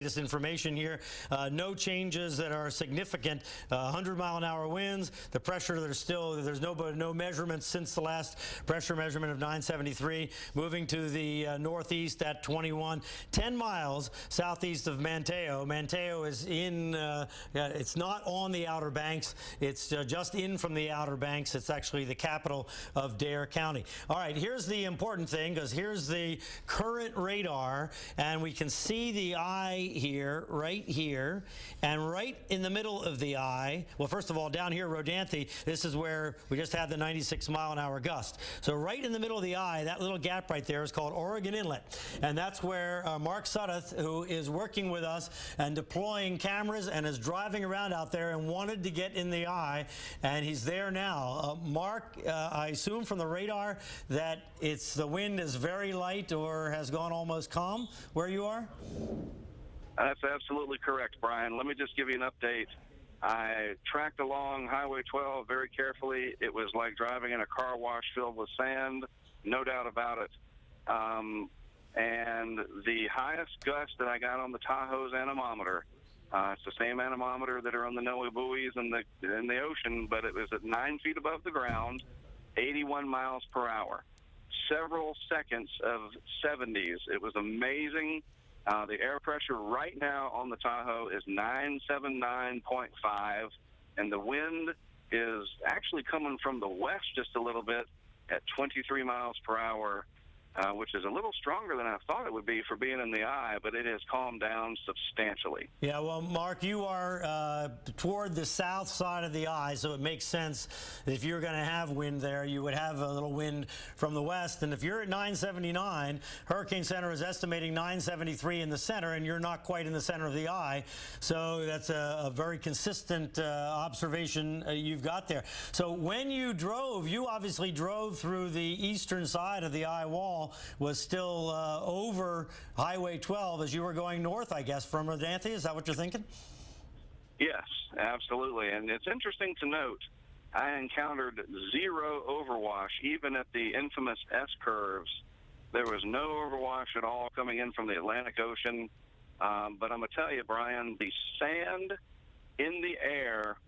This information here, no changes that are significant. 100-mile-an-hour winds. The pressure, there's no measurements since the last pressure measurement of 973. Moving to the northeast at 21, 10 miles southeast of Manteo. Manteo is in. It's not on the Outer Banks. It's just in from the Outer Banks. It's actually the capital of Dare County. All right, here's the important thing, because here's the current radar, and we can see the eye here, right here, and right in the middle of the eye. Well, first of all, down here, Rodanthe, this is where we just had the 96-mile-an-hour gust. So right in the middle of the eye, that little gap right there is called Oregon Inlet, and that's where Mark Sudduth, who is working with us and deploying cameras and is driving around out there and wanted to get in the eye, and he's there now. Mark, I assume from the radar that the wind is very light or has gone almost calm where you are? That's absolutely correct, Brian. Let me just give you an update. I tracked along Highway 12 very carefully. It was like driving in a car wash filled with sand, no doubt about it. And the highest gust that I got on the Tahoe's anemometer, it's the same anemometer that are on the NOAA buoys in the ocean, but it was at 9 feet above the ground, 81 miles per hour. Several seconds of 70s. It was amazing. The air pressure right now on the Tahoe is 979.5, and the wind is actually coming from the west just a little bit at 23 miles per hour, which is a little stronger than I thought it would be for being in the eye, but it has calmed down substantially. Yeah, well, Mark, you are toward the south side of the eye, so it makes sense that if you're going to have wind there, you would have a little wind from the west. And if you're at 979, Hurricane Center is estimating 973 in the center, and you're not quite in the center of the eye. So that's a very consistent observation you've got there. So when you drove, you obviously drove through the eastern side of the eye wall, was still over Highway 12 as you were going north, I guess, from Rodanthe. Is that what you're thinking? Yes, absolutely. And it's interesting to note, I encountered zero overwash, even at the infamous S-curves. There was no overwash at all coming in from the Atlantic Ocean. But I'm going to tell you, Brian, the sand in the air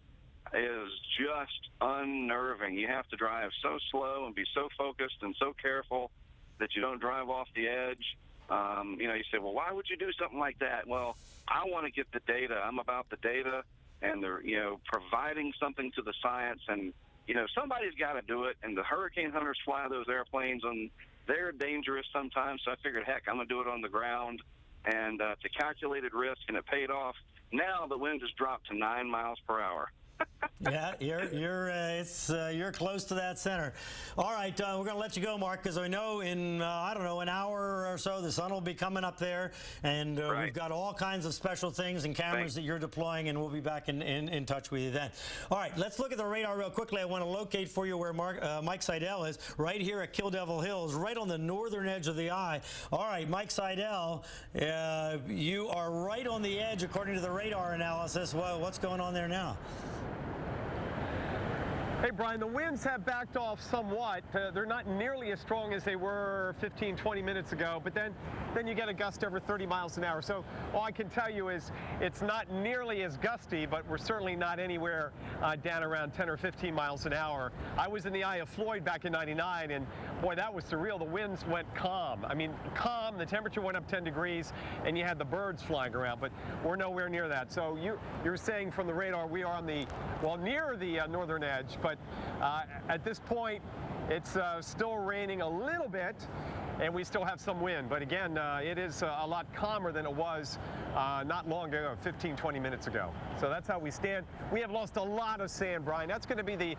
is just unnerving. You have to drive so slow and be so focused and so careful that you don't drive off the edge. You say, well, why would you do something like that? Well, I want to get the data. I'm about the data, and they're, providing something to the science, and, somebody's got to do it, and the hurricane hunters fly those airplanes, and they're dangerous sometimes, so I figured, heck, I'm going to do it on the ground, and it's a calculated risk, and it paid off. Now the wind has dropped to 9 miles per hour. Yeah, you're close to that center. All right, we're going to let you go, Mark, because I know in I don't know, an hour or so the sun will be coming up there, and right. We've got all kinds of special things and cameras that you're deploying, and we'll be back in touch with you then. All right, let's look at the radar real quickly. I want to locate for you where Mike Seidel is, right here at Kill Devil Hills, right on the northern edge of the eye. All right, Mike Seidel, you are right on the edge according to the radar analysis. Well, what's going on there now? Hey, Brian, the winds have backed off somewhat. They're not nearly as strong as they were 15, 20 minutes ago, but then you get a gust over 30 miles an hour. So all I can tell you is it's not nearly as gusty, but we're certainly not anywhere down around 10 or 15 miles an hour. I was in the eye of Floyd back in '99, and boy, that was surreal. The winds went calm. I mean, calm, the temperature went up 10 degrees, and you had the birds flying around, but we're nowhere near that. So you're saying from the radar we are on the, well, near the northern edge, but at this point, it's still raining a little bit, and we still have some wind. But again, it is a lot calmer than it was not long ago, 15, 20 minutes ago. So that's how we stand. We have lost a lot of sand, Brian. That's going to be the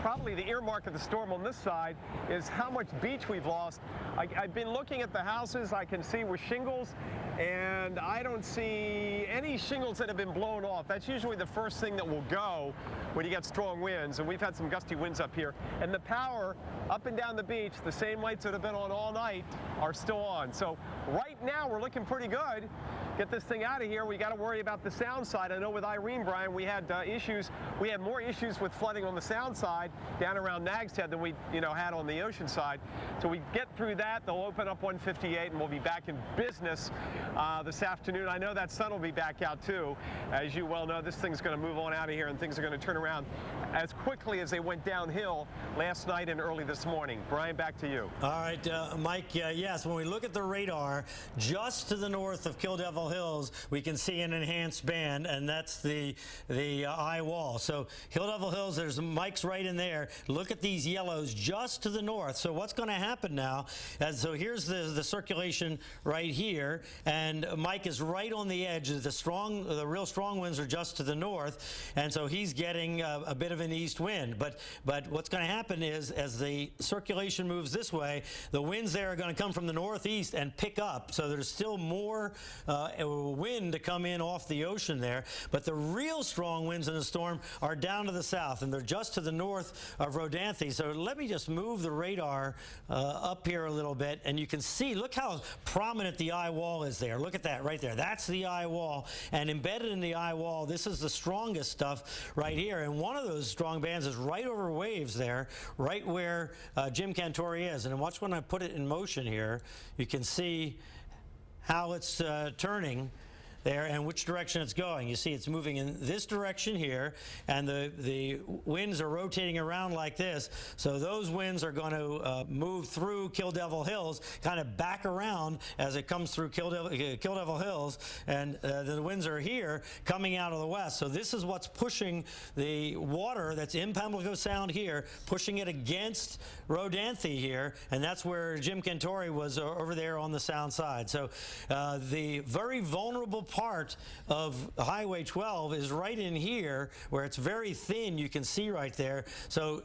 probably the earmark of the storm on this side, is how much beach we've lost. I've been looking at the houses. I can see with shingles, and I don't see any shingles that have been blown off. That's usually the first thing that will go when you get strong winds, and we've had some gusty winds up here. And the power up and down the beach, the same lights that have been on all night, are still on. So right now we're looking pretty good. get this thing out of here. We got to worry about the sound side. I know with Irene, Brian, we had issues. We had more issues with flooding on the sound side down around Nags Head than we had on the ocean side. So we get through that. They'll open up 158, and we'll be back in business this afternoon. I know that sun will be back out too. As you well know, this thing's going to move on out of here, and things are going to turn around as quickly as they went downhill last night and early this morning. Brian, back to you. All right, Mike, yes, when we look at the radar, just to the north of Kill Devil Hills, we can see an enhanced band, and that's the eye wall. So Kill Devil Hills, there's Mike's right in there. Look at these yellows just to the north. So what's going to happen now, so here's the circulation right here, and Mike is right on the edge. The real strong winds are just to the north, and so he's getting a bit of an east wind. But what's going to happen is, as the circulation moves this way, the winds there are going to come from the northeast and pick up. So there's still more wind to come in off the ocean there. But the real strong winds in the storm are down to the south, and they're just to the north of Rodanthe. So let me just move the radar up here a little bit, and you can see, look how prominent the eye wall is there. Look at that right there. That's the eye wall, and embedded in the eye wall, this is the strongest stuff right here. And one of those strong bands is right over Waves there, right where Jim Cantori is. And watch when I put it in motion here, you can see how it's turning there and which direction it's going. You see it's moving in this direction here, and the winds are rotating around like this. So those winds are going to move through Kill Devil Hills, kind of back around as it comes through Kill Devil Hills, and the winds are here coming out of the west. So this is what's pushing the water that's in Pamlico Sound here, pushing it against Rodanthe here, and that's where Jim Cantori was over there on the sound side. So the very vulnerable part of Highway 12 is right in here where it's very thin. You can see right there. So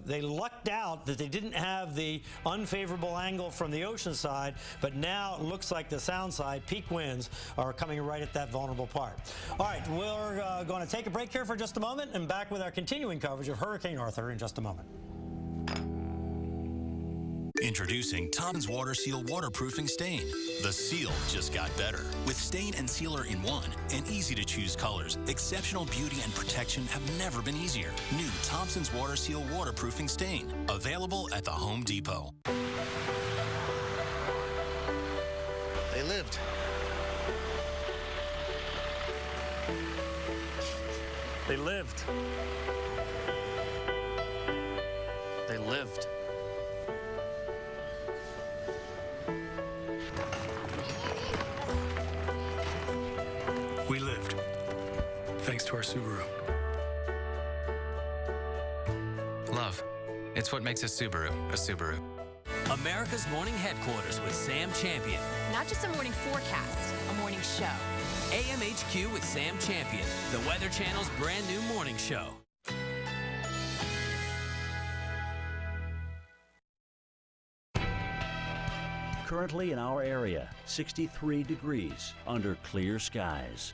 they lucked out that they didn't have the unfavorable angle from the ocean side, but now it looks like the sound side peak winds are coming right at that vulnerable part. All right, we're going to take a break here for just a moment and back with our continuing coverage of Hurricane Arthur in just a moment. Introducing Thompson's Water Seal Waterproofing Stain. The seal just got better. With stain and sealer in one and easy-to-choose colors, exceptional beauty and protection have never been easier. New Thompson's Water Seal Waterproofing Stain. Available at the Home Depot. They lived. They lived. They lived. We lived, thanks to our Subaru. Love. It's what makes a Subaru a Subaru. America's Morning Headquarters with Sam Champion. Not just a morning forecast, a morning show. AMHQ with Sam Champion, the Weather Channel's brand new morning show. Currently in our area, 63 degrees under clear skies.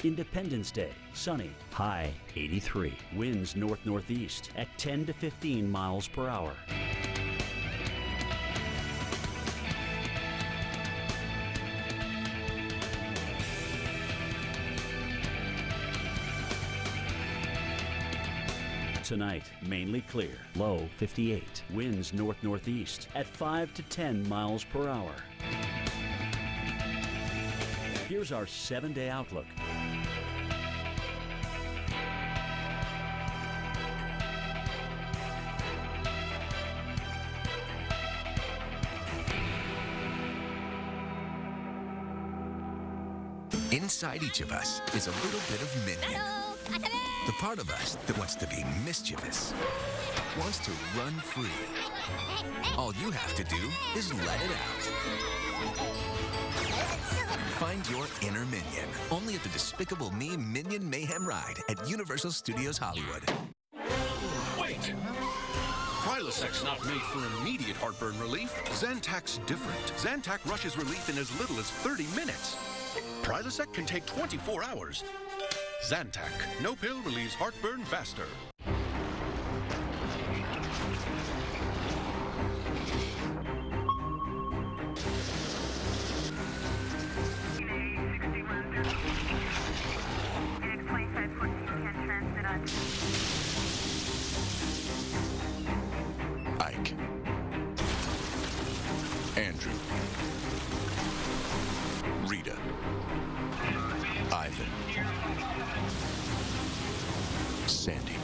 Independence Day, sunny, high 83. Winds north-northeast at 10 to 15 miles per hour. Tonight, mainly clear, low 58. Winds north-northeast at 5 to 10 miles per hour. Here's our 7-day outlook. Inside each of us is a little bit of minion. The part of us that wants to be mischievous, wants to run free. All you have to do is let it out. Find your inner minion, only at the Despicable Me Minion Mayhem Ride at Universal Studios Hollywood. Wait! Prilosec's not made for immediate heartburn relief. Zantac's different. Zantac rushes relief in as little as 30 minutes. Prilosec can take 24 hours. Zantac, no pill relieves heartburn faster. Andrew, Rita, Ivan, Sandy.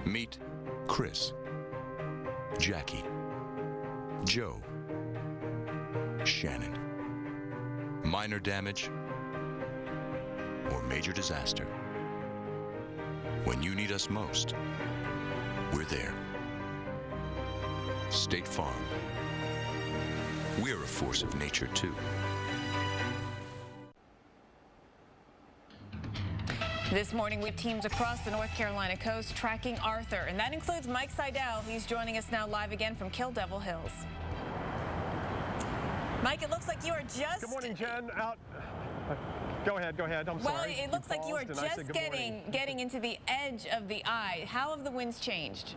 Meet Chris, Jackie, Joe, Shannon. Minor damage or major disaster. When you need us most, we're there. State Farm. We're a force of nature, too. This morning, we have teams across the North Carolina coast tracking Arthur, and that includes Mike Seidel. He's joining us now live again from Kill Devil Hills. Mike, it looks like you are just... Good morning, Jen. Go ahead. I'm sorry. Well, it looks like you are just getting into the edge of the eye. How have the winds changed?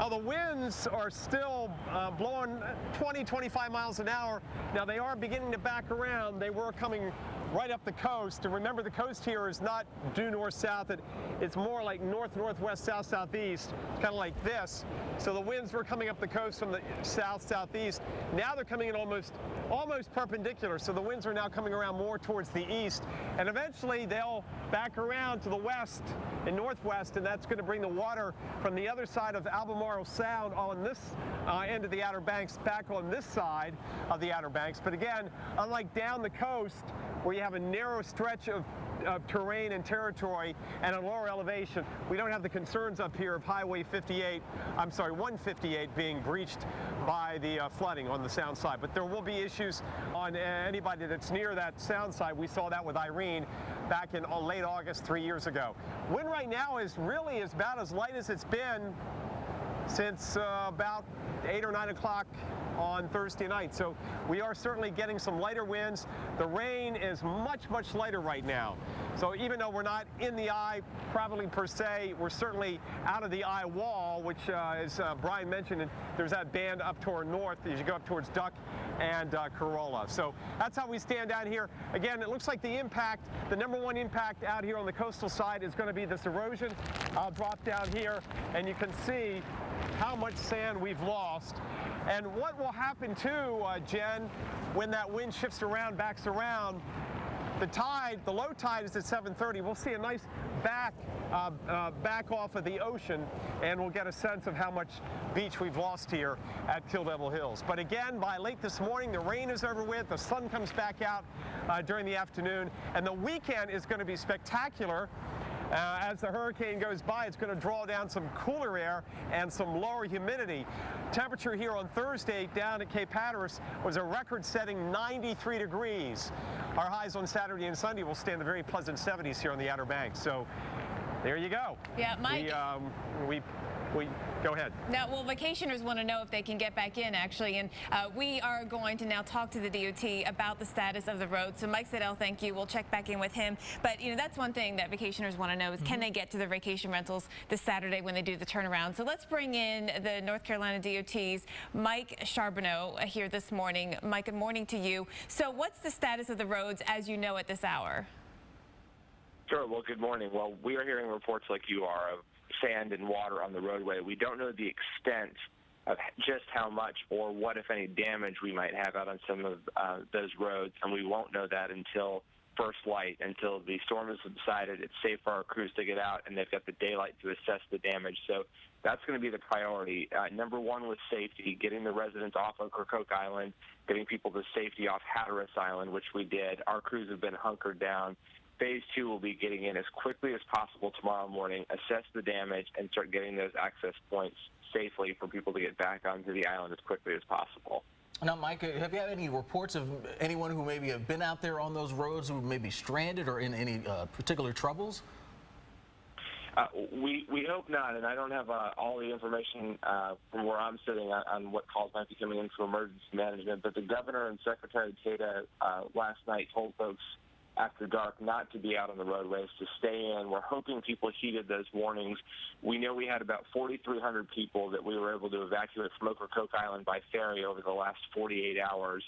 The winds are still blowing 20, 25 miles an hour. Now, they are beginning to back around. They were coming right up the coast. And remember, the coast here is not due north-south. It's more like north-northwest, south-southeast, kind of like this. So the winds were coming up the coast from the south-southeast. Now they're coming in almost perpendicular. So the winds are now coming around more towards the east. And eventually, they'll back around to the west and northwest, and that's going to bring the water from the other side of Albemarle Sound on this end of the Outer Banks back on this side of the Outer Banks. But again, unlike down the coast, where you have a narrow stretch of terrain and territory and a lower elevation, we don't have the concerns up here of Highway 158 being breached by the flooding on the Sound side. But there will be issues on anybody that's near that Sound side. We saw that with Irene back in late August 3 years ago. Wind right now is really about as light as it's been since about 8 or 9 o'clock on Thursday night. So we are certainly getting some lighter winds. The rain is much lighter right now. So even though we're not in the eye probably per se, we're certainly out of the eye wall, which as Brian mentioned, there's that band up toward north as you go up towards Duck and Corolla. So that's how we stand down here. Again, it looks like the number one impact out here on the coastal side is going to be this erosion. I'll drop down here and you can see how much sand we've lost. And what will happen too, Jen, when that wind shifts around, backs around, the low tide is at 7:30. We'll see a nice back off of the ocean, and we'll get a sense of how much beach we've lost here at Kill Devil Hills. But again, by late this morning, the rain is over with, the sun comes back out during the afternoon, and the weekend is going to be spectacular. As the hurricane goes by, it's going to draw down some cooler air and some lower humidity. Temperature here on Thursday down at Cape Hatteras was a record-setting 93 degrees. Our highs on Saturday and Sunday will stay in the very pleasant 70s here on the Outer Banks. So there you go. Yeah, Mike. We go ahead. Now, well, vacationers want to know if they can get back in, actually, and we are going to now talk to the DOT about the status of the road. So, Mike Seidel, thank you. We'll check back in with him. But, you know, that's one thing that vacationers want to know is can they get to their vacation rentals this Saturday when they do the turnaround? So let's bring in the North Carolina DOT's Mike Charbonneau here this morning. Mike, good morning to you. So what's the status of the roads as you know at this hour? Sure. Well, good morning. Well, we are hearing reports like you are of sand and water on the roadway. We don't know the extent of just how much or what, if any, damage we might have out on some of those roads, and we won't know that until first light, until the storm has subsided. It's safe for our crews to get out, and they've got the daylight to assess the damage. So that's going to be the priority. Number one was safety, getting the residents off of Kirkuk Island, getting people to safety off Hatteras Island, which we did. Our crews have been hunkered down. Phase 2 will be getting in as quickly as possible tomorrow morning, assess the damage, and start getting those access points safely for people to get back onto the island as quickly as possible. Now, Mike, have you had any reports of anyone who maybe have been out there on those roads who may be stranded or in any particular troubles? We hope not, and I don't have all the information from where I'm sitting on what calls might be coming in from emergency management, but the governor and Secretary Tata last night told folks after dark not to be out on the roadways, to stay in. We're hoping people heeded those warnings. We know we had about 4,300 people that we were able to evacuate from Ocracoke Island by ferry over the last 48 hours.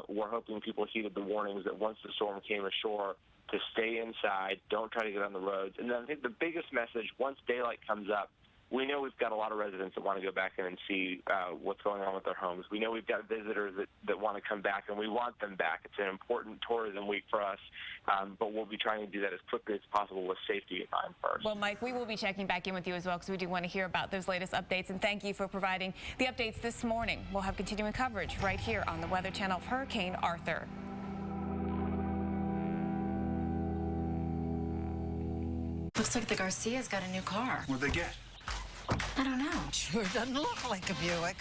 We're hoping people heeded the warnings that once the storm came ashore, to stay inside, don't try to get on the roads. And then I think the biggest message, once daylight comes up, we know we've got a lot of residents that want to go back in and see what's going on with their homes. We know we've got visitors that want to come back, and we want them back. It's an important tourism week for us, but we'll be trying to do that as quickly as possible with safety in mind first. Well, Mike, we will be checking back in with you as well, because we do want to hear about those latest updates, and thank you for providing the updates this morning. We'll have continuing coverage right here on the Weather Channel of Hurricane Arthur. Looks like the Garcias got a new car. What'd they get? I don't know. Sure doesn't look like a Buick.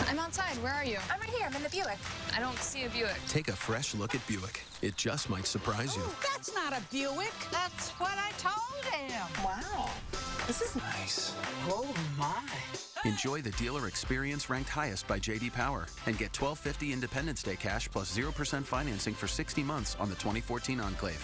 I'm outside. Where are you? I'm right here. I'm in the Buick. I don't see a Buick. Take a fresh look at Buick. It just might surprise you. Ooh, that's not a Buick. That's what I told him. Wow. This is nice. Oh, my. Enjoy the dealer experience ranked highest by J.D. Power and get $1,250 Independence Day cash plus 0% financing for 60 months on the 2014 Enclave.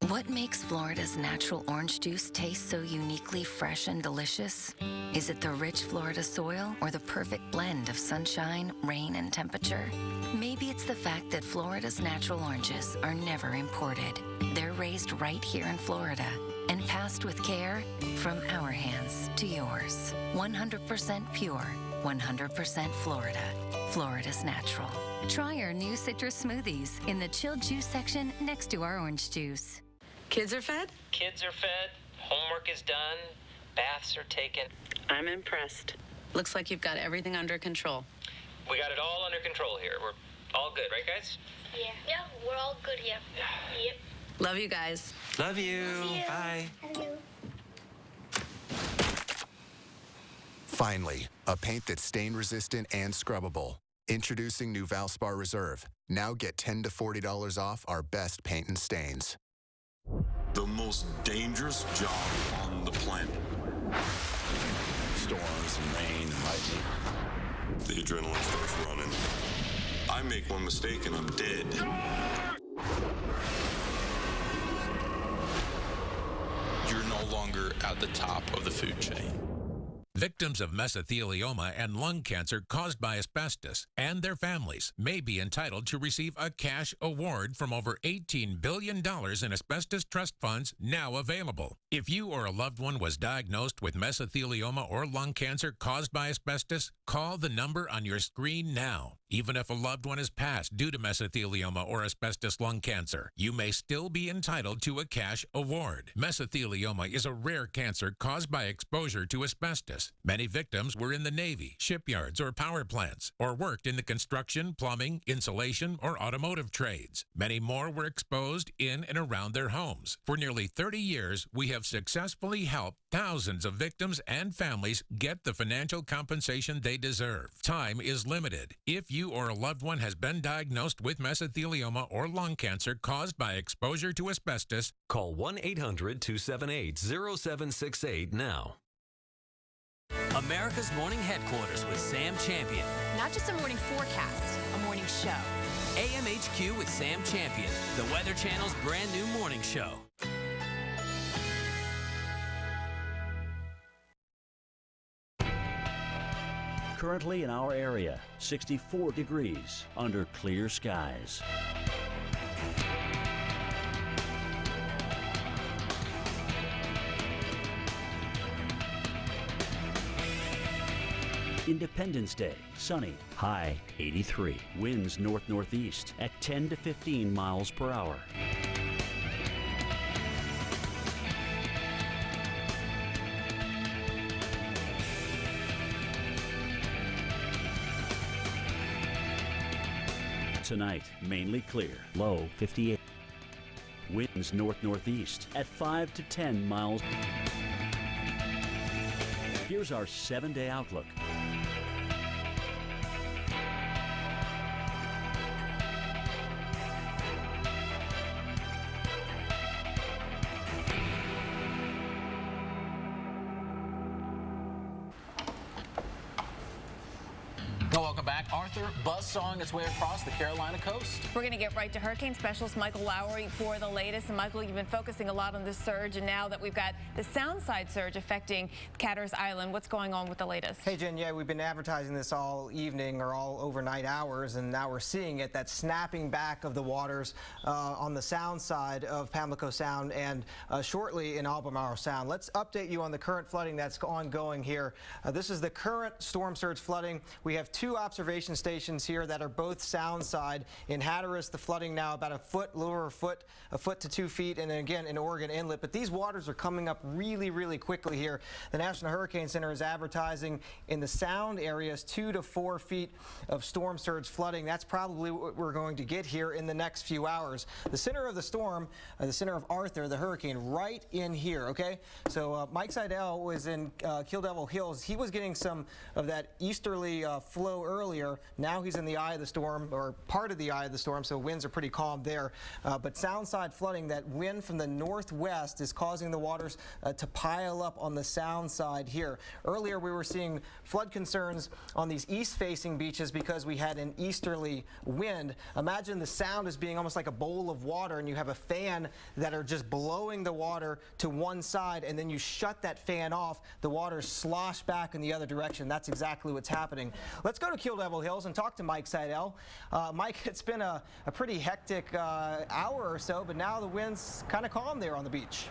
What makes Florida's natural orange juice taste so uniquely fresh and delicious? Is it the rich Florida soil or the perfect blend of sunshine, rain, and temperature? Maybe it's the fact that Florida's natural oranges are never imported. They're raised right here in Florida and passed with care from our hands to yours. 100% pure, 100% Florida. Florida's natural. Try our new citrus smoothies in the chilled juice section next to our orange juice. Kids are fed? Kids are fed, homework is done, baths are taken. I'm impressed. Looks like you've got everything under control. We got it all under control here. We're all good, right, guys? Yeah, we're all good here. Yep. Love you guys. Love you. Love you. Bye. Love you. Finally, a paint that's stain-resistant and scrubbable. Introducing new Valspar Reserve. Now get $10 to $40 off our best paint and stains. The most dangerous job on the planet. Storms and rain and lightning. The adrenaline starts running. I make one mistake and I'm dead. You're no longer at the top of the food chain. Victims of mesothelioma and lung cancer caused by asbestos and their families may be entitled to receive a cash award from over $18 billion in asbestos trust funds now available. If you or a loved one was diagnosed with mesothelioma or lung cancer caused by asbestos, call the number on your screen now. Even if a loved one has passed due to mesothelioma or asbestos lung cancer, you may still be entitled to a cash award. Mesothelioma is a rare cancer caused by exposure to asbestos. Many victims were in the Navy, shipyards, or power plants, or worked in the construction, plumbing, insulation, or automotive trades. Many more were exposed in and around their homes. For nearly 30 years, we have successfully helped thousands of victims and families get the financial compensation they deserve. Time is limited. If you or a loved one has been diagnosed with mesothelioma or lung cancer caused by exposure to asbestos, call 1-800-278-0768 now. America's Morning Headquarters with Sam Champion. Not just a morning forecast, a morning show. AMHQ with Sam Champion, the Weather Channel's brand new morning show. Currently in our area, 64 degrees under clear skies. Independence Day, sunny, high 83. Winds north-northeast at 10 to 15 miles per hour. Tonight, mainly clear, low 58. Winds north-northeast at 5 to 10 miles. Here's our 7-day outlook. Welcome back. Arthur buzzsawing its way across the Carolina coast. We're going to get right to hurricane specialist Michael Lowry for the latest. And Michael, you've been focusing a lot on this surge, and now that we've got the sound side surge affecting Hatteras Island, what's going on with the latest? Hey, Jen, yeah, we've been advertising this all evening or all overnight hours, and now we're seeing it, that snapping back of the waters on the sound side of Pamlico Sound and shortly in Albemarle Sound. Let's update you on the current flooding that's ongoing here. This is the current storm surge flooding. We have 2 observation stations here that are both sound side. In Hatteras, the flooding now about a foot to 2 feet, and then again in Oregon Inlet. But these waters are coming up really, really quickly here. The National Hurricane Center is advertising in the sound areas 2 to 4 feet of storm surge flooding. That's probably what we're going to get here in the next few hours. The center of the storm, the center of Arthur, the hurricane, right in here, okay? So Mike Seidel was in Kill Devil Hills. He was getting some of that easterly flow earlier. Now he's in the eye of the storm, or part of the eye of the storm, so winds are pretty calm there. But sound side flooding, that wind from the northwest is causing the waters to pile up on the sound side here. Earlier we were seeing flood concerns on these east-facing beaches because we had an easterly wind. Imagine the sound as being almost like a bowl of water, and you have a fan that are just blowing the water to one side, and then you shut that fan off, the water slosh back in the other direction. That's exactly what's happening. Let's go to Kill Devil Hills and talk to Mike Seidel. Mike, it's been a pretty hectic hour or so, but now the wind's kind of calm there on the beach.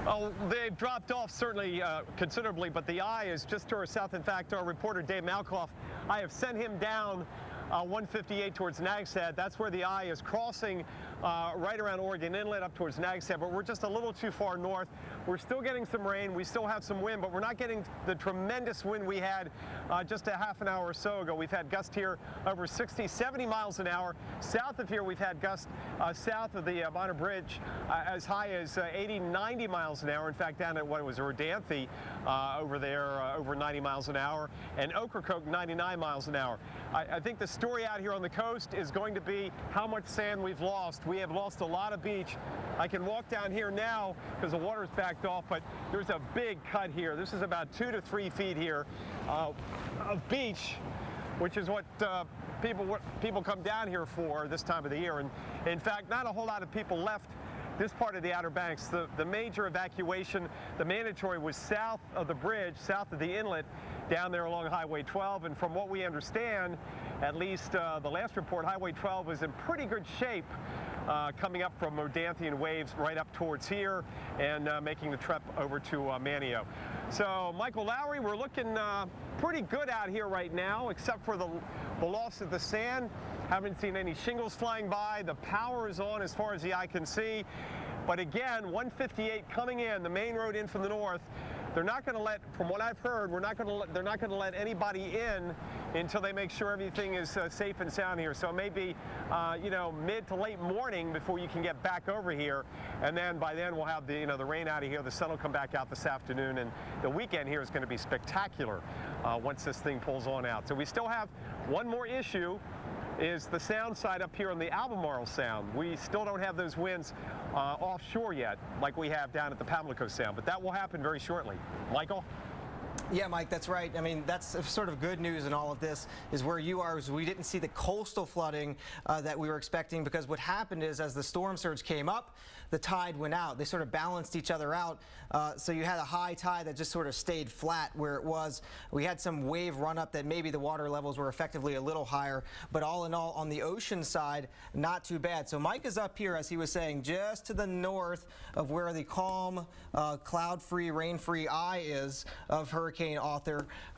Oh, they've dropped off certainly considerably, but the eye is just to our south. In fact, our reporter Dave Malkoff, I have sent him down 158 towards Nags Head. That's where the eye is crossing right around Oregon Inlet up towards Nags Head, but we're just a little too far north. We're still getting some rain. We still have some wind, but we're not getting the tremendous wind we had just a half an hour or so ago. We've had gusts here over 60, 70 miles an hour. South of here, we've had gusts south of the Bonner Bridge as high as 80, 90 miles an hour. In fact, down at what it was Rodanthe over there, over 90 miles an hour, and Ocracoke, 99 miles an hour. I think the story out here on the coast is going to be how much sand we've lost. We have lost a lot of beach. I can walk down here now because the water's backed off, but there's a big cut here. This is about 2 to 3 feet here of beach, which is what people come down here for this time of the year. And in fact, not a whole lot of people left this part of the Outer Banks. The major evacuation, the mandatory, was south of the bridge, south of the inlet, down there along Highway 12. And from what we understand, at least the last report, Highway 12 was in pretty good shape coming up from Rodanthe and Waves right up towards here and making the trip over to Manio. So, Michael Lowry, we're looking pretty good out here right now, except for the loss of the sand. Haven't seen any shingles flying by. The power is on as far as the eye can see. But again, 158 coming in, the main road in from the north. They're not going to let, from what I've heard, they're not going to let anybody in until they make sure everything is safe and sound here. So it may be, you know, mid to late morning before you can get back over here, and then by then we'll have the rain out of here. The sun will come back out this afternoon, and the weekend here is going to be spectacular once this thing pulls on out. So we still have one more issue. Is the sound side up here on the Albemarle Sound. We still don't have those winds offshore yet, like we have down at the Pamlico Sound, but that will happen very shortly. Michael? Yeah, Mike, that's right. I mean, that's sort of good news in all of this, is where you are, is we didn't see the coastal flooding that we were expecting, because what happened is as the storm surge came up, the tide went out. They sort of balanced each other out. So you had a high tide that just sort of stayed flat where it was. We had some wave run up that maybe the water levels were effectively a little higher, but all in all, on the ocean side, not too bad. So Mike is up here, as he was saying, just to the north of where the calm, cloud-free, rain-free eye is of Hurricane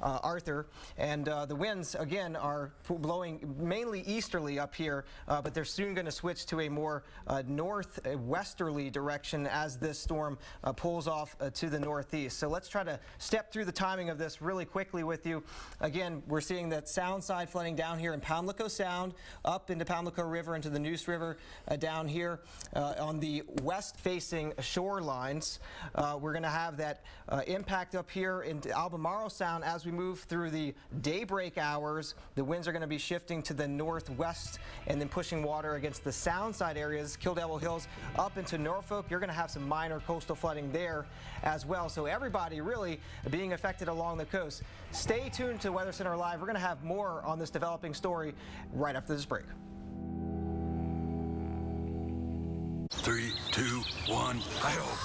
Arthur. And the winds, again, are blowing mainly easterly up here, but they're soon going to switch to a more northwesterly direction as this storm pulls off to the northeast. So let's try to step through the timing of this really quickly with you. Again, we're seeing that sound side flooding down here in Pamlico Sound, up into Pamlico River, into the Neuse River down here on the west-facing shorelines. We're going to have that impact up here into Albemarle Albemarle Sound, as we move through the daybreak hours, the winds are going to be shifting to the northwest and then pushing water against the sound side areas, Kill Devil Hills up into Norfolk. You're going to have some minor coastal flooding there as well. So everybody really being affected along the coast. Stay tuned to Weather Center Live. We're going to have more on this developing story right after this break. 3, 2, 1, I hope.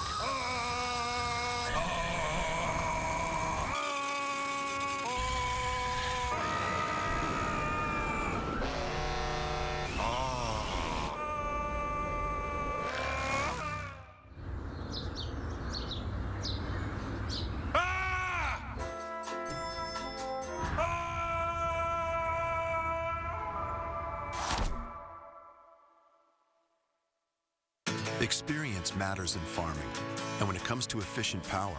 Experience matters in farming, and when it comes to efficient power,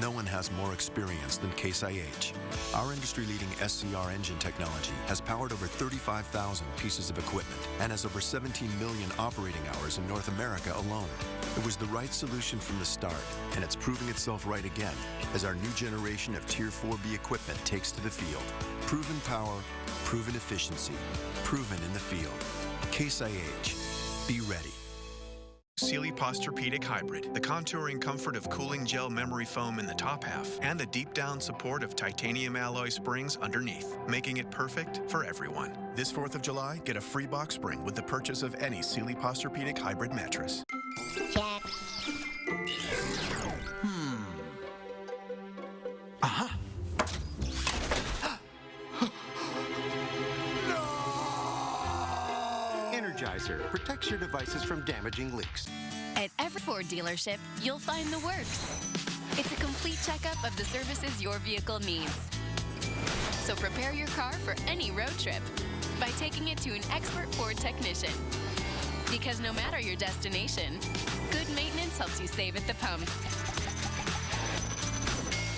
no one has more experience than Case IH. Our industry-leading SCR engine technology has powered over 35,000 pieces of equipment and has over 17 million operating hours in North America alone. It was the right solution from the start, and it's proving itself right again as our new generation of Tier 4B equipment takes to the field. Proven power, proven efficiency, proven in the field. Case IH. Be ready. Sealy Posturepedic Hybrid, the contouring comfort of cooling gel memory foam in the top half, and the deep down support of titanium alloy springs underneath, making it perfect for everyone. This 4th of July, get a free box spring with the purchase of any Sealy Posturepedic Hybrid mattress. Check. Energizer protects your devices from damaging leaks. At every Ford dealership, you'll find the works. It's a complete checkup of the services your vehicle needs. So prepare your car for any road trip by taking it to an expert Ford technician. Because no matter your destination, good maintenance helps you save at the pump.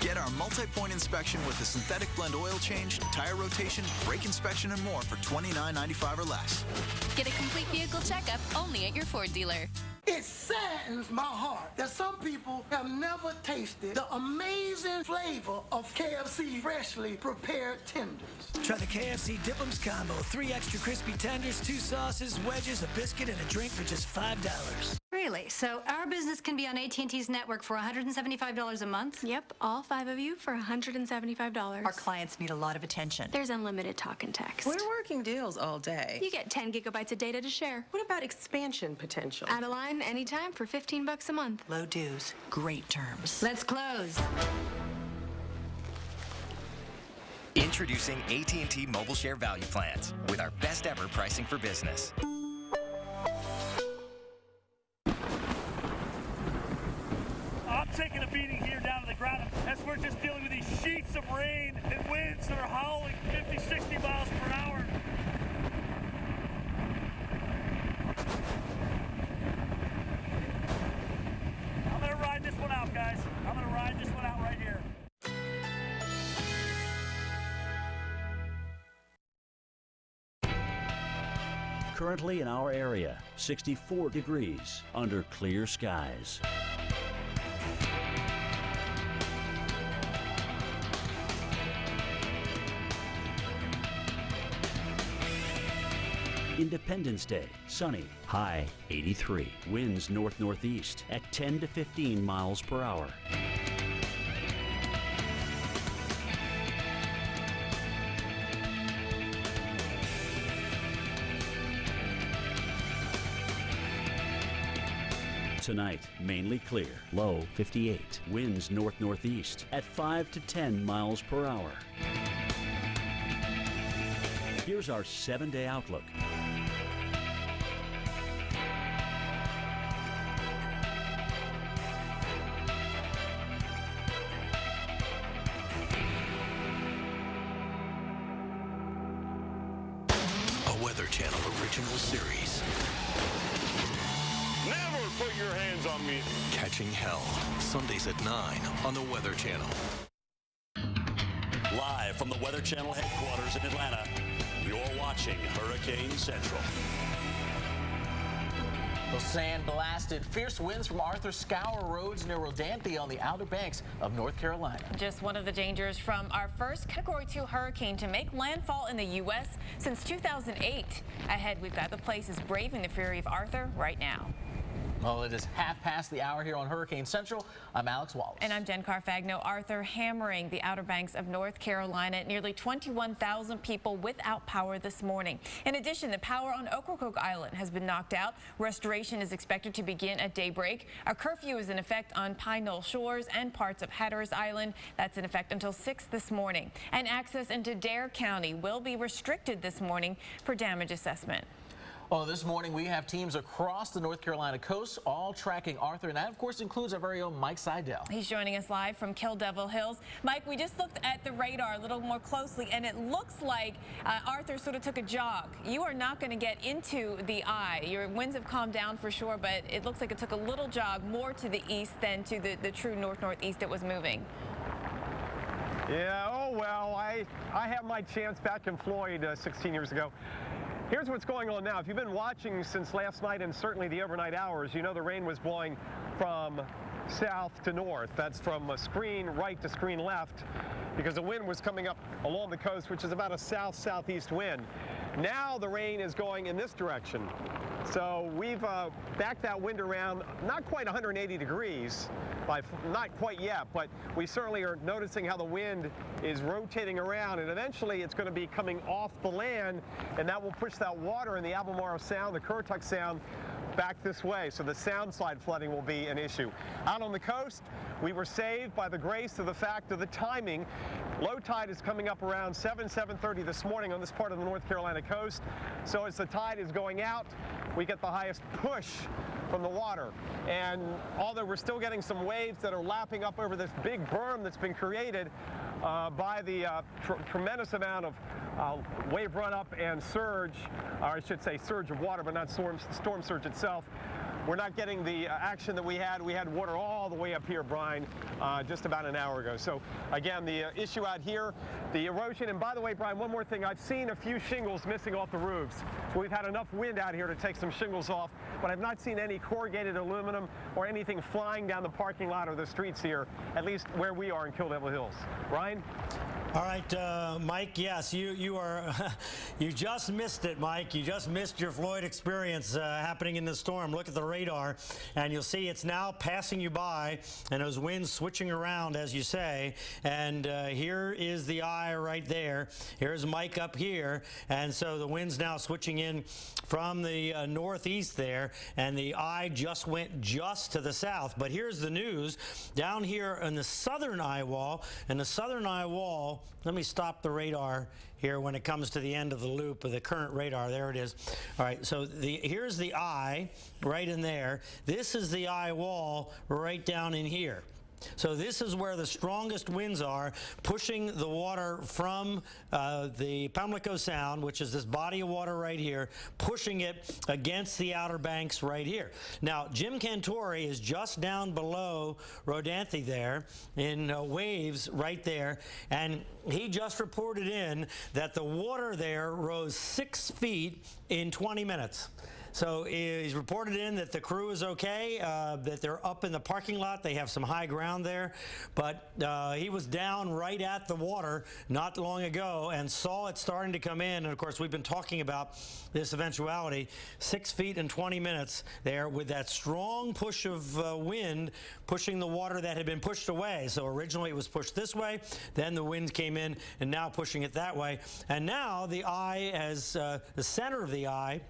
Get our multi-point inspection with the synthetic blend oil change, tire rotation, brake inspection, and more for $29.95 or less. Get a complete vehicle checkup only at your Ford dealer. It saddens my heart that some people have never tasted the amazing flavor of KFC freshly prepared tenders. Try the KFC Dip'ems combo. 3 extra crispy tenders, 2 sauces, wedges, a biscuit, and a drink for just $5. Really? So our business can be on AT&T's network for $175 a month? Yep, all 5 of you for $175. Our clients need a lot of attention. There's unlimited talk and text. We're working deals all day. You get 10 gigabytes of data to share. What about expansion potential? Add a line anytime for $15 a month. Low dues, great terms. Let's close. Introducing AT&T Mobile Share Value Plans with our best ever pricing for business. I'm taking a beating here down to the ground as we're just dealing with these sheets of rain and winds that are howling 50, 60 miles per hour. I'm going to ride this one out, guys. I'm going to ride this one out right here. Currently in our area, 64 degrees under clear skies. Independence Day, sunny, high 83. Winds north-northeast at 10 to 15 miles per hour. Tonight, mainly clear, low 58. Winds north-northeast at 5 to 10 miles per hour. Here's our 7-day outlook. A Weather Channel original series. Never put your hands on me. Catching Hell, Sundays at 9 on the Weather Channel. Live from the Weather Channel headquarters in Atlanta, you're watching Hurricane Central. Well, sand-blasted. Fierce winds from Arthur scour roads near Rodanthe on the Outer Banks of North Carolina. Just one of the dangers from our first Category 2 hurricane to make landfall in the U.S. since 2008. Ahead, we've got the places braving the fury of Arthur right now. Well, it is half past the hour here on Hurricane Central. I'm Alex Wallace. And I'm Jen Carfagno. Arthur hammering the Outer Banks of North Carolina. Nearly 21,000 people without power this morning. In addition, the power on Ocracoke Island has been knocked out. Restoration is expected to begin at daybreak. A curfew is in effect on Pine Knoll Shores and parts of Hatteras Island. That's in effect until 6 this morning. And access into Dare County will be restricted this morning for damage assessment. Well, this morning we have teams across the North Carolina coast all tracking Arthur, and that of course includes our very own Mike Seidel. He's joining us live from Kill Devil Hills. Mike, we just looked at the radar a little more closely, and it looks like Arthur sort of took a jog. You are not going to get into the eye. Your winds have calmed down for sure, but it looks like it took a little jog more to the east than to the true north-northeast it was moving. Yeah, oh well, I had my chance back in Floyd 16 years ago. Here's what's going on now. If you've been watching since last night and certainly the overnight hours, you know the rain was blowing from south to north. That's from screen right to screen left because the wind was coming up along the coast, which is about a south-southeast wind. Now the rain is going in this direction. So we've backed that wind around, not quite 180 degrees, not quite yet, but we certainly are noticing how the wind is rotating around, and eventually it's going to be coming off the land, and that will push that water in the Albemarle Sound, the Currituck Sound, back this way. So the sound slide flooding will be an issue. Out on the coast, we were saved by the grace of the fact of the timing. Low tide is coming up around 7:30 this morning on this part of the North Carolina coast. So as the tide is going out, we get the highest push from the water. And although we're still getting some waves that are lapping up over this big berm that's been created by the tremendous amount of wave run-up and surge, or I should say surge of water, but not storm surge itself. We're not getting the action that we had. We had water all the way up here, Brian, just about an hour ago. So again, the issue out here, the erosion. And by the way, Brian, one more thing. I've seen a few shingles missing off the roofs. So we've had enough wind out here to take some shingles off, but I've not seen any corrugated aluminum or anything flying down the parking lot or the streets here, at least where we are in Kill Devil Hills. Brian? All right, Mike, yes, you just missed it, Mike. You just missed your Floyd experience happening in the storm. Look at the radar, and you'll see it's now passing you by, and those winds switching around, as you say. And here is the eye right there. Here's Mike up here, and so the wind's now switching in from the northeast there, and the eye just went just to the south. But here's the news. Down here on the southern eye wall, let me stop the radar here when it comes to the end of the loop of the current radar. There it is. All right, so here's the eye right in there. This is the eye wall right down in here. So this is where the strongest winds are, pushing the water from the Pamlico Sound, which is this body of water right here, pushing it against the Outer Banks right here. Now, Jim Cantori is just down below Rodanthe there in waves right there, and he just reported in that the water there rose 6 feet in 20 minutes. So he's reported in that the crew is okay, that they're up in the parking lot. They have some high ground there. But he was down right at the water not long ago and saw it starting to come in. And, of course, we've been talking about this eventuality. 6 feet in 20 minutes there with that strong push of wind pushing the water that had been pushed away. So originally it was pushed this way. Then the wind came in and now pushing it that way. And now the eye has the center of the eye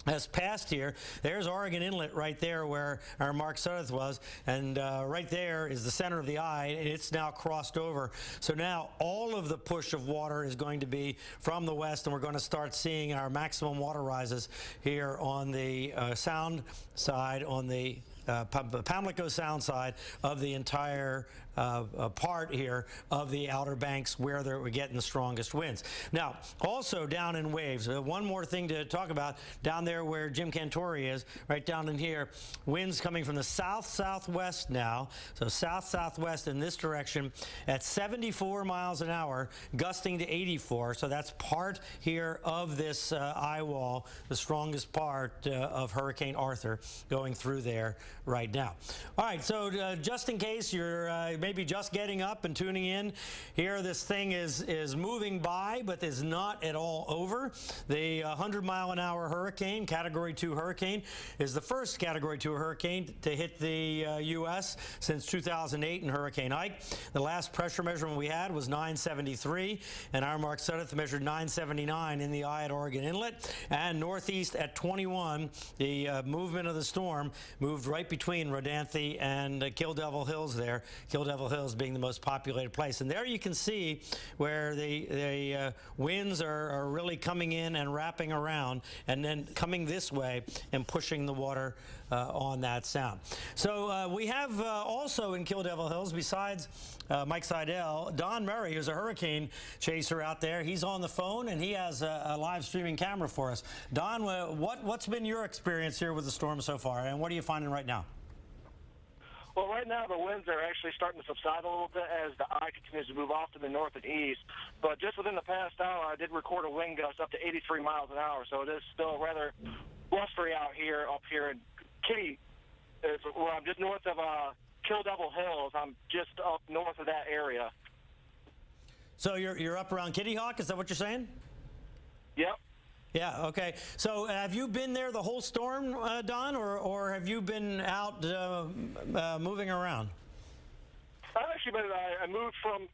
has passed here. There's Oregon Inlet right there where our Mark Sudduth was, and right there is the center of the eye, and it's now crossed over. So now all of the push of water is going to be from the west, and we're going to start seeing our maximum water rises here on the sound side, on the Pamlico Sound side of the entire part here of the Outer Banks where we're getting the strongest winds. Now, also down in waves, one more thing to talk about, down there where Jim Cantore is, right down in here, winds coming from the south-southwest now, so south-southwest in this direction at 74 miles an hour, gusting to 84, so that's part here of this eye wall, the strongest part of Hurricane Arthur going through there right now. All right, so just in case you're maybe just getting up and tuning in, here this thing is moving by, but is not at all over. The 100-mile-an-hour hurricane, Category 2 hurricane, is the first Category 2 hurricane to hit the U.S. since 2008 in Hurricane Ike. The last pressure measurement we had was 973, and our Mark Sudduth measured 979 in the eye at Oregon Inlet, and northeast at 21. The movement of the storm moved right between Rodanthe and Kill Devil Hills there, Kill Devil Hills being the most populated place. And there you can see where the winds are really coming in and wrapping around and then coming this way and pushing the water on that sound. So we have also in Kill Devil Hills, besides Mike Seidel, Don Murray, who's a hurricane chaser out there. He's on the phone, and he has a live streaming camera for us. Don, what's been your experience here with the storm so far, and what are you finding right now? Well, right now the winds are actually starting to subside a little bit as the eye continues to move off to the north and east. But just within the past hour, I did record a wind gust up to 83 miles an hour, so it is still rather blustery out here, up here in Kitty. Well, I'm just north of Kill Devil Hills. I'm just up north of that area. So you're up around Kitty Hawk? Is that what you're saying? Yep. Yeah, okay. So have you been there the whole storm, Don, or have you been out moving around? I've actually been, I moved from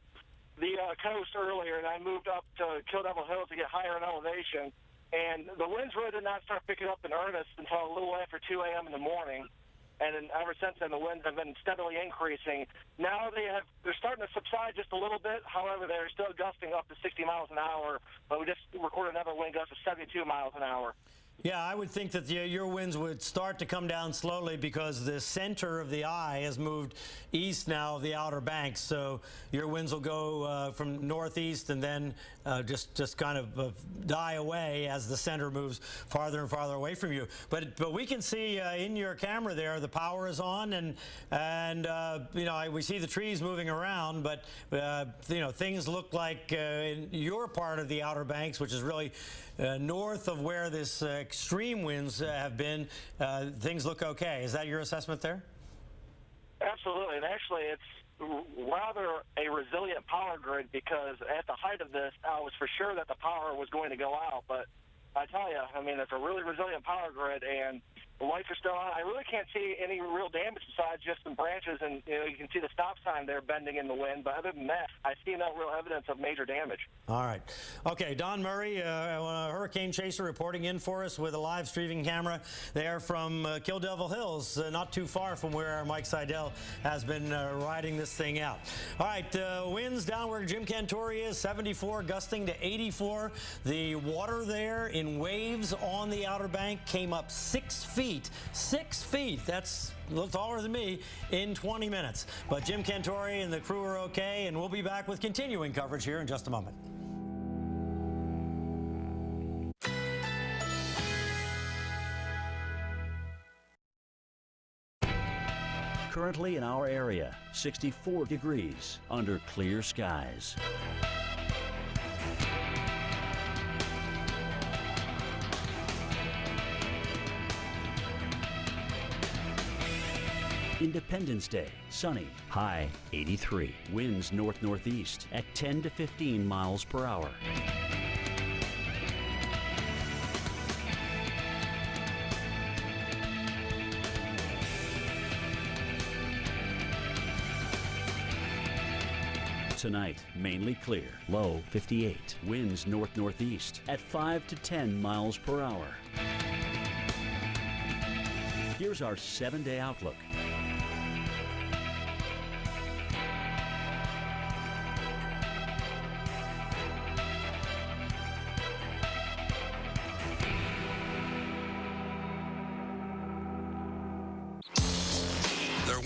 the coast earlier, and I moved up to Kill Devil Hills to get higher in elevation. And the winds really did not start picking up in earnest until a little after 2 a.m. in the morning. And then ever since then, the winds have been steadily increasing. Now they're starting to subside just a little bit. However, they're still gusting up to 60 miles an hour. But we just recorded another wind gust of 72 miles an hour. Yeah, I would think that your winds would start to come down slowly because the center of the eye has moved east now of the Outer Banks. So your winds will go from northeast and then just kind of die away as the center moves farther and farther away from you. But we can see in your camera there the power is on, and you know, we see the trees moving around, but you know, things look like in your part of the Outer Banks, which is really north of where this extreme winds have been, things look okay. Is that your assessment there? Absolutely, and actually it's rather a resilient power grid, because at the height of this, I was for sure that the power was going to go out, but I tell you, I mean, it's a really resilient power grid, and the lights are still on. I really can't see any real damage besides just some branches, and you know, you can see the stop sign there bending in the wind. But other than that, I see no real evidence of major damage. All right. Okay, Don Murray, a hurricane chaser, reporting in for us with a live streaming camera there from Kill Devil Hills, not too far from where Mike Seidel has been riding this thing out. All right, winds down where Jim Cantore is, 74, gusting to 84. The water there in waves on the Outer Bank came up 6 feet. 6 feet. That's a little taller than me in 20 minutes. But Jim Cantore and the crew are okay, and we'll be back with continuing coverage here in just a moment. Currently in our area, 64 degrees under clear skies. Independence Day, sunny, high 83. Winds north-northeast at 10 to 15 miles per hour. Tonight, mainly clear, low 58. Winds north-northeast at 5 to 10 miles per hour. Here's our 7-day outlook.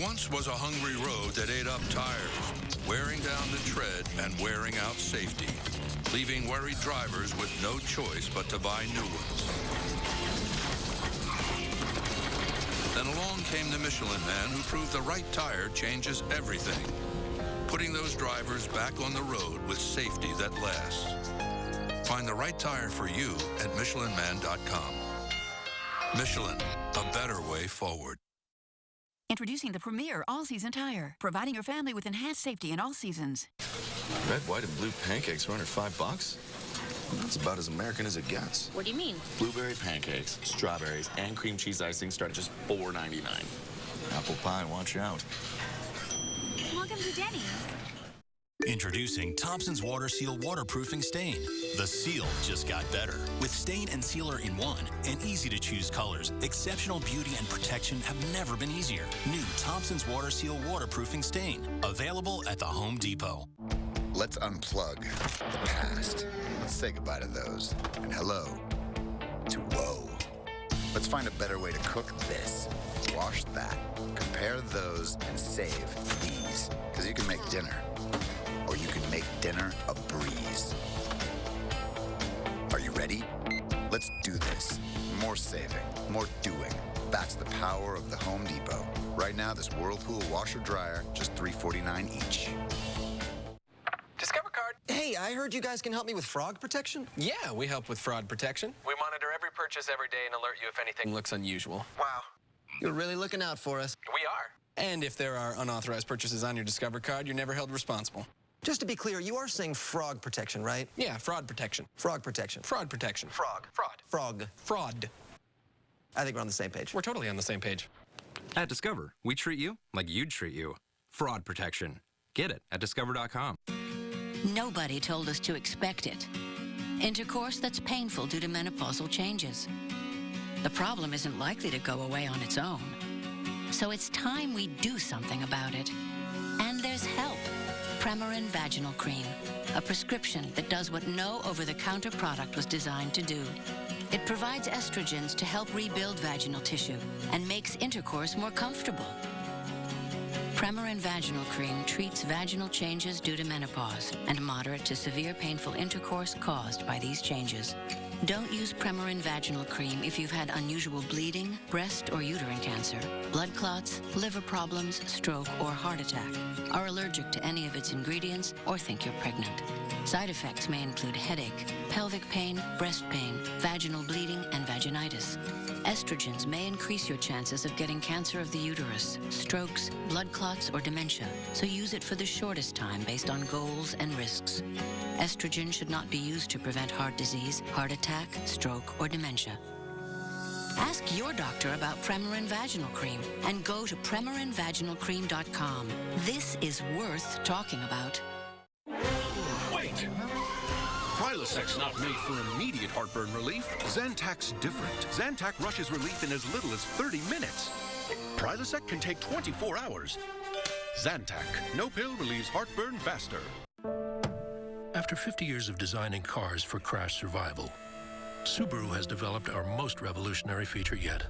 once was a hungry road that ate up tires, wearing down the tread and wearing out safety, leaving worried drivers with no choice but to buy new ones. Then along came the Michelin Man who proved the right tire changes everything, putting those drivers back on the road with safety that lasts. Find the right tire for you at MichelinMan.com. Michelin, a better way forward. Introducing the premier all-season tire, providing your family with enhanced safety in all seasons. Red, white, and blue pancakes for under $5? That's about as American as it gets. What do you mean? Blueberry pancakes, strawberries, and cream cheese icing start at just $4.99. Apple pie, watch out. Welcome to Denny's. Introducing Thompson's Water Seal Waterproofing Stain. The seal just got better. With stain and sealer in one and easy-to-choose colors, exceptional beauty and protection have never been easier. New Thompson's Water Seal Waterproofing Stain. Available at the Home Depot. Let's unplug the past. Let's say goodbye to those. And hello to whoa. Let's find a better way to cook this. Wash that. Compare those and save these. Because you can make dinner. Or you can make dinner a breeze. Are you ready? Let's do this. More saving, more doing. That's the power of the Home Depot. Right now, this Whirlpool washer dryer, just $3.49 each. Discover Card. Hey, I heard you guys can help me with fraud protection. Yeah, we help with fraud protection. We monitor every purchase every day and alert you if anything looks unusual. Wow. You're really looking out for us. We are. And if there are unauthorized purchases on your Discover Card, you're never held responsible. Just to be clear, you are saying frog protection, right? Yeah, fraud protection. Frog protection. Fraud protection. Frog. Fraud. Frog. Fraud. I think we're on the same page. We're totally on the same page. At Discover, we treat you like you'd treat you. Fraud protection. Get it at discover.com. Nobody told us to expect it. Intercourse that's painful due to menopausal changes. The problem isn't likely to go away on its own. So it's time we do something about it. And there's help. Premarin Vaginal Cream, a prescription that does what no over-the-counter product was designed to do. It provides estrogens to help rebuild vaginal tissue and makes intercourse more comfortable. Premarin Vaginal Cream treats vaginal changes due to menopause and moderate to severe painful intercourse caused by these changes. Don't use Premarin Vaginal Cream if you've had unusual bleeding, breast or uterine cancer, blood clots, liver problems, stroke, or heart attack, are allergic to any of its ingredients, or think you're pregnant. Side effects may include headache, pelvic pain, breast pain, vaginal bleeding, and vaginitis. Estrogens may increase your chances of getting cancer of the uterus, strokes, blood clots, or dementia, so use it for the shortest time based on goals and risks. Estrogen should not be used to prevent heart disease, heart attack, stroke, or dementia. Ask your doctor about Premarin Vaginal Cream and go to PremarinVaginalCream.com. This is worth talking about. Wait! Prilosec's not made for immediate heartburn relief. Zantac's different. Zantac rushes relief in as little as 30 minutes. Prilosec can take 24 hours. Zantac. No pill relieves heartburn faster. After 50 years of designing cars for crash survival, Subaru has developed our most revolutionary feature yet.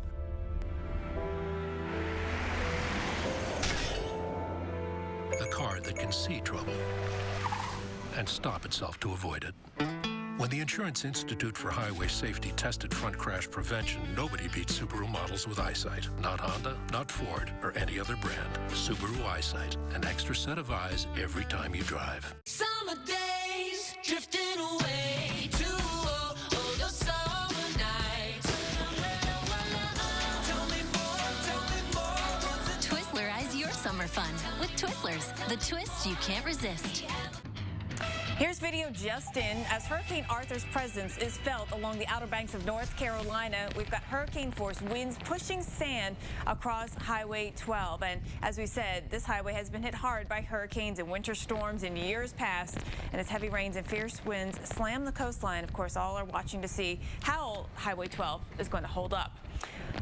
A car that can see trouble and stop itself to avoid it. When the Insurance Institute for Highway Safety tested front crash prevention, nobody beat Subaru models with eyesight. Not Honda, not Ford, or any other brand. Subaru Eyesight, an extra set of eyes every time you drive. Summer days, drifting away to those summer nights. Tell me more. Twizzlerize your summer fun with Twizzlers, the twist you can't resist. Here's video just in as Hurricane Arthur's presence is felt along the Outer Banks of North Carolina. We've got hurricane-force winds pushing sand across Highway 12. And as we said, this highway has been hit hard by hurricanes and winter storms in years past. And as heavy rains and fierce winds slam the coastline, of course, all are watching to see how Highway 12 is going to hold up.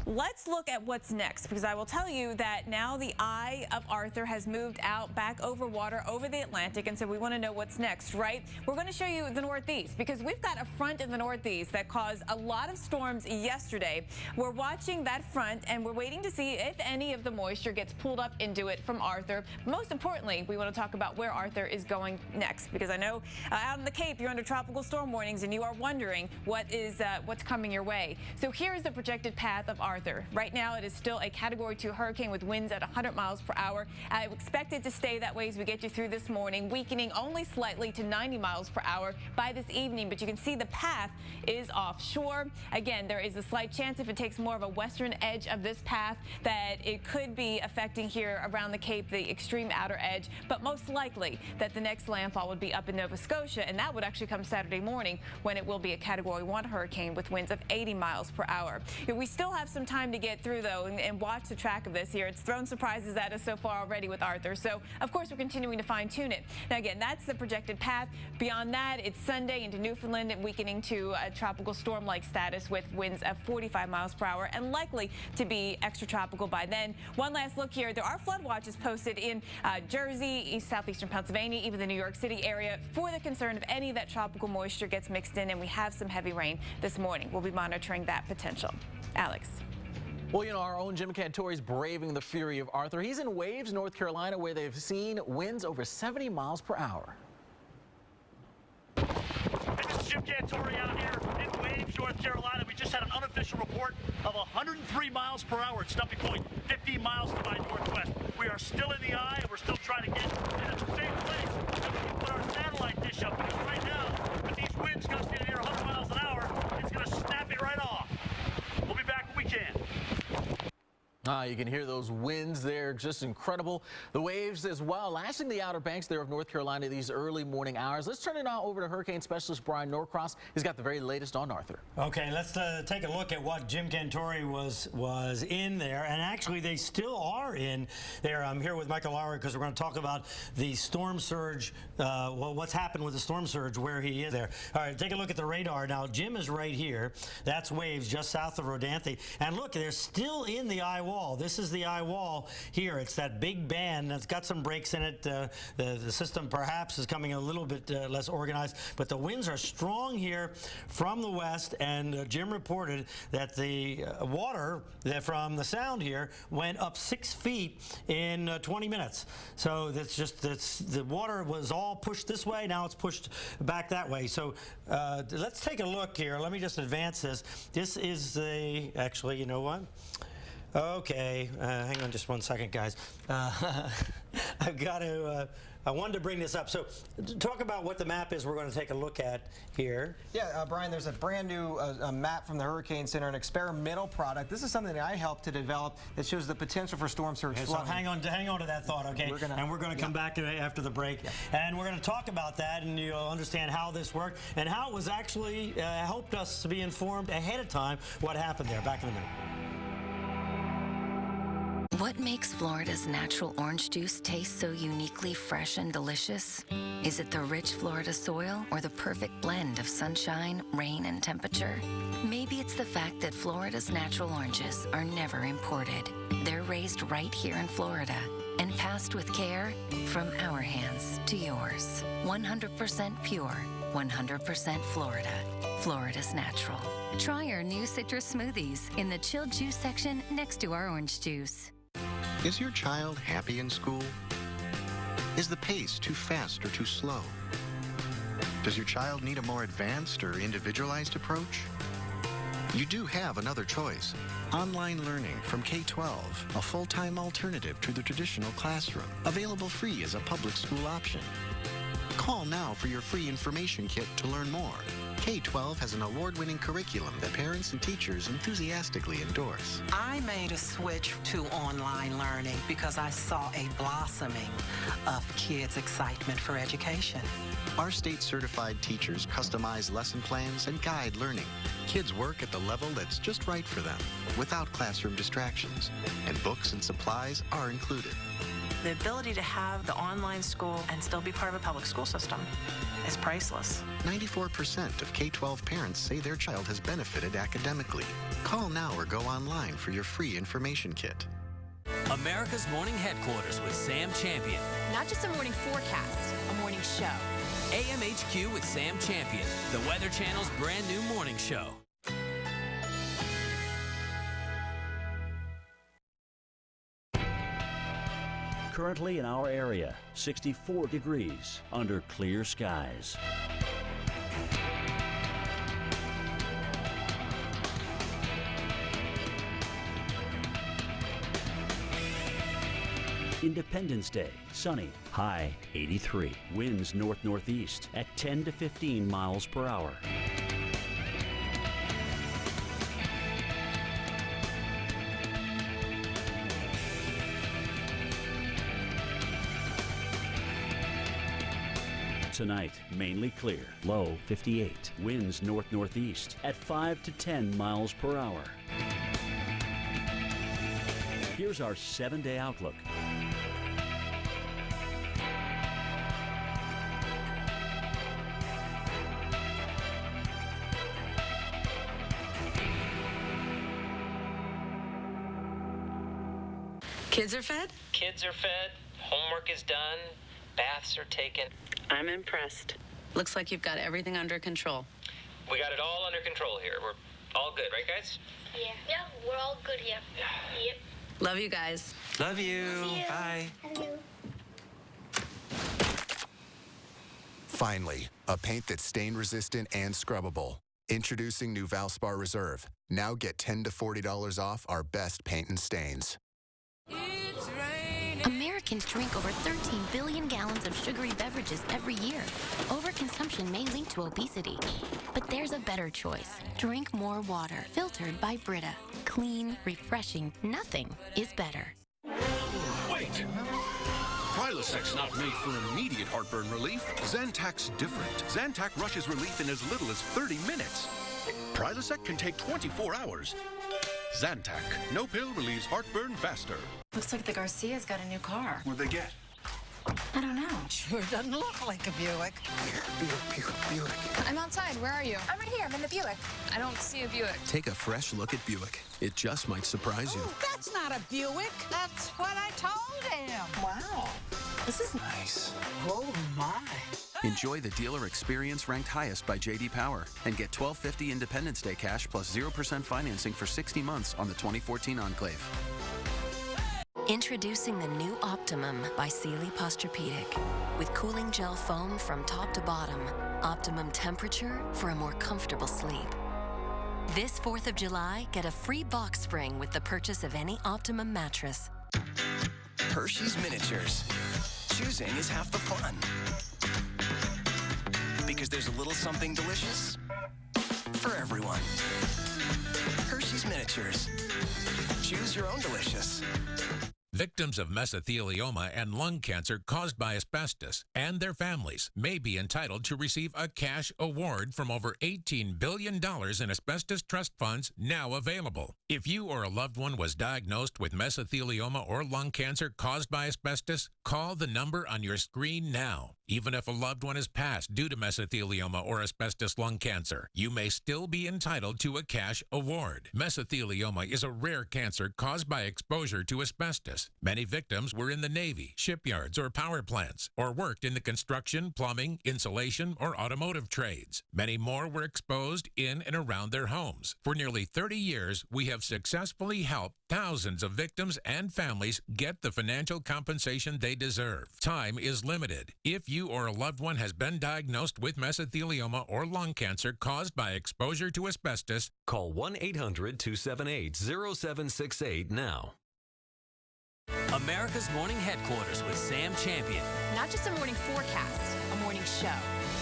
Let's look at what's next, because I will tell you that now the eye of Arthur has moved out back over water over the Atlantic, and so we want to know what's next. right? We're going to show you the Northeast because we've got a front in the Northeast that caused a lot of storms yesterday. We're watching that front and we're waiting to see if any of the moisture gets pulled up into it from Arthur. Most importantly, we want to talk about where Arthur is going next because I know out in the Cape you're under tropical storm warnings and you are wondering what's coming your way. So here's the projected path of Arthur. Right now it is still a Category 2 hurricane with winds at 100 miles per hour. I expect it to stay that way as we get you through this morning, weakening only slightly to 90 miles per hour by this evening, but you can see the path is offshore. Again, there is a slight chance if it takes more of a western edge of this path that it could be affecting here around the Cape, the extreme outer edge, but most likely that the next landfall would be up in Nova Scotia, and that would actually come Saturday morning when it will be a Category 1 hurricane with winds of 80 miles per hour. We still have some time to get through, though, and watch the track of this here. It's thrown surprises at us so far already with Arthur, so of course we're continuing to fine-tune it. Now again, that's the projected path. Beyond that, it's Sunday into Newfoundland and weakening to a tropical storm-like status with winds of 45 miles per hour and likely to be extratropical by then. One last look here. There are flood watches posted in Jersey, southeastern Pennsylvania, even the New York City area for the concern of any of that tropical moisture gets mixed in, and we have some heavy rain this morning. We'll be monitoring that potential. Alex. Well, you know, our own Jim Cantori's braving the fury of Arthur. He's in Waves, North Carolina, where they've seen winds over 70 miles per hour. Hey, this is Jim Cantori out here in Waves, North Carolina. We just had an unofficial report of 103 miles per hour at Stumpy Point, 15 miles to my northwest. We are still in the eye, and we're still trying to get into the same place that we can put our satellite dish up. Because right now, with these winds gusting near 100 miles an hour, it's going to snap it right off. We'll be back when we can. You can hear those winds there, just incredible. The waves as well, lashing the Outer Banks there of North Carolina these early morning hours. Let's turn it now over to hurricane specialist Brian Norcross. He's got the very latest on Arthur. Okay, let's take a look at what Jim Cantori was in there, and actually they still are in there. I'm here with Michael Lowry because we're going to talk about the storm surge, well, what's happened with the storm surge, where he is there. All right, take a look at the radar. Now, Jim is right here. That's Waves just south of Rodanthe. And look, they're still in the eye wall. This is the eye wall here. It's that big band that's got some breaks in it. The system perhaps is coming a little bit less organized, but the winds are strong here from the west, and Jim reported that the water from the sound here went up 6 feet in 20 minutes. So that's just the water was all pushed this way. Now it's pushed back that way. So let's take a look here. Let me just advance this. This is actually, you know what? Okay, hang on just 1 second, guys. I've got to, I wanted to bring this up. So talk about what the map is we're going to take a look at here. Yeah, Brian, there's a brand new map from the Hurricane Center, an experimental product. This is something that I helped to develop that shows the potential for storm surge flooding. So hang on to that thought, okay? We're going to come back to it after the break. And we're going to talk about that, and you'll understand how this worked and how it was actually helped us to be informed ahead of time what happened there. Back in a minute. What makes Florida's natural orange juice taste so uniquely fresh and delicious? Is it the rich Florida soil or the perfect blend of sunshine, rain, and temperature? Maybe it's the fact that Florida's natural oranges are never imported. They're raised right here in Florida and passed with care from our hands to yours. 100% pure, 100% Florida. Florida's natural. Try our new citrus smoothies in the chilled juice section next to our orange juice. Is your child happy in school? Is the pace too fast or too slow? Does your child need a more advanced or individualized approach? You do have another choice. Online learning from K-12, a full-time alternative to the traditional classroom, available free as a public school option. Call now for your free information kit to learn more. K-12 has an award-winning curriculum that parents and teachers enthusiastically endorse. I made a switch to online learning because I saw a blossoming of kids' excitement for education. Our state-certified teachers customize lesson plans and guide learning. Kids work at the level that's just right for them, without classroom distractions, and books and supplies are included. The ability to have the online school and still be part of a public school system is priceless. 94% of K-12 parents say their child has benefited academically. Call now or go online for your free information kit. America's Morning Headquarters with Sam Champion. Not just a morning forecast, a morning show. AMHQ with Sam Champion, the Weather Channel's brand new morning show. Currently in our area, 64 degrees under clear skies. Independence Day, sunny, high 83. Winds north-northeast at 10 to 15 miles per hour. Tonight, mainly clear, low 58. Winds north-northeast at 5 to 10 miles per hour. Here's our 7-day outlook. Kids are fed? Kids are fed, homework is done, baths are taken. I'm impressed. Looks like you've got everything under control. We got it all under control here. We're all good, right, guys? Yeah. Yeah, we're all good here. Yep. Love you guys. Love you. Love you. Bye. Love you. Finally, a paint that's stain resistant and scrubbable. Introducing new Valspar Reserve. Now get $10 to $40 off our best paint and stains. Americans drink over 13 billion gallons of sugary beverages every year. Overconsumption may link to obesity, but there's a better choice. Drink more water, filtered by Brita. Clean, refreshing, nothing is better. Wait! Prilosec's not made for immediate heartburn relief. Zantac's different. Zantac rushes relief in as little as 30 minutes. Prilosec can take 24 hours. Zantac, no pill relieves heartburn faster. Looks like the Garcias got a new car. What'd they get? I don't know. Sure doesn't look like a Buick. Buick. I'm outside. Where are you? I'm right here. I'm in the Buick. I don't see a Buick. Take a fresh look at Buick. It just might surprise you. That's not a Buick. That's what I told him. Wow. This is nice. Oh, my. Enjoy the dealer experience ranked highest by J.D. Power and get $1,250 Independence Day cash plus 0% financing for 60 months on the 2014 Enclave. Introducing the new Optimum by Sealy Posturepedic. With cooling gel foam from top to bottom, optimum temperature for a more comfortable sleep. This 4th of July, get a free box spring with the purchase of any Optimum mattress. Hershey's Miniatures. Choosing is half the fun. Because there's a little something delicious for everyone. Hershey's Miniatures. Choose your own delicious. Victims of mesothelioma and lung cancer caused by asbestos and their families may be entitled to receive a cash award from over $18 billion in asbestos trust funds now available. If you or a loved one was diagnosed with mesothelioma or lung cancer caused by asbestos, call the number on your screen now. Even if a loved one has passed due to mesothelioma or asbestos lung cancer, you may still be entitled to a cash award. Mesothelioma is a rare cancer caused by exposure to asbestos. Many victims were in the Navy, shipyards, or power plants, or worked in the construction, plumbing, insulation, or automotive trades. Many more were exposed in and around their homes. For nearly 30 years, we have successfully helped thousands of victims and families get the financial compensation they deserve. Time is limited. If you or a loved one has been diagnosed with mesothelioma or lung cancer caused by exposure to asbestos, call 1-800-278-0768 now. America's Morning Headquarters with Sam Champion. Not just a morning forecast, a morning show.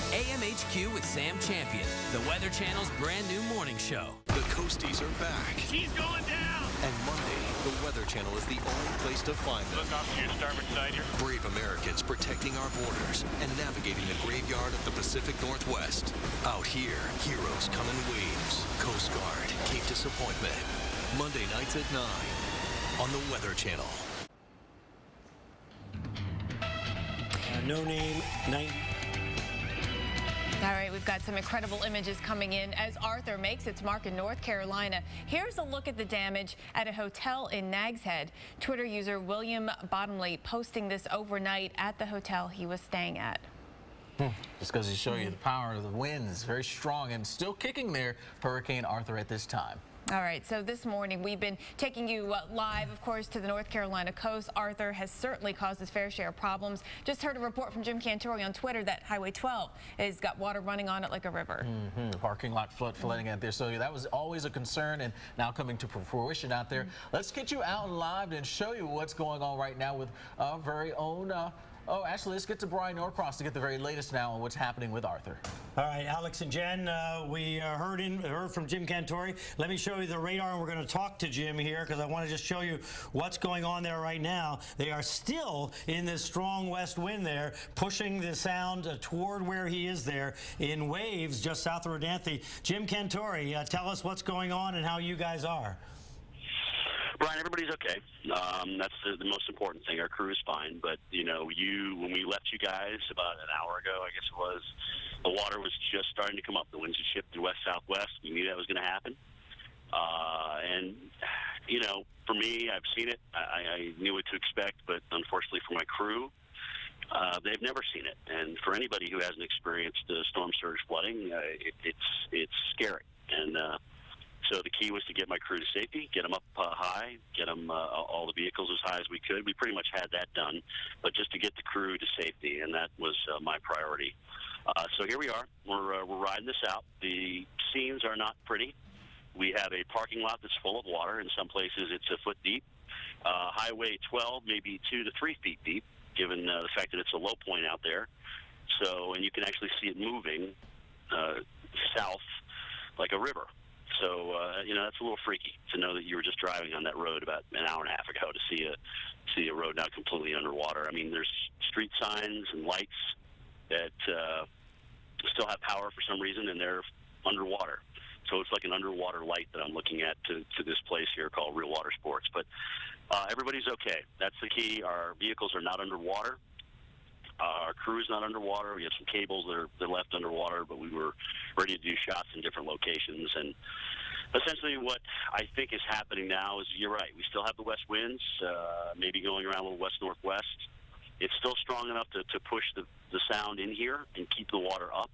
AMHQ with Sam Champion, the Weather Channel's brand new morning show. The Coasties are back. He's going down. And Monday, the Weather Channel is the only place to find them. Look off to your starboard side here. Brave Americans protecting our borders and navigating the graveyard of the Pacific Northwest. Out here, heroes come in waves. Coast Guard, Cape Disappointment. Monday nights at 9 on the Weather Channel. No name, 9. All right, we've got some incredible images coming in as Arthur makes its mark in North Carolina. Here's a look at the damage at a hotel in Nags Head. Twitter user William Bottomley posting this overnight at the hotel he was staying at. Just goes to show you the power of the winds, very strong and still kicking there, Hurricane Arthur at this time. All right, so this morning we've been taking you live, of course, to the North Carolina coast. Arthur has certainly caused his fair share of problems. Just heard a report from Jim Cantore on Twitter that Highway 12 has got water running on it like a river. The parking lot flooding out there. So that was always a concern and now coming to fruition out there. Let's get you out live and show you what's going on right now with our very own actually, let's get to Brian Norcross to get the very latest now on what's happening with Arthur. All right, Alex and Jen, we heard from Jim Cantore. Let me show you the radar, and we're going to talk to Jim here because I want to just show you what's going on there right now. They are still in this strong west wind there, pushing the sound toward where he is there in waves just south of Rodanthe. Jim Cantore, tell us what's going on and how you guys are. Brian, everybody's okay. That's the most important thing. Our crew is fine. But, you know, when we left you guys about an hour ago, I guess it was, the water was just starting to come up. The winds had shifted west-southwest. We knew that was going to happen. And, you know, for me, I've seen it. I knew what to expect. But unfortunately for my crew, they've never seen it. And for anybody who hasn't experienced storm surge flooding, it's scary. And so the key was to get my crew to safety, get them up high, get them all the vehicles as high as we could. We pretty much had that done, but just to get the crew to safety, and that was my priority. So here we are. We're riding this out. The scenes are not pretty. We have a parking lot that's full of water. In some places, it's a foot deep. Highway 12, maybe 2 to 3 feet deep, given the fact that it's a low point out there. So, and you can actually see it moving south like a river. So, you know, that's a little freaky to know that you were just driving on that road about an hour and a half ago to see a road now completely underwater. I mean, there's street signs and lights that still have power for some reason, and they're underwater. So it's like an underwater light that I'm looking at to this place here called Real Water Sports. But everybody's okay. That's the key. Our vehicles are not underwater. Our crew is not underwater. We have some cables that are left underwater, but we were ready to do shots in different locations. And essentially what I think is happening now is, you're right, we still have the west winds, maybe going around a little west-northwest. It's still strong enough to push the sound in here and keep the water up,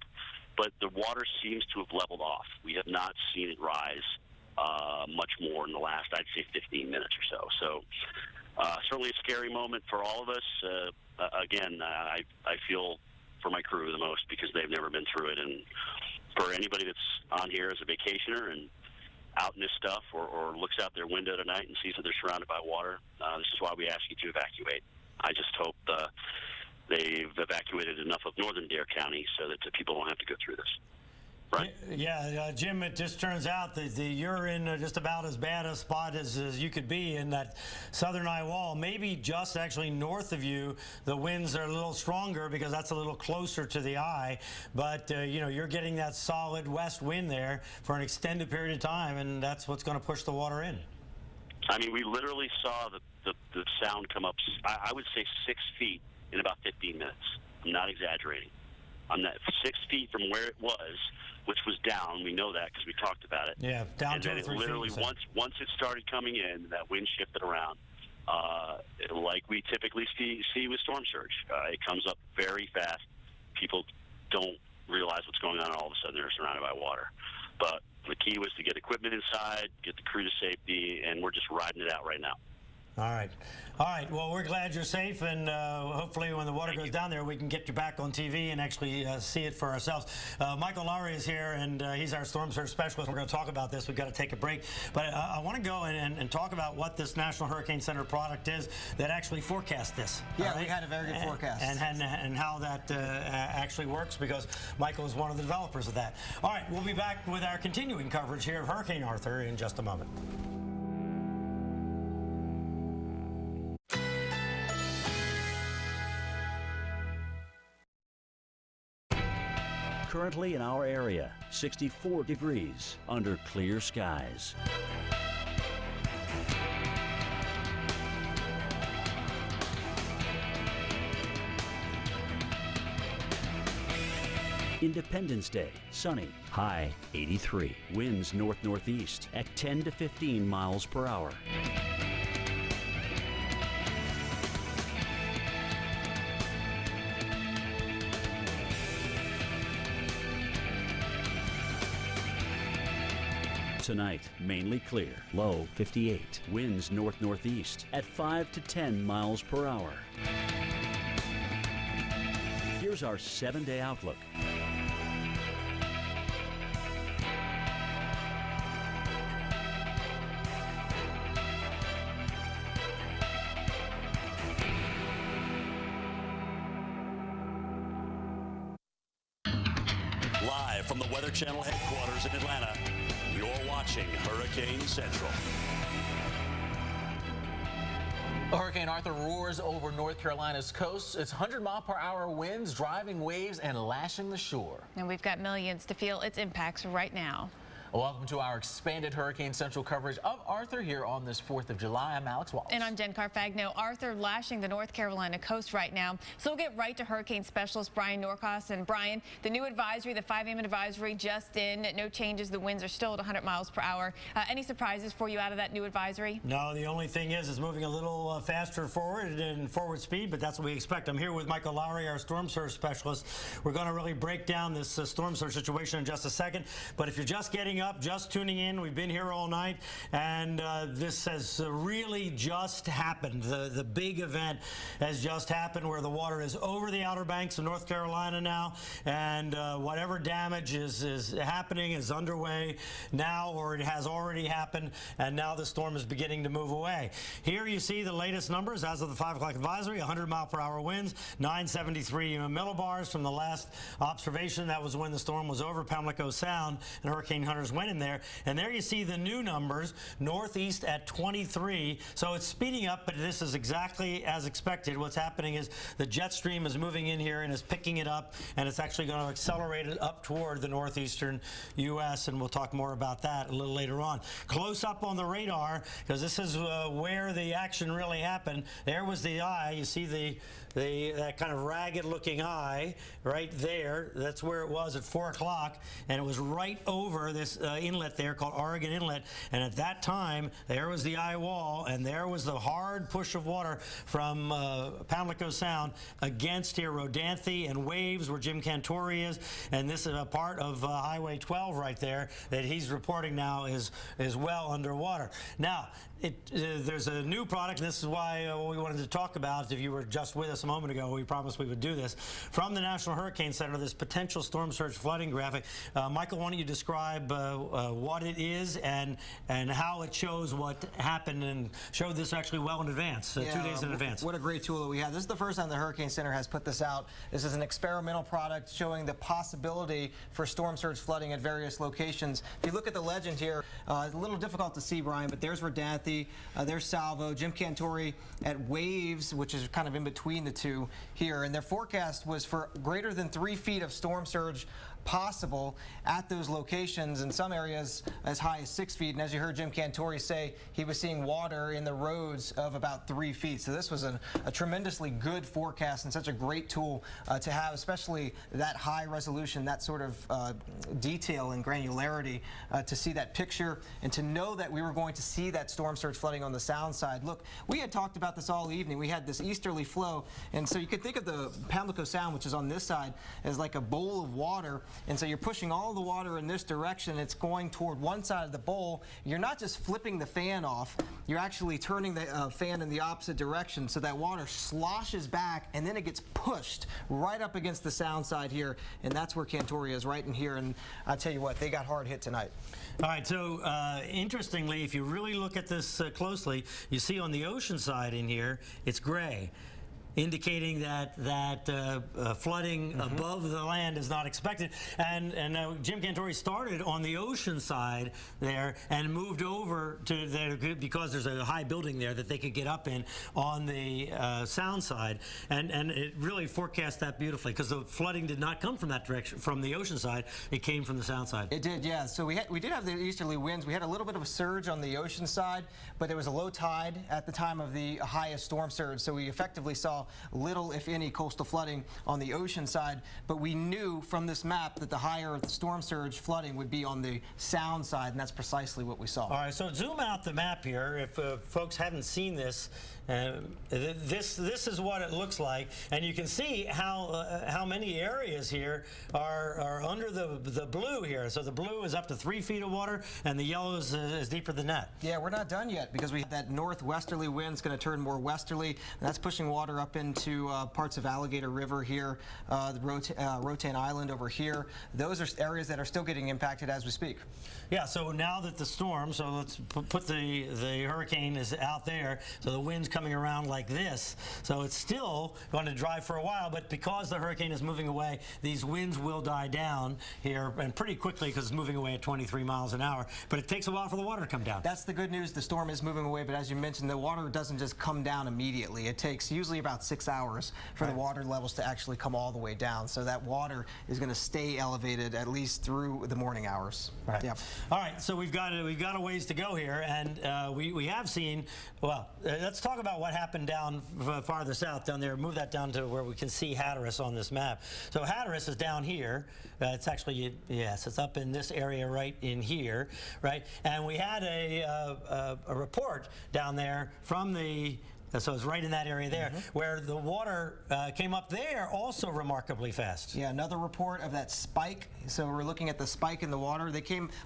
but the water seems to have leveled off. We have not seen it rise much more in the last, I'd say, 15 minutes or so. So certainly a scary moment for all of us. Again, I feel for my crew the most because they've never been through it. And for anybody that's on here as a vacationer and out in this stuff or looks out their window tonight and sees that they're surrounded by water, this is why we ask you to evacuate. I just hope they've evacuated enough of northern Dare County so that the people don't have to go through this. Right. Yeah, Jim, it just turns out that you're in just about as bad a spot as you could be in that southern eye wall. Maybe just actually north of you, the winds are a little stronger because that's a little closer to the eye. But, you know, you're getting that solid west wind there for an extended period of time, and that's what's going to push the water in. I mean, we literally saw the sound come up, I would say 6 feet in about 15 minutes. I'm not exaggerating. I'm not 6 feet from where it was, which was down. We know that because we talked about it. Yeah, down and then it literally, once it started coming in, that wind shifted around, like we typically see with storm surge. It comes up very fast. People don't realize what's going on, and all of a sudden they're surrounded by water. But the key was to get equipment inside, get the crew to safety, and we're just riding it out right now. All right. All right. Well, we're glad you're safe, and hopefully when the water goes down there, we can get you back on TV and actually see it for ourselves. Michael Lowry is here, and he's our storm surge specialist. We're going to talk about this. We've got to take a break. But I want to go and talk about what this National Hurricane Center product is that actually forecasts this. Yeah, right? We had a very good forecast. And how that actually works, because Michael is one of the developers of that. All right. We'll be back with our continuing coverage here of Hurricane Arthur in just a moment. Currently in our area, 64 degrees under clear skies. Independence Day, sunny, high 83. Winds north-northeast at 10 to 15 miles per hour. Tonight, mainly clear, low 58. Winds north-northeast at 5 to 10 miles per hour. Here's our 7-day outlook. Live from the Weather Channel headquarters in Atlanta, you're watching Hurricane Central. Hurricane Arthur roars over North Carolina's coast. It's 100-mile-per-hour winds, driving waves, and lashing the shore. And we've got millions to feel its impacts right now. Welcome to our expanded Hurricane Central coverage of Arthur here on this 4th of July. I'm Alex Wallace. And I'm Jen Carfagno. Arthur lashing the North Carolina coast right now. So we'll get right to hurricane specialist Brian Norcross. And Brian, the new advisory, the 5 a.m. advisory just in. No changes. The winds are still at 100 miles per hour. Any surprises for you out of that new advisory? No, the only thing is it's moving a little faster forward in forward speed, but that's what we expect. I'm here with Michael Lowry, our storm surge specialist. We're going to really break down this storm surge situation in just a second. But if you're just getting up, just tuning in, we've been here all night, and this has really just happened. The big event has just happened where the water is over the Outer Banks of North Carolina now, and whatever damage is happening is underway now, or it has already happened, and now the storm is beginning to move away. Here you see the latest numbers as of the 5 o'clock advisory: 100-mile-per-hour winds, 973 millibars from the last observation. That was when the storm was over Pamlico Sound, and hurricane hunters went in there. And there you see the new numbers, northeast at 23. So it's speeding up, but this is exactly as expected. What's happening is the jet stream is moving in here and is picking it up, and it's actually going to accelerate it up toward the northeastern U.S., and we'll talk more about that a little later on. Close up on the radar, because this is where the action really happened. There was the eye. You see that kind of ragged-looking eye right there. That's where it was at 4 o'clock, and it was right over this inlet there called Oregon Inlet. And at that time, there was the eye wall, and there was the hard push of water from Pamlico Sound against here Rodanthe and Waves, where Jim Cantori is. And this is a part of Highway 12 right there that he's reporting now is well underwater. Now, there's a new product, and this is why we wanted to talk about, if you were just with us a moment ago, we promised we would do this, from the National Hurricane Center, this potential storm surge flooding graphic. Michael, why don't you describe what it is and how it shows what happened, and showed this actually well in advance, 2 days in advance. What a great tool that we have. This is the first time the Hurricane Center has put this out. This is an experimental product showing the possibility for storm surge flooding at various locations. If you look at the legend here, it's a little difficult to see, Brian, but there's Rodanthe, there's Salvo, Jim Cantori at Waves, which is kind of in between the two here, and their forecast was for greater than 3 feet of storm surge possible at those locations, in some areas as high as 6 feet. And as you heard Jim Cantori say, he was seeing water in the roads of about 3 feet. So this was a tremendously good forecast and such a great tool to have, especially that high resolution, that sort of detail and granularity, to see that picture and to know that we were going to see that storm surge flooding on the sound side. Look, we had talked about this all evening. We had this easterly flow, and so you could think of the Pamlico Sound, which is on this side, as like a bowl of water. And so you're pushing all the water in this direction. It's going toward one side of the bowl. You're not just flipping the fan off. You're actually turning the fan in the opposite direction, so that water sloshes back, and then it gets pushed right up against the sound side here. And that's where Cantori is, right in here. And I'll tell you what, they got hard hit tonight. All right, so interestingly, if you really look at this closely, you see on the ocean side in here, it's gray, indicating that flooding above the land is not expected. And Jim Cantori started on the ocean side there and moved over to there because there's a high building there that they could get up in on the sound side. And it really forecast that beautifully, because the flooding did not come from that direction, from the ocean side. It came from the sound side. It did, yeah. So we did have the easterly winds. We had a little bit of a surge on the ocean side, but there was a low tide at the time of the highest storm surge. So we effectively saw little, if any, coastal flooding on the ocean side, but we knew from this map that the higher storm surge flooding would be on the sound side, and that's precisely what we saw. All right, so zoom out the map here. If folks haven't seen this, this is what it looks like, and you can see how many areas here are under the blue here. So the blue is up to 3 feet of water, and the yellow is deeper than that. Yeah, we're not done yet because we have that northwesterly wind is going to turn more westerly, and that's pushing water up into parts of Alligator River here, the Rotan Island over here. Those are areas that are still getting impacted as we speak. Yeah, so now that the storm, so let's put the hurricane is out there, so the wind's coming around like this, so it's still going to drive for a while, but because the hurricane is moving away, these winds will die down here, and pretty quickly because it's moving away at 23 miles an hour, but it takes a while for the water to come down. That's the good news. The storm is moving away, but as you mentioned, the water doesn't just come down immediately. It takes usually about 6 hours for the water levels to actually come all the way down, so that water is going to stay elevated at least through the morning hours. Right. Yep. All right, so we've got a ways to go here, and we have seen. Well, let's talk about what happened down farther south down there. Move that down to where we can see Hatteras on this map. So Hatteras is down here. It's actually, yes, it's up in this area right in here, right? And we had a report down there from the. So it's right in that area there, where the water came up there also remarkably fast. Yeah, another report of that spike. So we're looking at the spike in the water.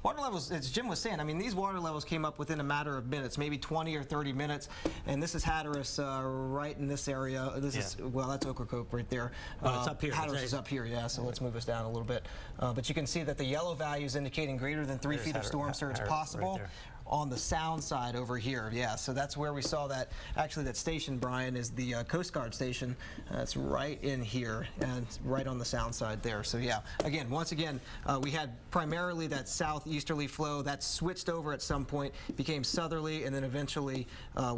Water levels, as Jim was saying, I mean, these water levels came up within a matter of minutes, maybe 20 or 30 minutes. And this is Hatteras right in this area. This is, well, that's Ocracoke right there. It's up here. Hatteras is up here, yeah, so let's move us down a little bit. But you can see that the yellow value is indicating greater than 3 feet of storm surge possible. Right on the sound side over here, yeah, so that's where we saw that. Actually, that station, Brian, is the Coast Guard station. It's right in here and right on the sound side there. So yeah, again, once again, we had primarily that southeasterly flow that switched over at some point, became southerly, and then eventually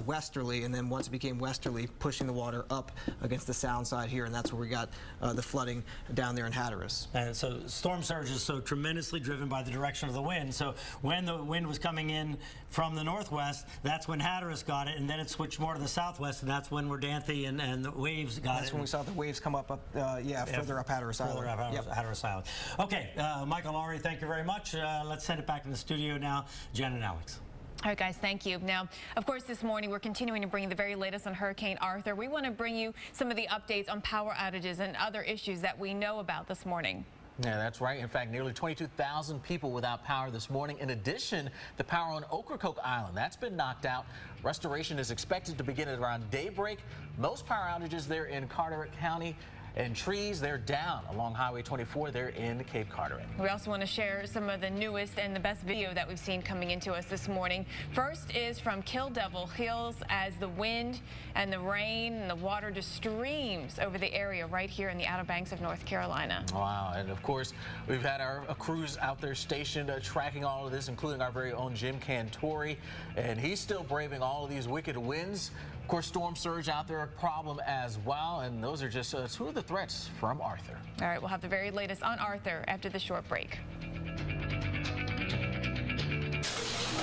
westerly, and then once it became westerly, pushing the water up against the sound side here, and that's where we got the flooding down there in Hatteras. And so storm surge is so tremendously driven by the direction of the wind. So when the wind was coming in from the northwest, that's when Hatteras got it, and then it switched more to the southwest, and that's when Werdanthe and the waves got it. That's when we saw the waves come up further up Hatteras Island. Further up Hatteras Island. Okay, Michael Laurie, thank you very much. Let's send it back in the studio now. Jen and Alex. All right, guys, thank you. Now, of course, this morning we're continuing to bring you the very latest on Hurricane Arthur. We want to bring you some of the updates on power outages and other issues that we know about this morning. Yeah, that's right. In fact, nearly 22,000 people without power this morning. In addition, the power on Ocracoke Island, that's been knocked out. Restoration is expected to begin at around daybreak. Most power outages there in Carteret County. And trees, they're down along Highway 24. They're in Cape Carteret. We also want to share some of the newest and the best video that we've seen coming into us this morning. First is from Kill Devil Hills as the wind and the rain and the water just streams over the area right here in the Outer Banks of North Carolina. Wow, and of course, we've had our crews out there stationed tracking all of this, including our very own Jim Cantori, and he's still braving all of these wicked winds. Of course, storm surge out there a problem as well, and those are just two of the threats from Arthur. All right, we'll have the very latest on Arthur after the short break.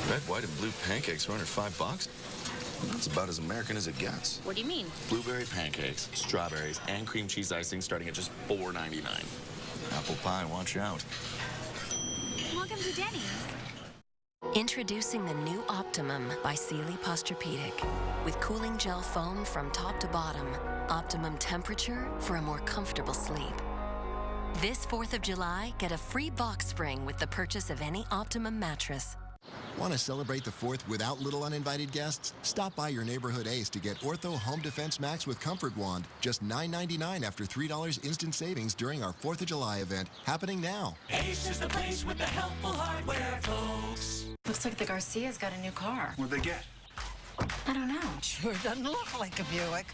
Red, white, and blue pancakes are under $5. That's about as American as it gets. What do you mean? Blueberry pancakes, strawberries, and cream cheese icing starting at just $4.99. Apple pie, watch out. Welcome to Denny's. Introducing the new Optimum by Sealy Posturepedic. With cooling gel foam from top to bottom, optimum temperature for a more comfortable sleep. This 4th of July, get a free box spring with the purchase of any Optimum mattress. Want to celebrate the 4th without little uninvited guests? Stop by your neighborhood Ace to get Ortho Home Defense Max with Comfort Wand. Just $9.99 after $3 instant savings during our 4th of July event. Happening now. Ace is the place with the helpful hardware, folks. Looks like the Garcia's got a new car. What'd they get? I don't know. Sure doesn't look like a Buick.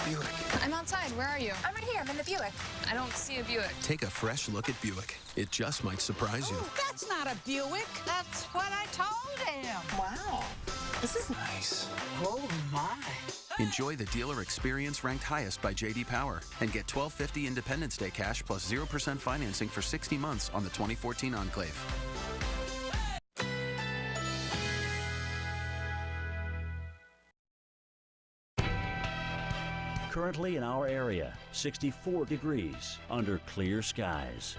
Buick. I'm outside. Where are you? I'm right here. I'm in the Buick. I don't see a Buick. Take a fresh look at Buick. It just might surprise you. Ooh, that's not a Buick. That's what I told him. Wow. This is Nice. Oh, my. Enjoy the dealer experience ranked highest by J.D. Power and get $12.50 Independence Day cash plus 0% financing for 60 months on the 2014 Enclave. Currently in our area, 64 degrees under clear skies.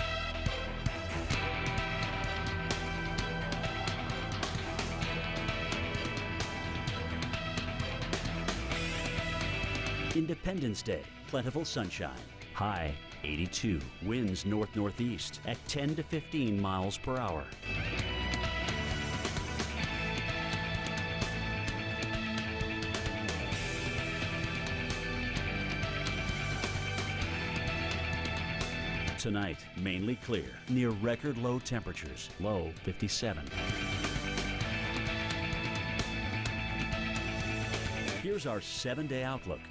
Independence Day, plentiful sunshine. High 82, winds north-northeast at 10 to 15 miles per hour. Tonight, mainly clear, near record low temperatures, low 57. Here's our 7-day outlook.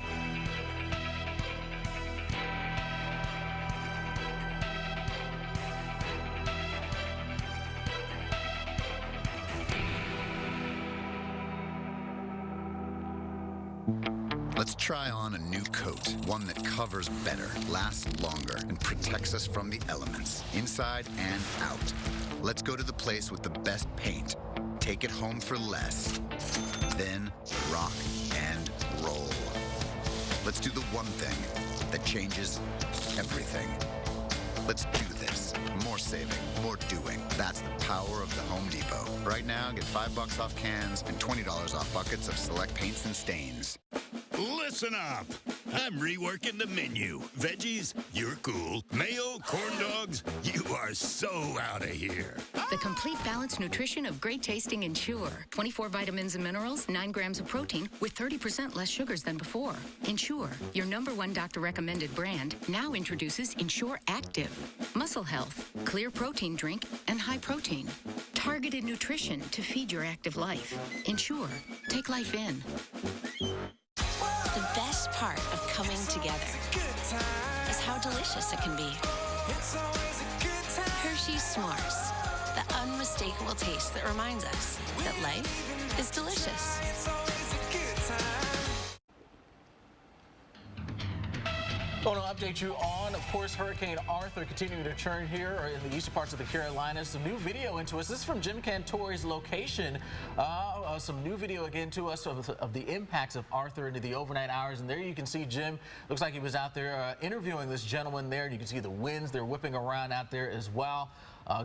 Let's try on a new coat, one that covers better, lasts longer, and protects us from the elements, inside and out. Let's go to the place with the best paint. Take it home for less. Then rock and roll. Let's do the one thing that changes everything. Let's do this. More saving, more doing. That's the power of the Home Depot. Right now, get $5 off cans and $20 off buckets of select paints and stains. Listen up. I'm reworking the menu. Veggies, you're cool. Mayo, corn dogs, you are so out of here. The complete balanced nutrition of great tasting Ensure. 24 vitamins and minerals, 9 grams of protein with 30% less sugars than before. Ensure, your #1 doctor recommended brand, now introduces Ensure Active. Muscle health, clear protein drink, and high protein. Targeted nutrition to feed your active life. Ensure, take life in. The best part of coming together is how delicious it can be. Hershey's S'mores, the unmistakable taste that reminds us that life is delicious. I want to update you on, of course, Hurricane Arthur continuing to churn here in the eastern parts of the Carolinas. Some new video into us. This is from Jim Cantori's location. Some new video again to us of the impacts of Arthur into the overnight hours. And there you can see Jim. Looks like he was out there interviewing this gentleman there. And you can see the winds. They're whipping around out there as well.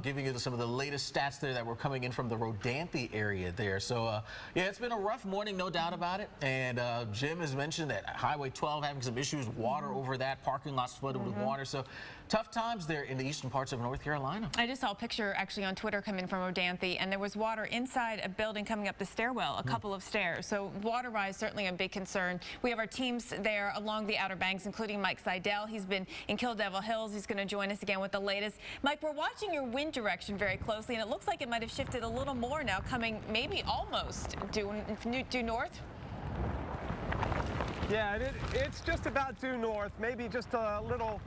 Giving you some of the latest stats there that were coming in from the Rodanthe area there. So, yeah, it's been a rough morning, no doubt about it. And Jim has mentioned that Highway 12 having some issues, water over that, parking lots flooded with water. So, tough times there in the eastern parts of North Carolina. I just saw a picture actually on Twitter coming from Rodanthe, and there was water inside a building coming up the stairwell, a couple of stairs. So water rise certainly a big concern. We have our teams there along the Outer Banks, including Mike Seidel. He's been in Kill Devil Hills. He's going to join us again with the latest. Mike, we're watching your wind direction very closely, and it looks like it might have shifted a little more now, coming maybe almost due north. Yeah, it's just about due north, maybe just a little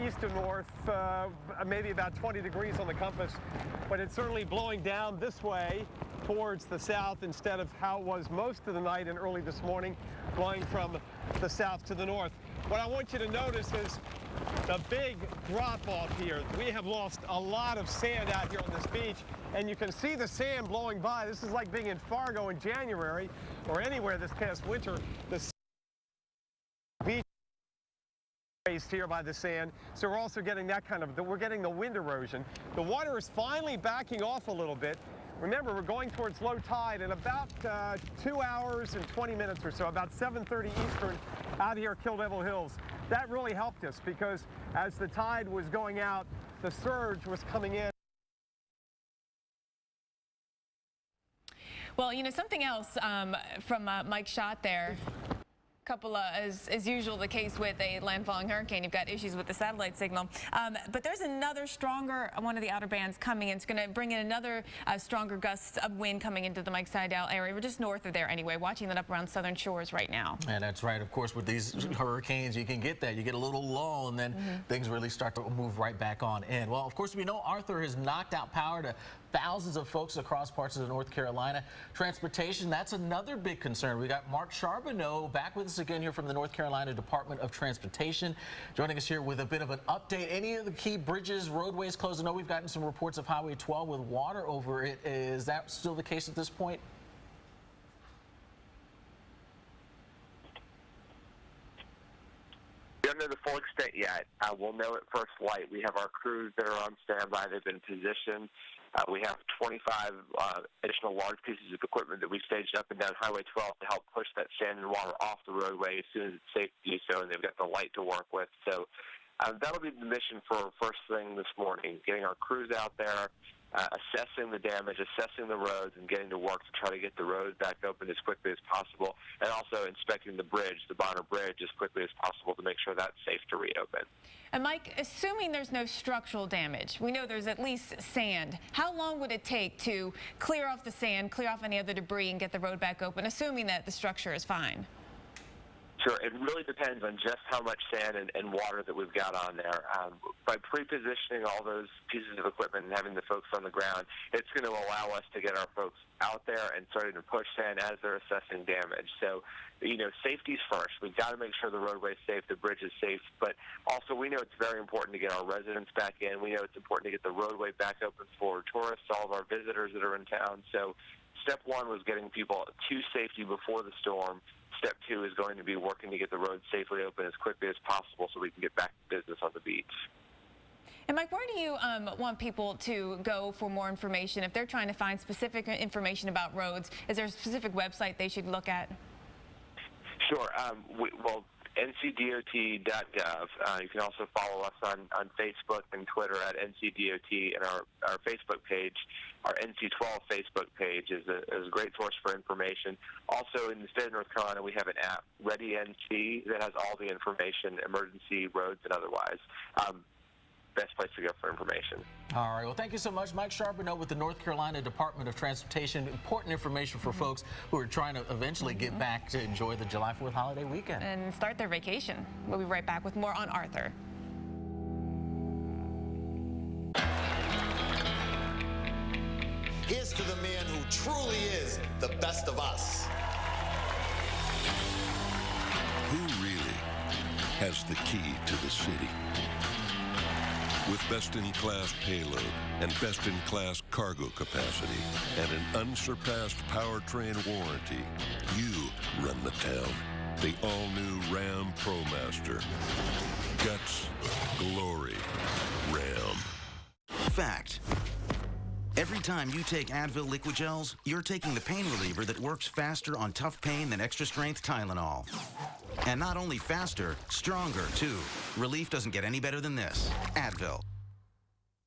east to north, maybe about 20 degrees on the compass, but it's certainly blowing down this way towards the south instead of how it was most of the night and early this morning, blowing from the south to the north. What I want you to notice is the big drop off here. We have lost a lot of sand out here on this beach, and you can see the sand blowing by. This is like being in Fargo in January or anywhere this past winter. The beach raised here by the sand, so we're also getting that kind of, we're getting the wind erosion. The water is finally backing off a little bit. Remember, we're going towards low tide in about 2 hours and 20 minutes or so, about 7:30 Eastern out here at Kill Devil Hills. That really helped us because as the tide was going out, the surge was coming in. Well, you know, something else from Mike Schott there. Couple as usual the case with a landfalling hurricane, you've got issues with the satellite signal, but there's another stronger one of the outer bands coming in. It's going to bring in another stronger gusts of wind coming into the Mike Seidel area. We're just north of there anyway, watching that up around southern shores right now. And that's right. Of course, with these hurricanes, you can get that. You get a little lull, and then things really start to move right back on in. Well, of course, we know Arthur has knocked out power to thousands of folks across parts of North Carolina. Transportation, that's another big concern. We got Mark Charbonneau back with us again here from the North Carolina Department of Transportation, joining us here with a bit of an update. Any of the key bridges, roadways closed? I know we've gotten some reports of Highway 12 with water over it. Is that still the case at this point? know the full extent yet. We'll know at first light. We have our crews that are on standby. They've been positioned. We have 25 additional large pieces of equipment that we've staged up and down Highway 12 to help push that sand and water off the roadway as soon as it's safe to do so, and they've got the light to work with. So that'll be the mission for first thing this morning, getting our crews out there, assessing the damage, assessing the roads, and getting to work to try to get the roads back open as quickly as possible, and also inspecting the bridge, the Bonner Bridge, as quickly as possible to make sure that's safe to reopen. And Mike, assuming there's no structural damage, we know there's at least sand. How long would it take to clear off the sand, clear off any other debris, and get the road back open, assuming that the structure is fine? Sure. It really depends on just how much sand and water that we've got on there. By pre-positioning all those pieces of equipment and having the folks on the ground, it's going to allow us to get our folks out there and starting to push sand as they're assessing damage. So, safety's first. We've got to make sure the roadway's safe, the bridge is safe, but also we know it's very important to get our residents back in. We know it's important to get the roadway back open for tourists, all of our visitors that are in town. So step one was getting people to safety before the storm. Step two is going to be working to get the road safely open as quickly as possible so we can get back to business on the beach. And Mike, where do you want people to go for more information? If they're trying to find specific information about roads, is there a specific website they should look at? Sure. Well, ncdot.gov. You can also follow us on Facebook and Twitter at ncdot, and our Facebook page, our NC12 Facebook page is a great source for information. Also, in the state of North Carolina, we have an app, Ready NC, that has all the information, emergency roads and otherwise. Best place to go for information. All right. Well, thank you so much. Mike Charbonneau with the North Carolina Department of Transportation. Important information for folks who are trying to eventually get back to enjoy the July 4th holiday weekend. And start their vacation. We'll be right back with more on Arthur. Here's to the man who truly is the best of us. Who really has the key to the city? With best-in-class payload and best-in-class cargo capacity and an unsurpassed powertrain warranty, you run the town. The all-new Ram ProMaster. Guts, glory, Ram. Fact. Every time you take Advil liquid gels, you're taking the pain reliever that works faster on tough pain than extra-strength Tylenol. And not only faster, stronger, too. Relief doesn't get any better than this. Advil.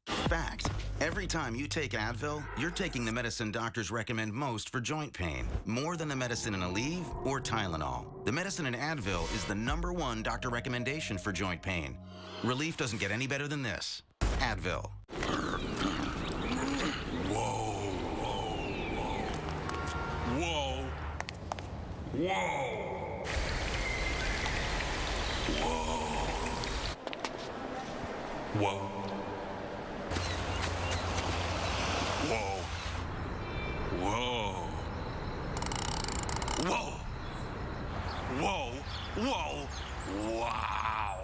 Fact. Every time you take Advil, you're taking the medicine doctors recommend most for joint pain, more than the medicine in Aleve or Tylenol. The medicine in Advil is the #1 doctor recommendation for joint pain. Relief doesn't get any better than this. Advil. Whoa. Whoa. Whoa. Whoa. Whoa. Whoa. Whoa. Whoa. Whoa. Whoa. Wow.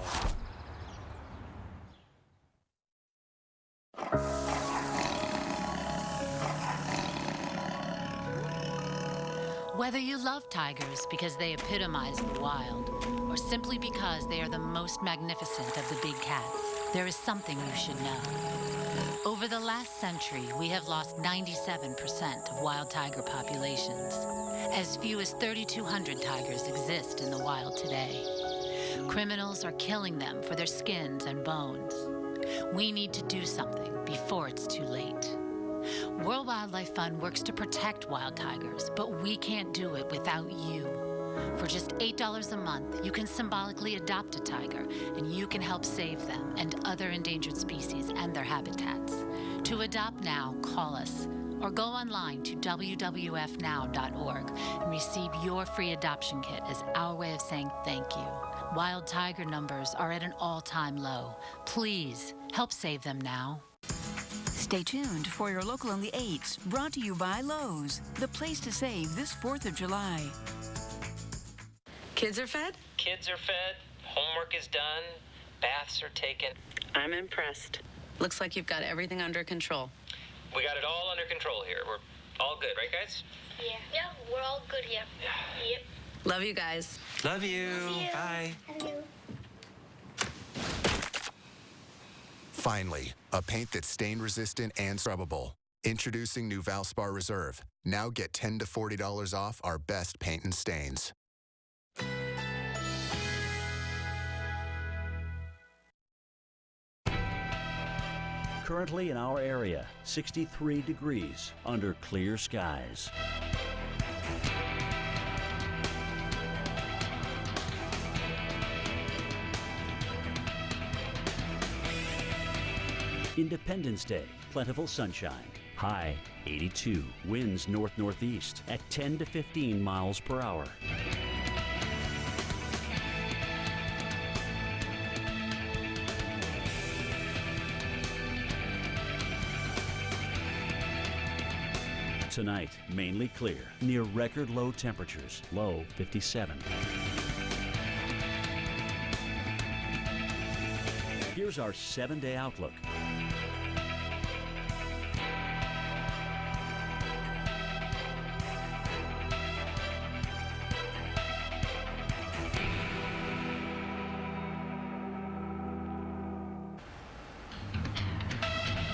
Whether you love tigers because they epitomize the wild, or simply because they are the most magnificent of the big cats, there is something you should know. Over the last century, we have lost 97% of wild tiger populations. As few as 3,200 tigers exist in the wild today. Criminals are killing them for their skins and bones. We need to do something before it's too late. World Wildlife Fund works to protect wild tigers, but we can't do it without you. For just $8 a month, you can symbolically adopt a tiger, and you can help save them and other endangered species and their habitats. To adopt now, call us, or go online to wwfnow.org and receive your free adoption kit as our way of saying thank you. Wild tiger numbers are at an all-time low. Please, help save them now. Stay tuned for your Local on the 8s, brought to you by Lowe's, the place to save this 4th of July. Kids are fed? Kids are fed, homework is done, baths are taken. I'm impressed. Looks like you've got everything under control. We got it all under control here. We're all good, right, guys? Yeah, we're all good here. Yep. Love you guys. Love you. Love you. Bye. Love you. Finally, a paint that's stain resistant and scrubbable. Introducing new Valspar Reserve. Now get $10 to $40 off our best paint and stains. Currently in our area, 63 degrees under clear skies. Independence Day, plentiful sunshine. High 82, winds north-northeast at 10 to 15 miles per hour. Tonight, mainly clear, near record low temperatures, low 57. Here's our 7-day outlook.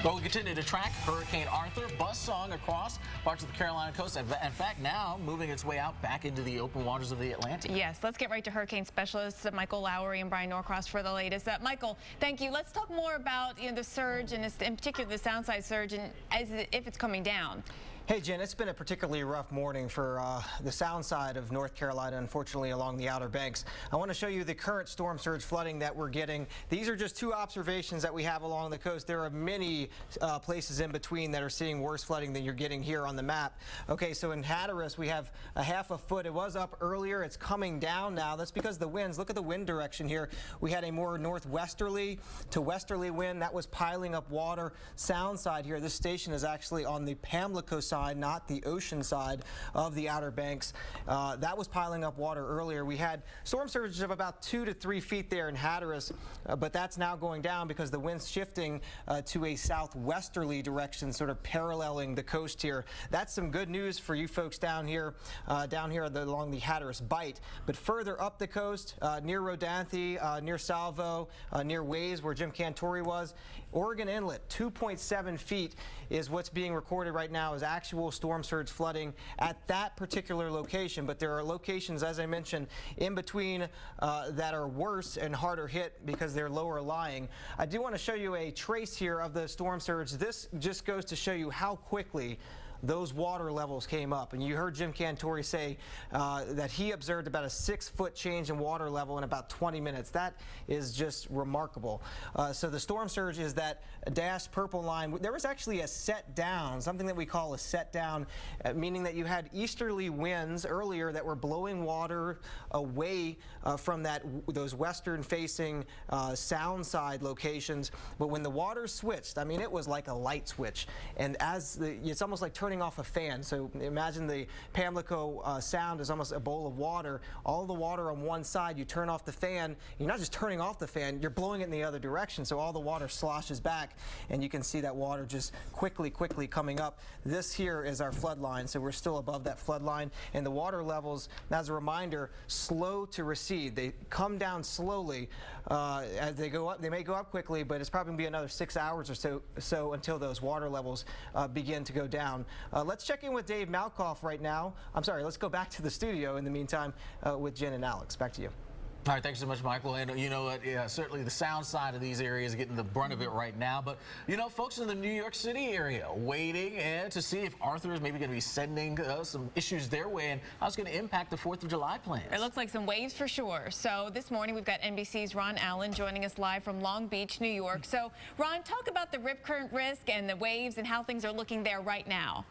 Well, we continue to track Hurricane Arthur, buzzsawing across parts of the Carolina coast. In fact, now moving its way out back into the open waters of the Atlantic. Yes, let's get right to hurricane specialists Michael Lowry and Brian Norcross for the latest. Michael, thank you. Let's talk more about the surge and in particular the Soundside surge and if it's coming down. Hey, Jen, it's been a particularly rough morning for the sound side of North Carolina, unfortunately, along the Outer Banks. I want to show you the current storm surge flooding that we're getting. These are just two observations that we have along the coast. There are many places in between that are seeing worse flooding than you're getting here on the map. Okay, so in Hatteras, we have a half a foot. It was up earlier. It's coming down now. That's because the winds, look at the wind direction here. We had a more northwesterly to westerly wind that was piling up water. Sound side here, this station is actually on the Pamlico side, not the ocean side of the Outer Banks. That was piling up water earlier. We had storm surges of about 2 to 3 feet there in Hatteras, but that's now going down because the wind's shifting to a southwesterly direction, sort of paralleling the coast here. That's some good news for you folks down here along the Hatteras Bight. But further up the coast, near Rodanthe, near Salvo, near Ways, where Jim Cantori was, Oregon Inlet, 2.7 feet is what's being recorded right now as actual storm surge flooding at that particular location. But there are locations, as I mentioned, in between that are worse and harder hit because they're lower lying. I do want to show you a trace here of the storm surge. This just goes to show you how quickly those water levels came up. And you heard Jim Cantori say that he observed about a 6-foot change in water level in about 20 minutes. That is just remarkable. So the storm surge is that dashed purple line. There was actually a set down, something that we call a set down, meaning that you had easterly winds earlier that were blowing water away from those western facing sound side locations. But when the water switched, I mean, it was like a light switch. And it's almost like turning off a fan. So imagine the Pamlico Sound is almost a bowl of water. All the water on one side, you turn off the fan. You're not just turning off the fan, you're blowing it in the other direction. So all the water sloshes back, and you can see that water just quickly coming up. This here is our flood line, so we're still above that flood line. And the water levels, as a reminder, slow to recede. They come down slowly as they go up. They may go up quickly, but it's probably going to be another 6 hours or so until those water levels begin to go down. Let's check in with Dave Malkoff right now. I'm sorry, let's go back to the studio in the meantime with Jen and Alex. Back to you. All right, thanks so much, Michael. And you know what? Yeah, certainly the sound side of these areas are getting the brunt of it right now. But you know, folks in the New York City area waiting to see if Arthur is maybe going to be sending some issues their way and how it's going to impact the 4th of July plans. It looks like some waves for sure. So this morning we've got NBC's Ron Allen joining us live from Long Beach, New York. So Ron, talk about the rip current risk and the waves and how things are looking there right now.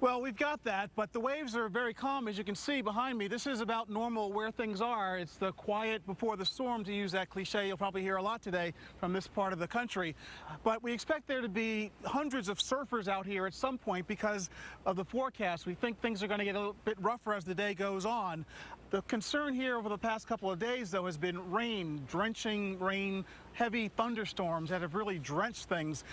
Well, we've got that, but the waves are very calm, as you can see behind me. This is about normal where things are. It's the quiet before the storm, to use that cliche you'll probably hear a lot today from this part of the country. But we expect there to be hundreds of surfers out here at some point because of the forecast. We think things are going to get a little bit rougher as the day goes on. The concern here over the past couple of days, though, has been rain, drenching rain, heavy thunderstorms that have really drenched things.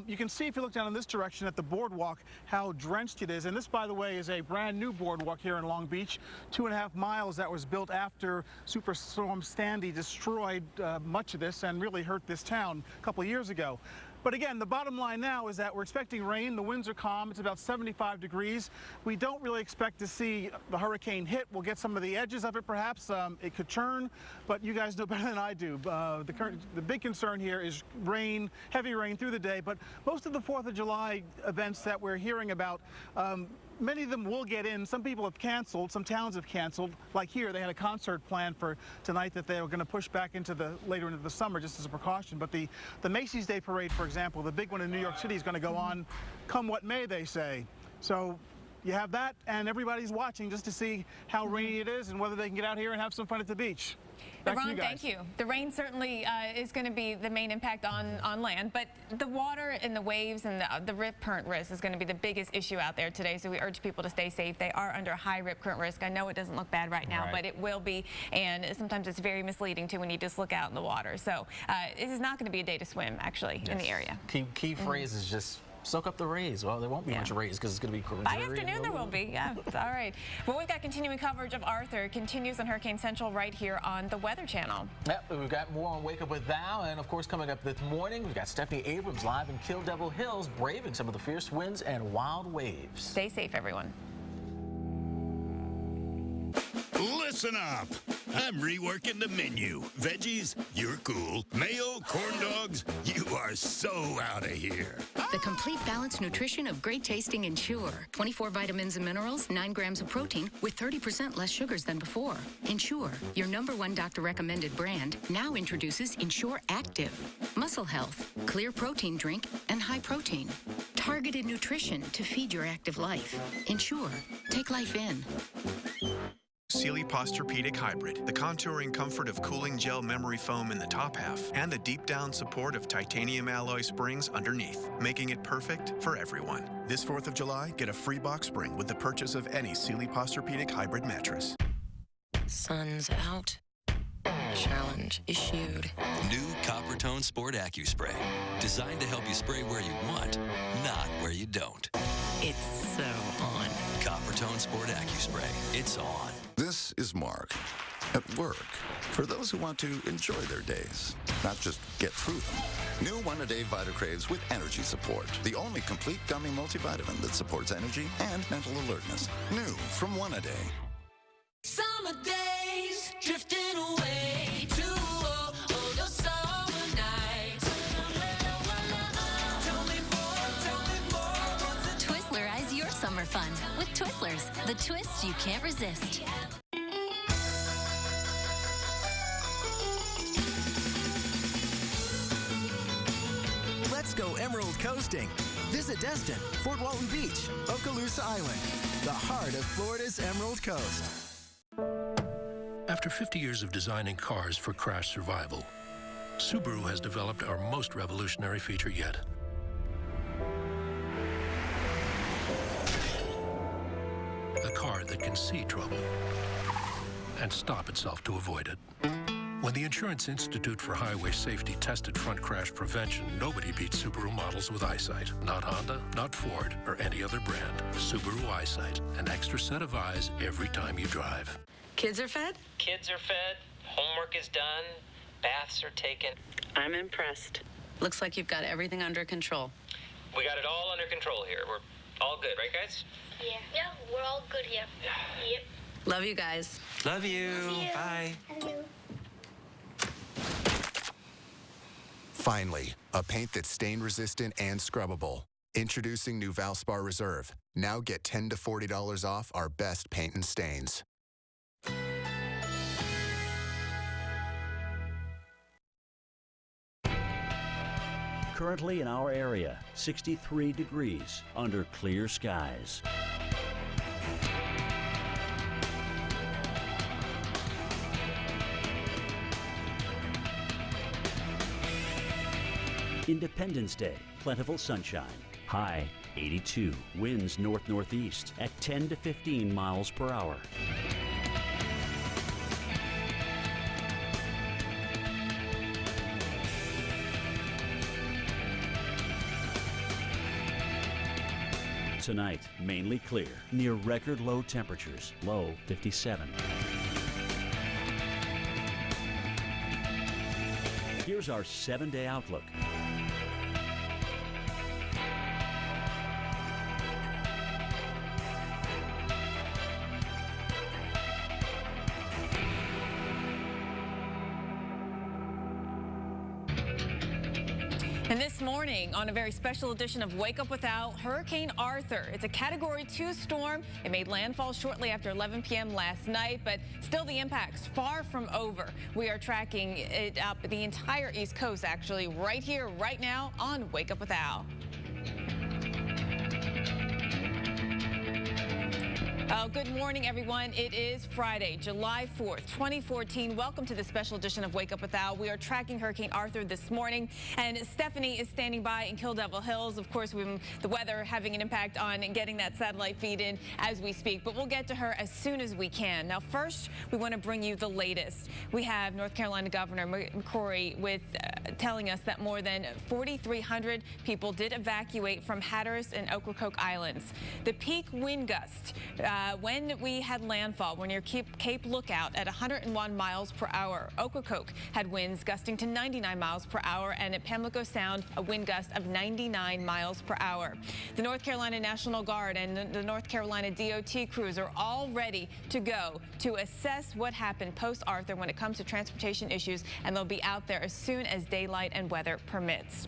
You can see if you look down in this direction at the boardwalk how drenched it is. And this, by the way, is a brand new boardwalk here in Long Beach, 2.5 miles that was built after Superstorm Sandy destroyed much of this and really hurt this town a couple of years ago. But again, the bottom line now is that we're expecting rain. The winds are calm. It's about 75 degrees. We don't really expect to see the hurricane hit. We'll get some of the edges of it, perhaps. It could turn, but you guys know better than I do. The big concern here is rain, heavy rain through the day. But most of the 4th of July events that we're hearing about, many of them will get in. Some people have canceled. Some towns have canceled. Like here, they had a concert planned for tonight that they were going to push back later into the summer just as a precaution. But the Macy's Day Parade, for example, the big one in New York City, is going to go on come what may, they say. So you have that, and everybody's watching just to see how rainy it is and whether they can get out here and have some fun at the beach. Ron, thank you. The rain certainly is going to be the main impact on land, but the water and the waves and the rip current risk is going to be the biggest issue out there today, so we urge people to stay safe. They are under high rip current risk. I know it doesn't look bad right now, but it will be, and sometimes it's very misleading too when you just look out in the water. So this is not going to be a day to swim, actually, in the area. Key phrase is just soak up the rays. Well, there won't be much rays because it's going to be by afternoon there will be. Yeah. All right. Well, we've got continuing coverage of Arthur. It continues on Hurricane Central right here on the Weather Channel. Yep, we've got more on Wake Up With Thou, and of course coming up this morning we've got Stephanie Abrams live in Kill Devil Hills, braving some of the fierce winds and wild waves. Stay safe, everyone. Listen up. I'm reworking the menu. Veggies, you're cool. Mayo, corn dogs, you are so out of here. The complete balanced nutrition of great tasting Ensure. 24 vitamins and minerals, 9 grams of protein with 30% less sugars than before. Ensure, your #1 doctor recommended brand, now introduces Ensure Active. Muscle health, clear protein drink, and high protein. Targeted nutrition to feed your active life. Ensure, take life in. Sealy Posturepedic Hybrid, the contouring comfort of cooling gel memory foam in the top half, and the deep down support of titanium alloy springs underneath, making it perfect for everyone. This 4th of July, get a free box spring with the purchase of any Sealy Posturepedic Hybrid mattress. Sun's out. Challenge issued. New Copper Tone Sport AccuSpray. Designed to help you spray where you want, not where you don't. It's so on. Copper Tone Sport AccuSpray. It's on. This is Mark at work. For those who want to enjoy their days, not just get through them. New One-A-Day VitaCraves with energy support. The only complete gummy multivitamin that supports energy and mental alertness. New from One-A-Day. Summer days drifting away to those summer nights. Tell me more. Twizzlerize your summer fun with Twizzlers, the twists you can't resist. Let's go Emerald Coasting. Visit Destin, Fort Walton Beach, Okaloosa Island, the heart of Florida's Emerald Coast. After 50 years of designing cars for crash survival, Subaru has developed our most revolutionary feature yet. A car that can see trouble and stop itself to avoid it. When the Insurance Institute for Highway Safety tested front crash prevention, nobody beat Subaru models with eyesight. Not Honda, not Ford, or any other brand. Subaru Eyesight, an extra set of eyes every time you drive. Kids are fed? Kids are fed, homework is done, baths are taken. I'm impressed. Looks like you've got everything under control. We got it all under control here. We're all good, right, guys? Yeah, we're all good here. Yep. Love you guys. Love you. Love you. Bye. Love you. Finally, a paint that's stain resistant and scrubbable. Introducing new Valspar Reserve. Now get $10 to $40 off our best paint and stains. Currently in our area, 63 degrees under clear skies. Independence Day, plentiful sunshine. High 82, winds north-northeast at 10 to 15 miles per hour. Tonight, mainly clear, near record low temperatures, low 57. Here's our 7-day outlook. And this morning, on a very special edition of Wake Up Without, Hurricane Arthur. It's a Category 2 storm. It made landfall shortly after 11 p.m. last night, but still the impact's far from over. We are tracking it up the entire East Coast, actually, right here, right now on Wake Up Without. Good morning, everyone. It is Friday, July 4th, 2014. Welcome to the special edition of Wake Up With Al. We are tracking Hurricane Arthur this morning, and Stephanie is standing by in Kill Devil Hills. Of course, the weather having an impact on getting that satellite feed in as we speak, but we'll get to her as soon as we can. Now, first, we want to bring you the latest. We have North Carolina Governor McCrory with telling us that more than 4,300 people did evacuate from Hatteras and Ocracoke Islands. The peak wind gust when we had landfall, we're near Cape Lookout at 101 miles per hour. Ocracoke had winds gusting to 99 miles per hour, and at Pamlico Sound, a wind gust of 99 miles per hour. The North Carolina National Guard and the North Carolina DOT crews are all ready to go to assess what happened post-Arthur when it comes to transportation issues, and they'll be out there as soon as daylight and weather permits.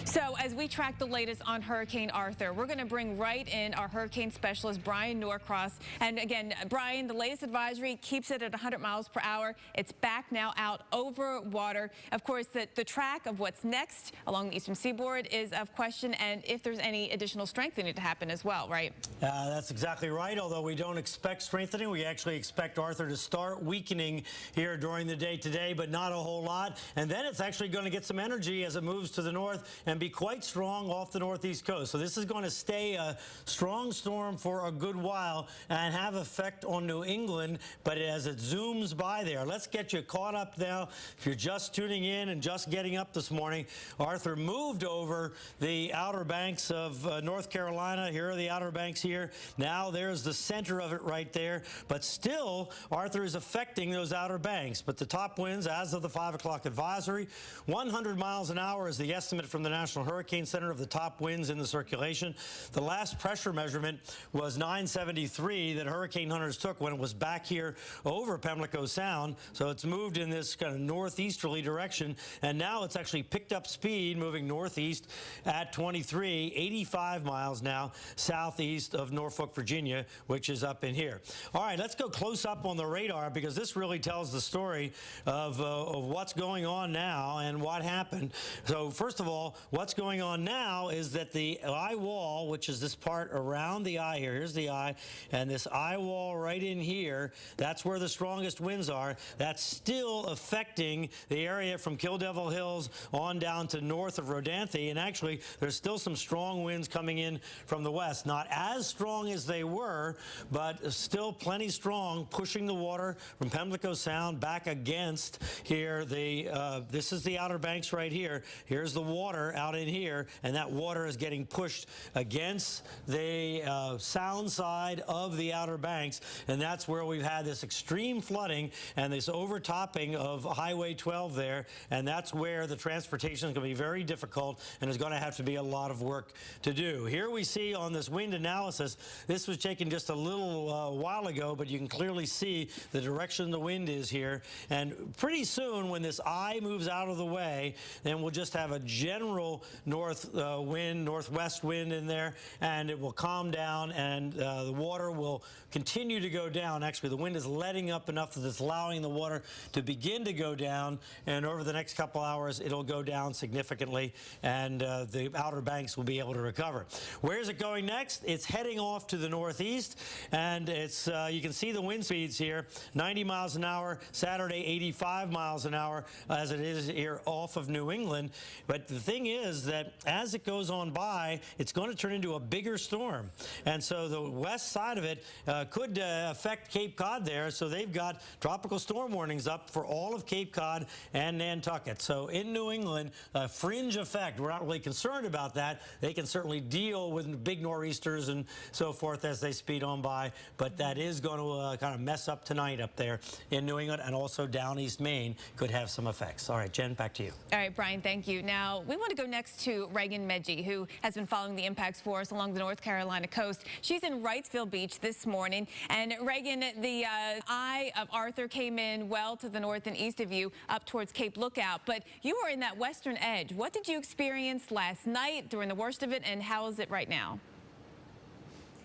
So as we track the latest on Hurricane Arthur, we're going to bring right in our hurricane specialist, Brian Norcross. And again, Brian, the latest advisory keeps it at 100 miles per hour. It's back now out over water. Of course, the track of what's next along the eastern seaboard is of question, and if there's any additional strengthening to happen as well, right? That's exactly right. Although we don't expect strengthening, we actually expect Arthur to start weakening here during the day today, but not a whole lot. And then it's actually going to get some energy as it moves to the north and be quite strong off the northeast coast. So this is going to stay a strong storm for a good while and have effect on New England, but as it zooms by there. Let's get you caught up now. If you're just tuning in and just getting up this morning, Arthur moved over the Outer Banks of North Carolina. Here are the Outer Banks here. Now there's the center of it right there, but still Arthur is affecting those Outer Banks. But the top winds as of the 5 o'clock advisory, 100 miles an hour is the estimate from the National Hurricane Center of the top winds in the circulation. The last pressure measurement was 973 that hurricane hunters took when it was back here over Pamlico Sound. So it's moved in this kind of northeasterly direction, and now it's actually picked up speed, moving northeast at 23, 85 miles now southeast of Norfolk, Virginia, which is up in here. All right, let's go close up on the radar, because this really tells the story of what's going on now and what happened. So first of all, what's going on now is that the eye wall, which is this part around the eye here, here's the eye, and this eye wall right in here, that's where the strongest winds are. That's still affecting the area from Kill Devil Hills on down to north of Rodanthe, and actually there's still some strong winds coming in from the west. Not as strong as they were, but still plenty strong, pushing the water from Pamlico Sound back against here. This is the Outer Banks right here. Here's the water out in here, and that water is getting pushed against the sound side of the Outer Banks, and that's where we've had this extreme flooding and this overtopping of Highway 12 there, and that's where the transportation is going to be very difficult, and there's going to have to be a lot of work to do. Here we see on this wind analysis, this was taken just a little while ago, but you can clearly see the direction the wind is here, and pretty soon when this eye moves out of the way, then we'll just have a general northwest wind in there, and it will calm down, and the water will continue to go down. Actually, the wind is letting up enough that it's allowing the water to begin to go down, and over the next couple hours it'll go down significantly, and the Outer Banks will be able to recover. Where is it going next? It's heading off to the northeast, and it's you can see the wind speeds here, 90 miles an hour, Saturday 85 miles an hour as it is here off of New England. But the thing is that as it goes on by, it's going to turn into a bigger storm, and so the west side of of it could affect Cape Cod there. So they've got tropical storm warnings up for all of Cape Cod and Nantucket. So in New England, a fringe effect. We're not really concerned about that. They can certainly deal with big nor'easters and so forth as they speed on by, but that is going to kind of mess up tonight up there in New England, and also down East Maine could have some effects. All right, Jen, back to you. All right, Brian, thank you. Now, we want to go next to Reagan Medji, who has been following the impacts for us along the North Carolina coast. She's in Wrightsville Beach this morning. And Reagan, the eye of Arthur came in well to the north and east of you up towards Cape Lookout. But you were in that western edge. What did you experience last night during the worst of it, and how is it right now?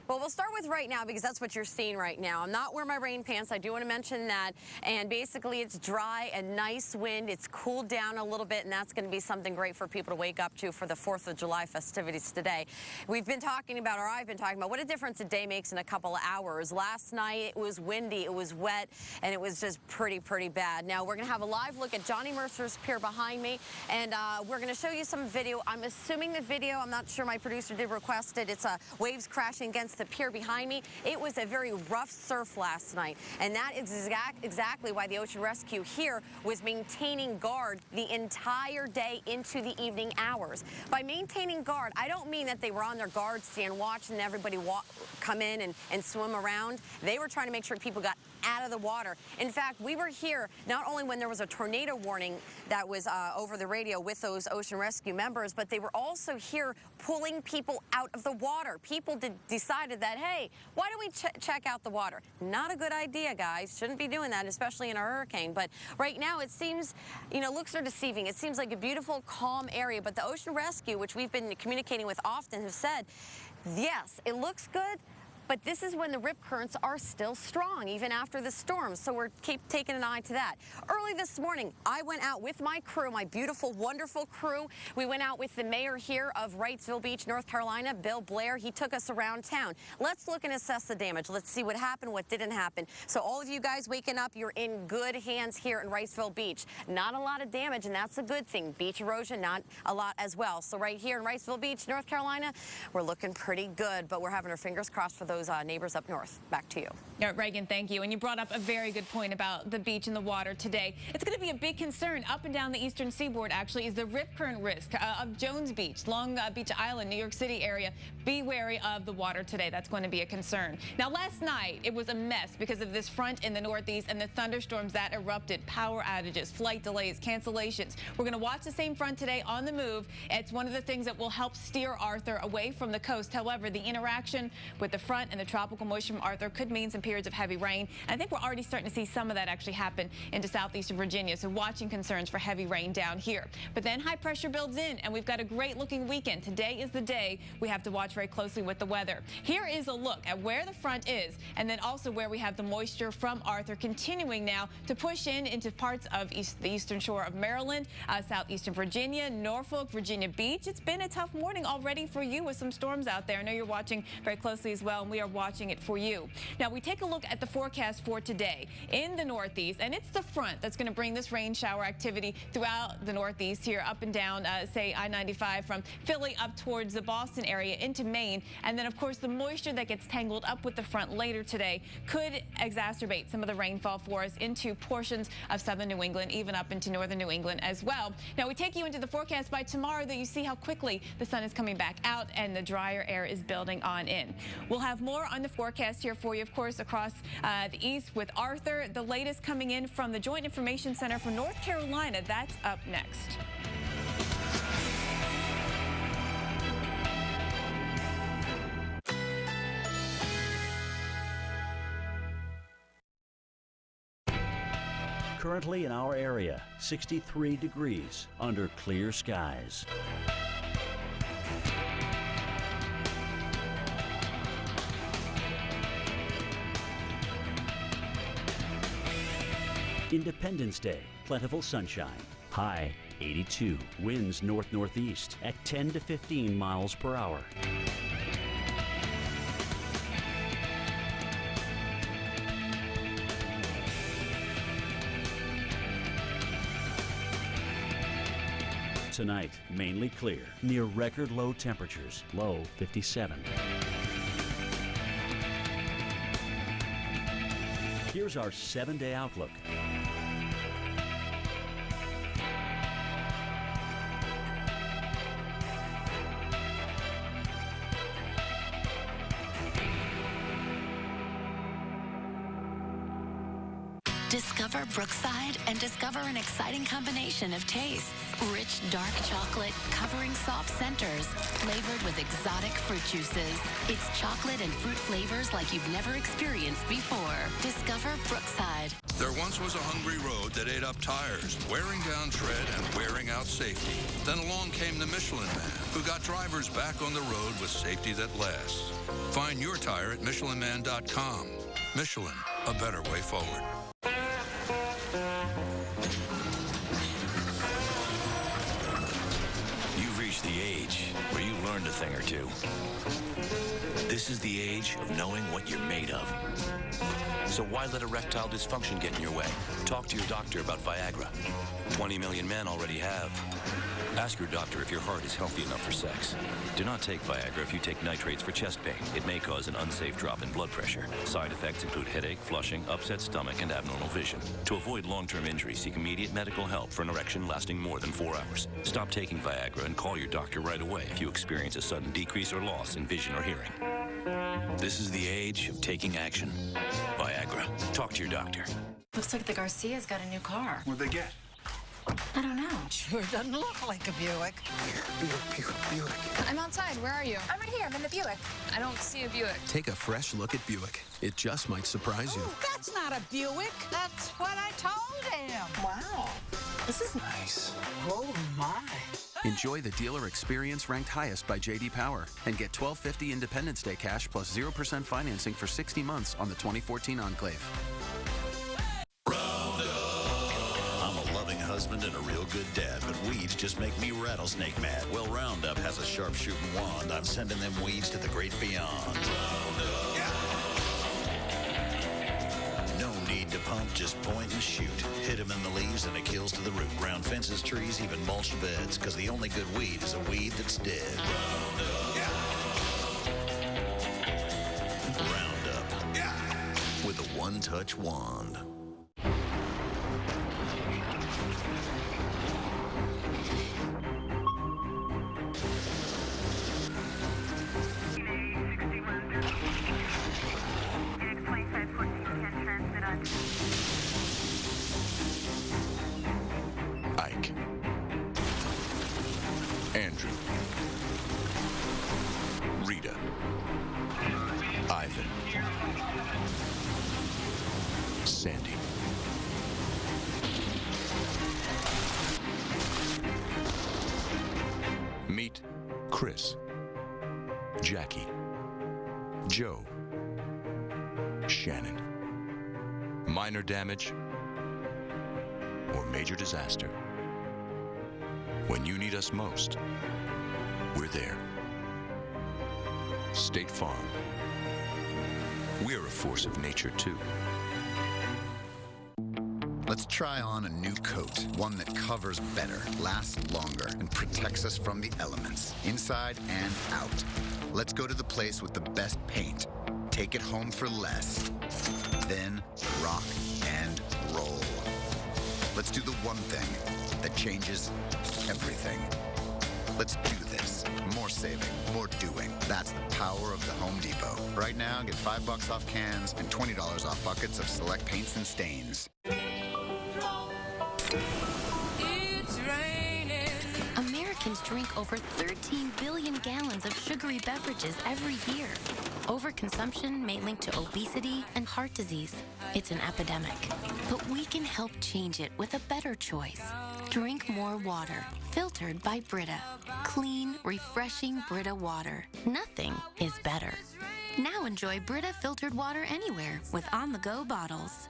Well, we'll start with right now because that's what you're seeing right now. I'm not wearing my rain pants. I do want to mention that. And basically, it's dry and nice wind. It's cooled down a little bit, and that's going to be something great for people to wake up to for the 4th of July festivities today. We've been talking about, or I've been talking about, what a difference a day makes in a couple of hours. Last night, it was windy, it was wet, and it was just pretty bad. Now, we're going to have a live look at Johnny Mercer's pier behind me, and we're going to show you some video. I'm assuming the video, I'm not sure my producer did request it. It's waves crashing against the pier behind me. It was a very rough surf last night, and that is exactly why the Ocean Rescue here was maintaining guard the entire day into the evening hours. By maintaining guard, I don't mean that they were on their guard stand watching everybody come in and swim around. They were trying to make sure people got out of the water. In fact, we were here not only when there was a tornado warning that was over the radio with those Ocean Rescue members, but they were also here pulling people out of the water. People decided that, hey, why don't we check out the water? Not a good idea, guys. Shouldn't be doing that, especially in a hurricane. But right now, it seems, looks are deceiving. It seems like a beautiful, calm area. But the Ocean Rescue, which we've been communicating with often, have said, yes, it looks good, but this is when the rip currents are still strong, even after the storm. So we're taking an eye to that. Early this morning, I went out with my crew, my beautiful, wonderful crew. We went out with the mayor here of Wrightsville Beach, North Carolina, Bill Blair. He took us around town. Let's look and assess the damage. Let's see what happened, what didn't happen. So all of you guys waking up, you're in good hands here in Wrightsville Beach. Not a lot of damage, and that's a good thing. Beach erosion, not a lot as well. So right here in Wrightsville Beach, North Carolina, we're looking pretty good, but we're having our fingers crossed for those neighbors up north. Back to you. Reagan, thank you. And you brought up a very good point about the beach and the water today. It's going to be a big concern up and down the eastern seaboard, actually, is the rip current risk of Jones Beach, Long Beach Island, New York City area. Be wary of the water today. That's going to be a concern. Now, last night, it was a mess because of this front in the northeast and the thunderstorms that erupted, power outages, flight delays, cancellations. We're going to watch the same front today on the move. It's one of the things that will help steer Arthur away from the coast. However, the interaction with the front and the tropical moisture from Arthur could mean some periods of heavy rain. And I think we're already starting to see some of that actually happen into southeastern Virginia. So watching concerns for heavy rain down here. But then high pressure builds in, and we've got a great looking weekend. Today is the day we have to watch very closely with the weather. Here is a look at where the front is, and then also where we have the moisture from Arthur continuing now to push into parts of the eastern shore of Maryland, southeastern Virginia, Norfolk, Virginia Beach. It's been a tough morning already for you with some storms out there. I know you're watching very closely as well, and we are watching it for you. Now, we take a look at the forecast for today in the northeast, and it's the front that's going to bring this rain shower activity throughout the northeast here up and down, say, I-95 from Philly up towards the Boston area into Maine. And then, of course, the moisture that gets tangled up with the front later today could exacerbate some of the rainfall for us into portions of southern New England, even up into northern New England as well. Now, we take you into the forecast by tomorrow that you see how quickly the sun is coming back out and the drier air is building on in. We'll have more on the forecast here for you, of course, across the east with Arthur. The latest coming in from the Joint Information Center for North Carolina. That's up next. Currently in our area, 63 degrees under clear skies. Independence Day, plentiful sunshine. High 82, winds north-northeast at 10 to 15 miles per hour. Tonight, mainly clear, near record low temperatures, low 57. Here's our 7-day outlook. Discover Brookside and discover an exciting combination of tastes. Rich dark chocolate covering soft centers, flavored with exotic fruit juices. It's chocolate and fruit flavors like you've never experienced before. Discover Brookside. There once was a hungry road that ate up tires, wearing down tread and wearing out safety. Then along came the Michelin Man, who got drivers back on the road with safety that lasts. Find your tire at MichelinMan.com. Michelin, a better way forward. You've reached the age where you learned a thing or two. This is the age of knowing what you're made of. So why let erectile dysfunction get in your way? Talk to your doctor about Viagra. 20 million men already have. Ask your doctor if your heart is healthy enough for sex. Do not take Viagra if you take nitrates for chest pain. It may cause an unsafe drop in blood pressure. Side effects include headache, flushing, upset stomach, and abnormal vision. To avoid long-term injury, seek immediate medical help for an erection lasting more than 4 hours. Stop taking Viagra and call your doctor right away if you experience a sudden decrease or loss in vision or hearing. This is the age of taking action. Viagra. Talk to your doctor. Looks like the Garcia's got a new car. What'd they get? I don't know. Sure doesn't look like a Buick. Buick. I'm outside. Where are you? I'm right here. I'm in the Buick. I don't see a Buick. Take a fresh look at Buick. It just might surprise you. Ooh, that's not a Buick. That's what I told him. Wow. This is nice. Oh, my. Enjoy the dealer experience ranked highest by J.D. Power and get $1,250 Independence Day cash plus 0% financing for 60 months on the 2014 Enclave. Husband and a real good dad, but weeds just make me rattlesnake mad. Well, Roundup has a sharpshooting wand. I'm sending them weeds to the great beyond. Roundup. Yeah. No need to pump, just point and shoot. Hit him in the leaves and it kills to the root. Round fences, trees, even mulched beds, because the only good weed is a weed that's dead. Roundup. Yeah. Roundup. Yeah. With a one-touch wand. Ike. Andrew. Rita. Ivan. Sandy. Meet Chris. Jackie. Joe. Shannon. Minor damage or major disaster. When you need us most, we're there. State Farm. We're a force of nature, too. Let's try on a new coat, one that covers better, lasts longer, and protects us from the elements, inside and out. Let's go to the place with the best paint. Take it home for less. Then rock and roll. Let's do the one thing that changes everything. Let's do this. More saving, more doing. That's the power of the Home Depot. Right now, get $5 off cans and $20 off buckets of select paints and stains. It's raining. Americans drink over 13 billion gallons of sugary beverages every year. Overconsumption may link to obesity and heart disease. It's an epidemic. But we can help change it with a better choice. Drink more water, filtered by Brita. Clean, refreshing Brita water. Nothing is better. Now enjoy Brita filtered water anywhere with on-the-go bottles.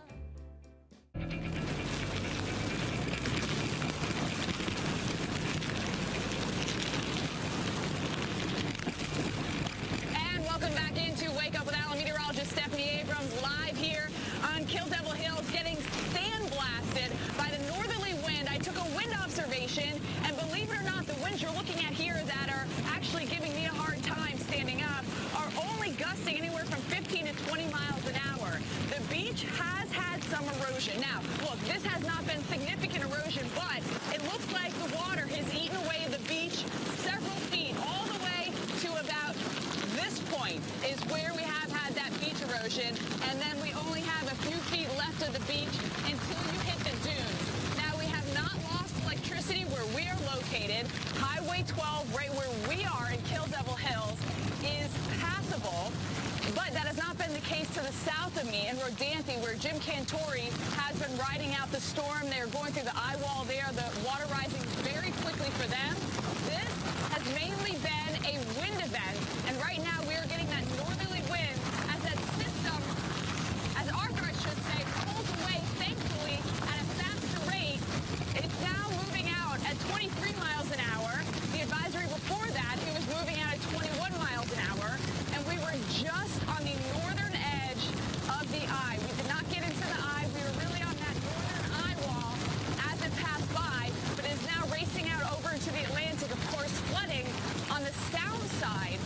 Welcome back into Wake Up with Alan. Meteorologist Stephanie Abrams live here on Kill Devil Hills, getting sandblasted by the northerly wind. I took a wind observation, and believe it or not, the winds you're looking at here that are actually giving me a hard time standing up are only gusting anywhere from 15 to 20 miles an hour. The beach has had some erosion. Now, look, this has not been significant erosion, but it looks like the water has eaten away the beach several feet, all the way to about this point is where we have had that beach erosion, and then we only have a few feet left of the beach until you hit the dunes. Now, we have not lost electricity where we are located. Highway 12, right where we are in Kill Devil Hills, is passable. But that has not been the case to the south of me in Rodanthe, where Jim Cantori has been riding out the storm. They're going through the eye wall there, the water rising very quickly for them. This has mainly been a wind event, and right now we are getting that northerly wind as that system, as Arthur, I should say, pulls away, thankfully, at a faster rate. It's now moving out at 23 miles an hour. The advisory before that, it was moving out at 21 miles an hour, and we were just on the northern edge of the eye. We did not get into the eye. We were really on that northern eye wall as it passed by, but it is now racing out over into the Atlantic. Of course, flooding on the sound side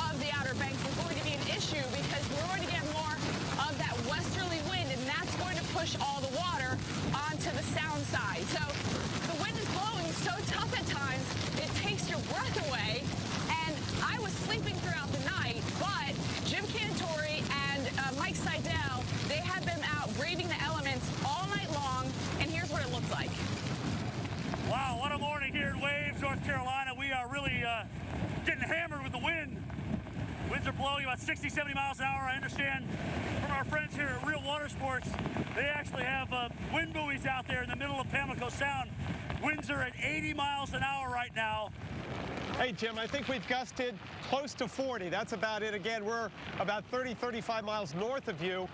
of the Outer Banks is going to be an issue because we're going to get more of that westerly wind, and that's going to push all the water onto the sound side. So the wind is blowing so tough at times, it takes your breath away. And I was sleeping throughout the night, but Jim Cantori and Mike Seidel, they have been out braving the elements all night long, and here's what it looks like. Wow, what a morning here in Waves, North Carolina. We are really getting hammered with the wind. Winds are blowing about 60, 70 miles an hour. I understand from our friends here at Real Water Sports, they actually have wind buoys out there in the middle of Pamlico Sound. Winds are at 80 miles an hour right now. Hey, Jim, I think we've gusted close to 40. That's about it. Again, we're about 30, 35 miles north of you.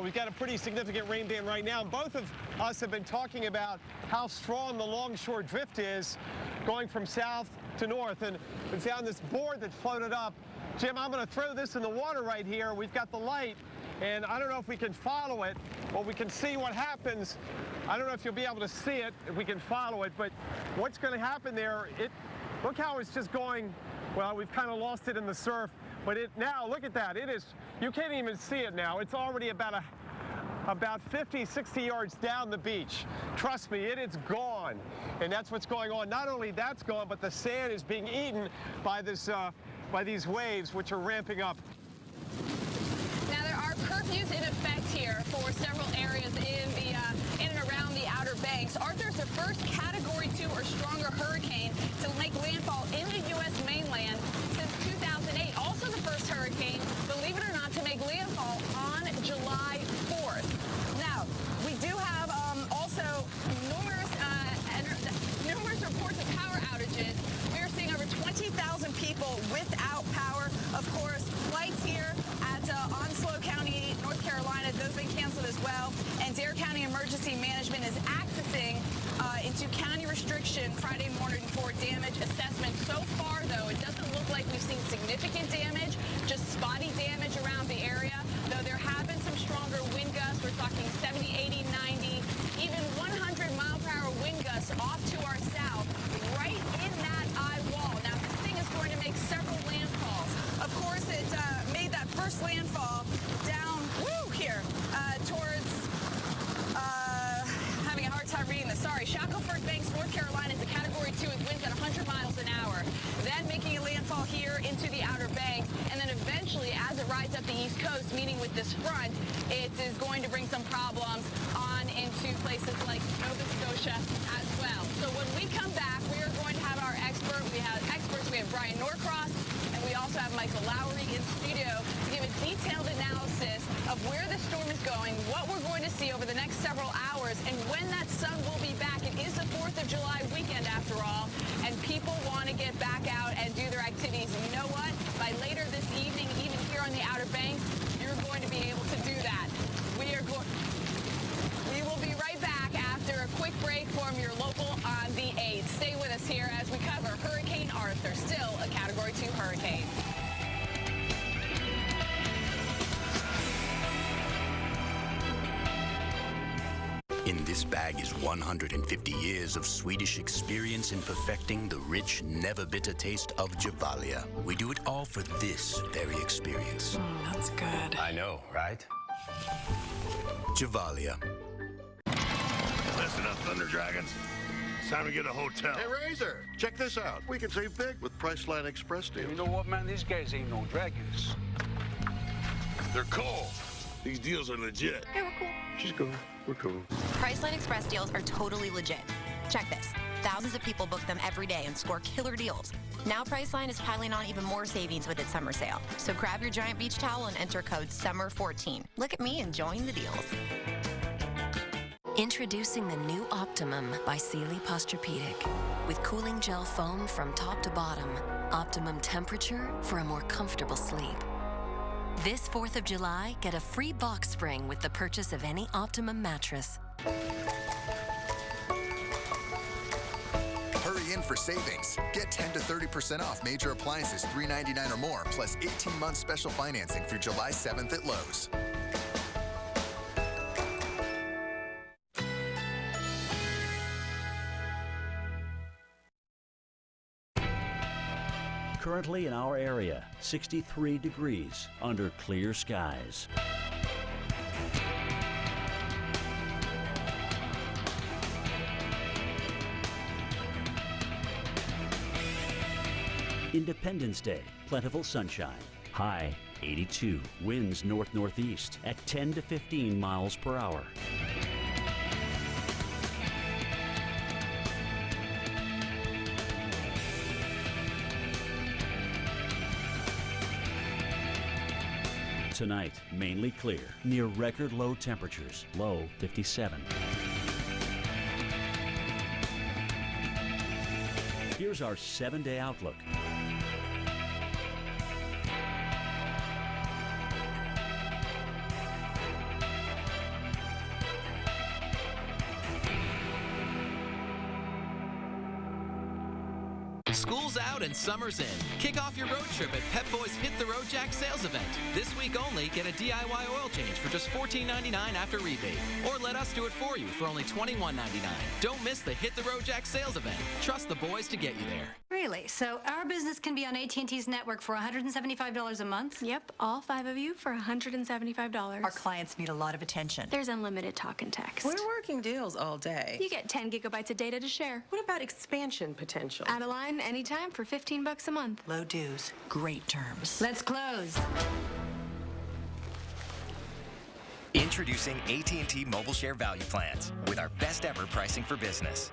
We've got a pretty significant rain band right now. Both of us have been talking about how strong the longshore drift is going from south to north. And we found this board that floated up. Jim, I'm going to throw this in the water right here. We've got the light, and I don't know if we can follow it, but we can see what happens. I don't know if you'll be able to see it, if we can follow it, but what's going to happen there, look how it's just going. Well, we've kind of lost it in the surf, but now, look at that. It is, you can't even see it now. It's already about 50, 60 yards down the beach. Trust me, it is gone. And that's what's going on. Not only that's gone, but the sand is being eaten by these waves, which are ramping up. Now, there are curfews in effect here for several areas in and around the Outer Banks. Arthur's the first Category 2 or stronger hurricane to make landfall in the U.S. mainland since 2008. Also the first hurricane, believe it or not, to make landfall on July 4th. Now, we do have also numerous reports of power outages. We are seeing over 20,000 people without power. Of course, flights here at Onslow County, North Carolina, those have been canceled as well. And Dare County Emergency Management is accessing into county restriction Friday morning for damage assessment. So far, though, it doesn't look like we've seen significant damage, just spotty damage around the area, though there have been some stronger wind gusts. We're talking 70, 80, 90, even 100-mile-per-hour wind gusts off to our south, right in that eye wall. Now, this thing is going to make several landfalls. Of course, it made that first landfall down, here, towards, having a hard time reading this, sorry, Shackelford Banks, North Carolina is a Category 2 with winds at 100 miles an hour. Then making a landfall here into the Outer Banks, and then eventually, as it rides up the East Coast, meeting with this front, it is going to bring some problems on into places like Nova Scotia as well. So when we come back, we are going to have our expert. We have experts. We have Brian Norcross, and we also have Michael Lowry in studio to give a detailed analysis of where the storm is going, what we're going to see over the next several hours, and when that sun will be back. It is the 4th of July weekend, after all, and people want to get back out and do their activities. And you know what? By later this evening, even here on the Outer Banks, you're going to be able to do that. We will be right back after a quick break from your local on the 8th. Stay with us here as we cover Hurricane Arthur, still a Category 2 hurricane. In this bag is 150 years of Swedish experience in perfecting the rich, never bitter taste of Gevalia. We do it all for this very experience. That's good. I know, right? Gevalia, Thunder Dragons. It's time to get a hotel. Hey, Razor, check this out. We can save big with Priceline Express deals. You know what, man? These guys ain't no dragons. They're cool. These deals are legit. Yeah, we're cool. She's cool. We're cool. Priceline Express deals are totally legit. Check this. Thousands of people book them every day and score killer deals. Now Priceline is piling on even more savings with its summer sale. So grab your giant beach towel and enter code SUMMER14. Look at me enjoying the deals. Introducing the new Optimum by Sealy Posturepedic. With cooling gel foam from top to bottom, optimum temperature for a more comfortable sleep. This 4th of July, get a free box spring with the purchase of any Optimum mattress. Hurry in for savings. Get 10 to 30% off major appliances $3.99 or more, plus 18-month special financing through July 7th at Lowe's. Currently in our area, 63 degrees under clear skies. Independence Day, plentiful sunshine. High 82, winds north-northeast at 10 to 15 miles per hour. Tonight, mainly clear, near record low temperatures, low 57. Here's our 7-day outlook. School's out and summer's in. Kick off your road trip at Pep Boys Hit the Road Jack sales event. This week only, get a DIY oil change for just $14.99 after rebate. Or let us do it for you for only $21.99. Don't miss the Hit the Road Jack sales event. Trust the boys to get you there. Really? So our business can be on AT&T's network for $175 a month? Yep, all 5 of you for $175. Our clients need a lot of attention. There's unlimited talk and text. We're working deals all day. You get 10 gigabytes of data to share. What about expansion potential? Add a line anytime for $15 a month. Low dues, great terms. Let's close. Introducing AT&T Mobile Share Value Plans with our best ever pricing for business.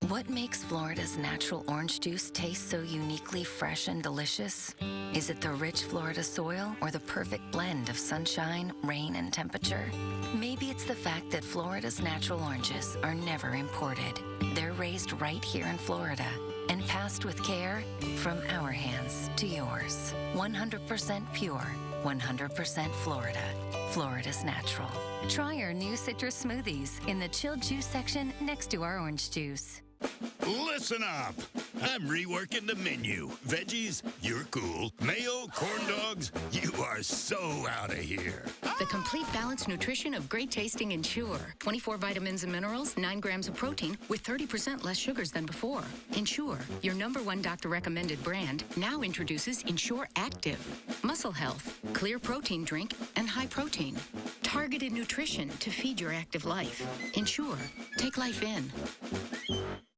What makes Florida's natural orange juice taste so uniquely fresh and delicious? Is it the rich Florida soil or the perfect blend of sunshine, rain, and temperature? Maybe it's the fact that Florida's natural oranges are never imported. They're raised right here in Florida and passed with care from our hands to yours. 100% pure, 100% Florida. Florida's natural. Try our new citrus smoothies in the chilled juice section next to our orange juice. Listen up. I'm reworking the menu. Veggies, you're cool. Mayo, corn dogs, you are so out of here. The complete balanced nutrition of great tasting Ensure. 24 vitamins and minerals, 9 grams of protein with 30% less sugars than before. Ensure, your #1 doctor recommended brand, now introduces Ensure Active. Muscle health, clear protein drink, and high protein. Targeted nutrition to feed your active life. Ensure, take life in.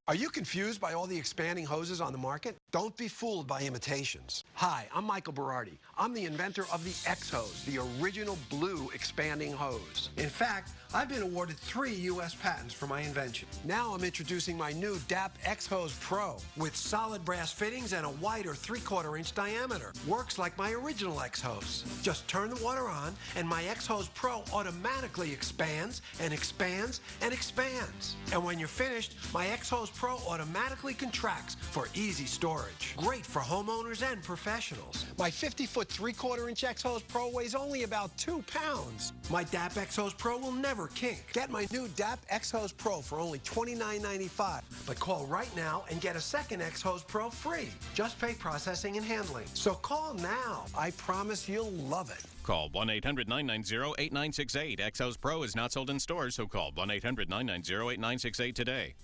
Are you confused by all the expanding hoses on the market? Don't be fooled by imitations. Hi, I'm Michael Berardi. I'm the inventor of the X-Hose, the original blue expanding hose. In fact, I've been awarded 3 U.S. patents for my invention. Now I'm introducing my new DAP X-Hose Pro with solid brass fittings and a wider 3/4 inch diameter. Works like my original X-Hose. Just turn the water on and my X-Hose Pro automatically expands and expands and expands. And when you're finished, my X-Hose Pro automatically contracts for easy storage. Great for homeowners and professionals. My 50-foot 3/4 inch X-Hose Pro weighs only about 2 pounds. My DAP X-Hose Pro will never kink. Get my new DAP X-Hose Pro for only $29.95. But call right now and get a second X-Hose Pro free. Just pay processing and handling. So call now. I promise you'll love it. Call 1-800-990-8968. X-Hose Pro is not sold in stores, so call 1-800-990-8968 today.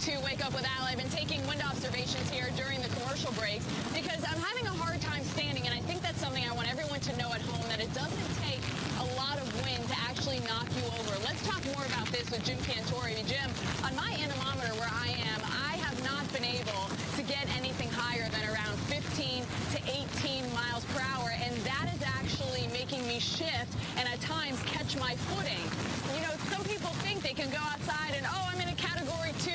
to Wake Up with Al. I've been taking wind observations here during the commercial breaks because I'm having a hard time standing, and I think that's something I want everyone to know at home, that it doesn't take a lot of wind to actually knock you over. Let's talk more about this with Jim Cantore. Jim, on my anemometer where I am, I have not been able to get anything higher than around 15 to 18 miles per hour, and that is actually making me shift and at times catch my footing. You know, some people think they can go outside and, oh, I'm in a Category 2,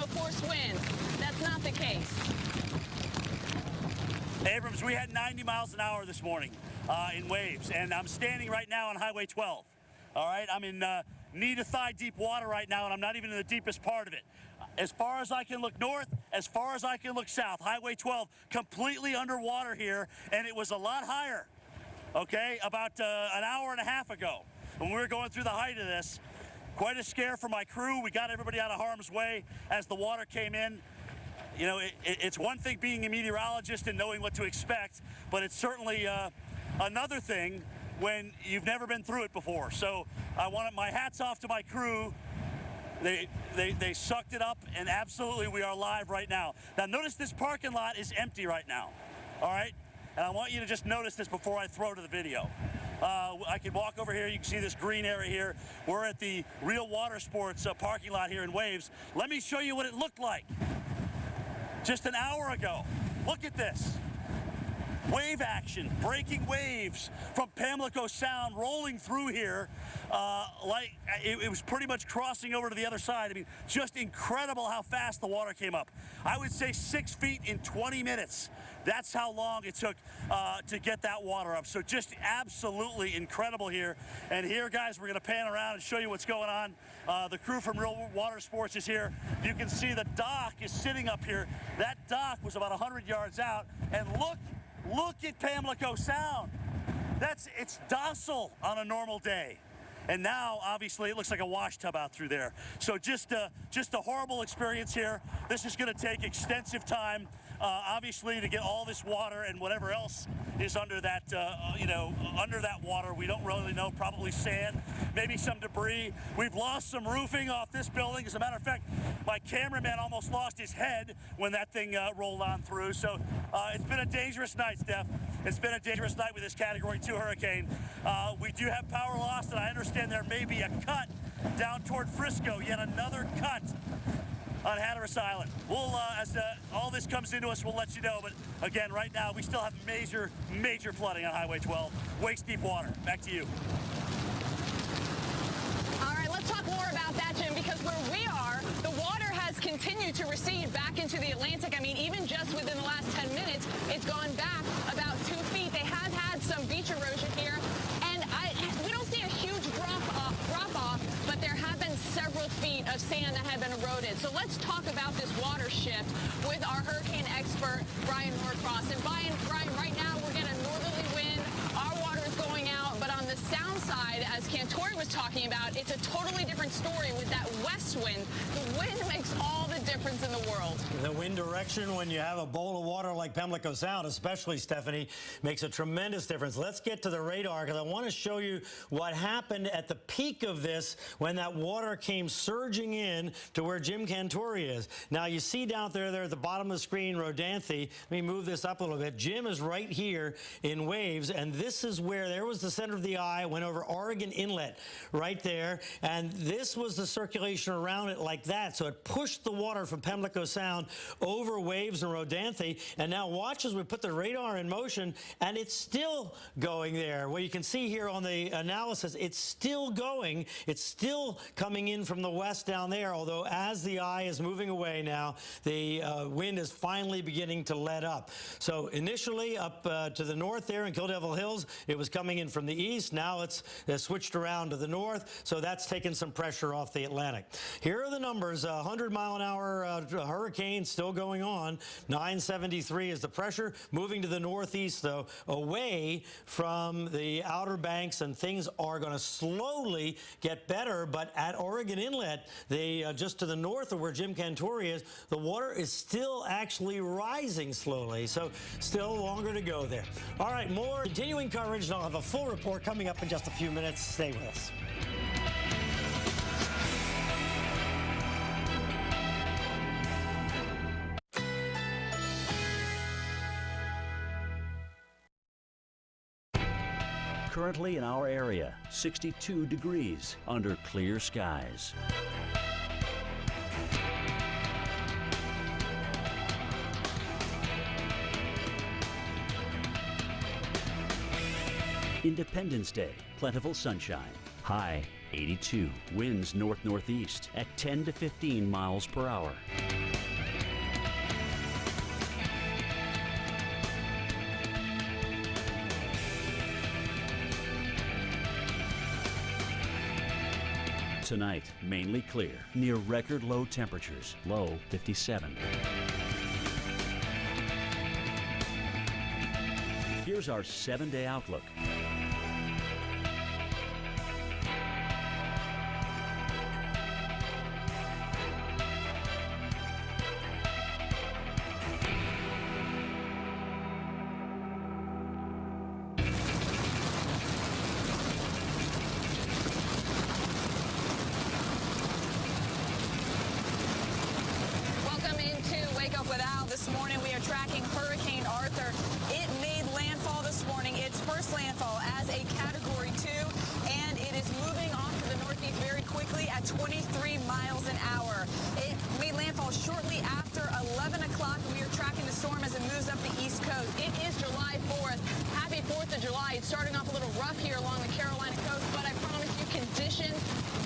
force wind. That's not the case. Abrams, we had 90 miles an hour this morning in waves, and I'm standing right now on Highway 12. All right, I'm in knee-to-thigh deep water right now, and I'm not even in the deepest part of it. As far as I can look north, as far as I can look south, Highway 12 completely underwater here, and it was a lot higher, okay, about an hour and a half ago when we were going through the height of this. Quite a scare for my crew. We got everybody out of harm's way as the water came in. You know, it's one thing being a meteorologist and knowing what to expect, but it's certainly another thing when you've never been through it before. So I wanted my hats off to my crew. They sucked it up, and absolutely we are live right now. Now notice this parking lot is empty right now, all right? And I want you to just notice this before I throw to the video. I can walk over here. You can see this green area here. We're at the Real Water Sports parking lot here in Waves. Let me show you what it looked like just an hour ago. Look at this. Wave action, breaking waves from Pamlico Sound rolling through here like it was pretty much crossing over to the other side. I mean, just incredible how fast the water came up. I would say 6 feet in 20 minutes. That's how long it took to get that water up. So just absolutely incredible here. And here, guys, we're going to pan around and show you what's going on. The crew from Real Water Sports is here. You can see the dock is sitting up here. That dock was about 100 yards out. And look at Pamlico Sound. It's docile on a normal day. And now, obviously, it looks like a wash tub out through there. So just a horrible experience here. This is going to take extensive time, obviously, to get all this water and whatever else is under that, under that water. We don't really know, probably sand, maybe some debris. We've lost some roofing off this building. As a matter of fact, my cameraman almost lost his head when that thing rolled on through. So it's been a dangerous night, Steph. It's been a dangerous night with this Category 2 hurricane. We do have power loss, and I understand there may be a cut down toward Frisco, yet another cut on Hatteras Island. We'll, as all this comes into us, we'll let you know. But again, right now, we still have major flooding on Highway 12. Waist-deep water. Back to you. All right, let's talk more about that, Jim, because where we are, the water has continued to recede back into the Atlantic. I mean, even just within the last 10 minutes, it's gone back about 2 feet. They have had some beach erosion here, and we don't see a huge drop-off, but there have been several feet of sand that have been eroded. So let's talk about this water shift with our hurricane expert, Brian Norcross. And Brian, right now we're getting a northerly wind. Our water is going out, but on the sound side, as Cantore was talking about, it's a totally different story with that west wind. The wind makes all the difference in the world. The wind direction when you have a bowl of water like Pamlico Sound, especially, Stephanie, makes a tremendous difference. Let's get to the radar because I want to show you what happened at the peak of this when that water came surging in to where Jim Cantore is. Now, you see down there at the bottom of the screen, Rodanthe. Let me move this up a little bit. Jim is right here in Waves, and this is where there was the center of the eye, went over Oregon Inlet right there, and this was the circulation around it like that. So it pushed the water from Pamlico Sound over Waves and Rodanthe, and now watch as we put the radar in motion, and it's still going there. Well, you can see here on the analysis, it's still going. It's still coming in from the west down there, although as the eye is moving away now, the wind is finally beginning to let up. So initially up to the north there in Kill Devil Hills, it was coming in from the east. Now it's switched around to the north, so that's taken some pressure off the Atlantic. Here are the numbers. 100-mile-an-hour hurricane still going on. 973 is the pressure. Moving to the northeast, though, away from the Outer Banks, and things are going to slowly get better. But at Oregon Inlet, just to the north of where Jim Cantore is, the water is still actually rising slowly. So still longer to go there. All right, more continuing coverage, and I'll have a full report coming up in just a few minutes. Stay with us. Currently in our area, 62 degrees under clear skies. Independence Day, plentiful sunshine. High 82, winds north-northeast at 10 to 15 miles per hour. Tonight, mainly clear, near record low temperatures, low 57. Here's our 7-day outlook. Welcome into Wake Up with Al. This morning we are tracking Hurricane Arthur. It made landfall this morning, its first landfall as a Category 2, and it is moving off to the northeast very quickly at 23 miles an hour. It made landfall shortly after 11 o'clock. We are tracking the storm as it moves up the east coast. It is July 4th. Happy 4th of July. It's starting off a little rough here along the Carolina coast, but I promise you conditions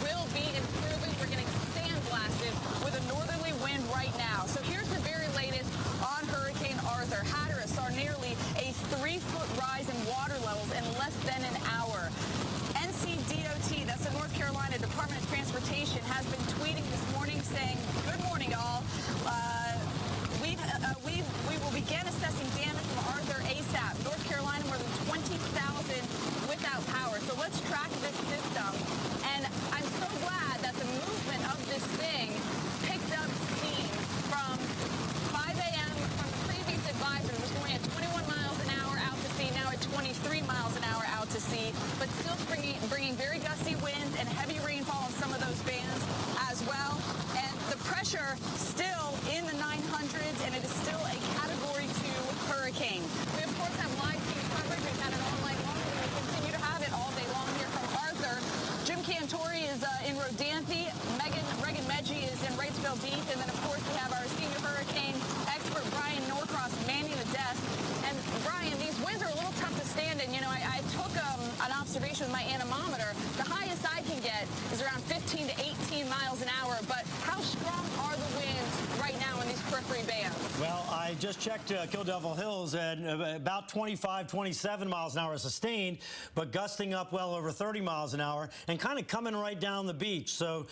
will be improving. We're getting sandblasted with a northerly wind right now. So here's the very latest on Hurricane Arthur. Hatteras saw nearly a 3-foot rise in water levels in less than an hour. NCDOT, that's the North Carolina Department of Transportation, has been tweeting this morning saying, good morning, all. We will begin assessing damage from Arthur ASAP. North Carolina, more than 20,000 without power. So let's track this system. And I'm so glad that the movement of this thing picked up steam from 5 a.m. from the previous advisor. It was going at 21 miles an hour out to sea, now at 23 miles an hour out to sea, but still bringing very gusty winds and heavy rainfall on some of those bands as well. And the pressure still in the 900s, and it is still a Category 2 hurricane. We, of course, have live team coverage. We've had it all night long, and we continue to have it all day long here from Arthur. Jim Cantori is in Rodanthe. Regan Medji is in Wrightsville Beach. And then, of course, we have our senior hurricane expert, Brian Norcross, manning the desk. And, Brian, these winds are a little tough to stand in. You know, I took an observation with my anemometer. The highest I can get is around 15 to 18 miles an hour. But how strong are the winds right now in these periphery bands? Well, I just checked Kill Devil Hills, and about 25, 27 miles an hour sustained, but gusting up well over 30 miles an hour and kind of coming right down the beach. So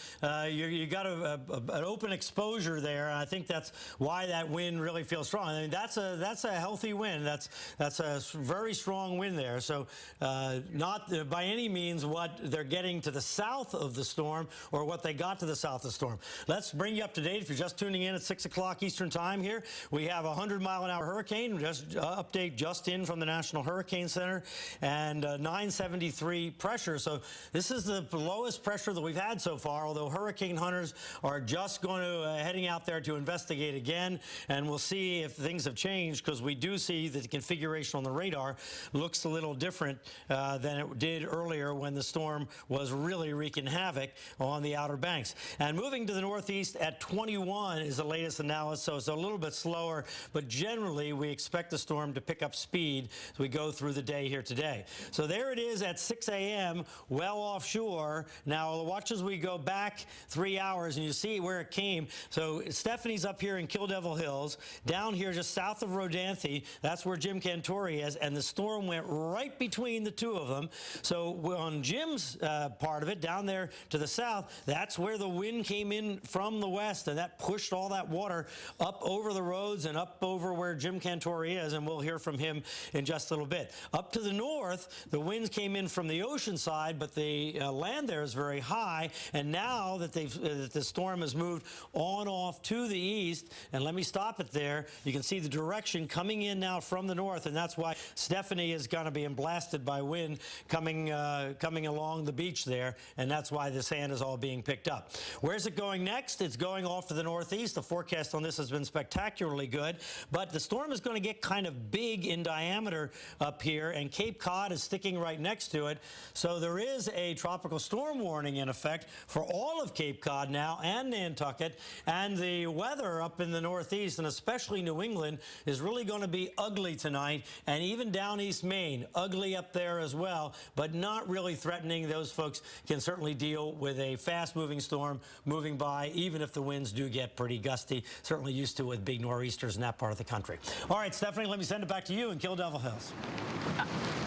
you got an open exposure there, and I think that's why that wind really feels strong. I mean, that's a healthy wind. That's a very strong wind there. So not by any means what they're getting to the south of the storm or what they got to the south of the storm. Let's bring you up to date. If you're just tuning in at 6 o'clock Eastern time here, we have a 100-mile-an-hour hurricane. Just update just in from the National Hurricane Center, and 973 pressure. So this is the lowest pressure that we've had so far, although hurricane hunters are just going to heading out there to investigate again, and we'll see if things have changed, because we do see that the configuration on the radar looks a little different than it did earlier when the storm was really wreaking havoc on the Outer Banks. And moving to the northeast at 21 is the latest analysis, so it's a little bit slower, but generally we expect the storm to pick up speed as we go through the day here today. So there it is at 6 a.m. well offshore. Now watch as we go back 3 hours and you see where it came. So Stephanie's up here in Kill Devil Hills, down here just south of Rodanthe. That's where Jim Cantori is, and the storm went right between the two of them. So on Jim's part of it, down there to the south, that's where the wind came in from the west, and that pushed all that water up over the roads and up over where Jim Cantori is, and we'll hear from him in just a little bit. Up to the north, the winds came in from the ocean side, but the land there is very high, and now that the storm has moved on off to the east, northeast. And let me stop it there. You can see the direction coming in now from the north, and that's why Stephanie is going to be blasted by wind coming along the beach there, and that's why the sand is all being picked up. Where's it going next? It's going off to the northeast. The forecast on this has been spectacularly good, but the storm is going to get kind of big in diameter up here, and Cape Cod is sticking right next to it. So there is a tropical storm warning in effect for all of Cape Cod now and Nantucket, and the weather up in the northeast and especially New England is really going to be ugly tonight, and even down East Maine, ugly up there as well, but not really threatening. Those folks can certainly deal with a fast-moving storm moving by, even if the winds do get pretty gusty. Certainly used to with big nor'easters in that part of the country. All right, Stephanie, let me send it back to you in Kill Devil Hills.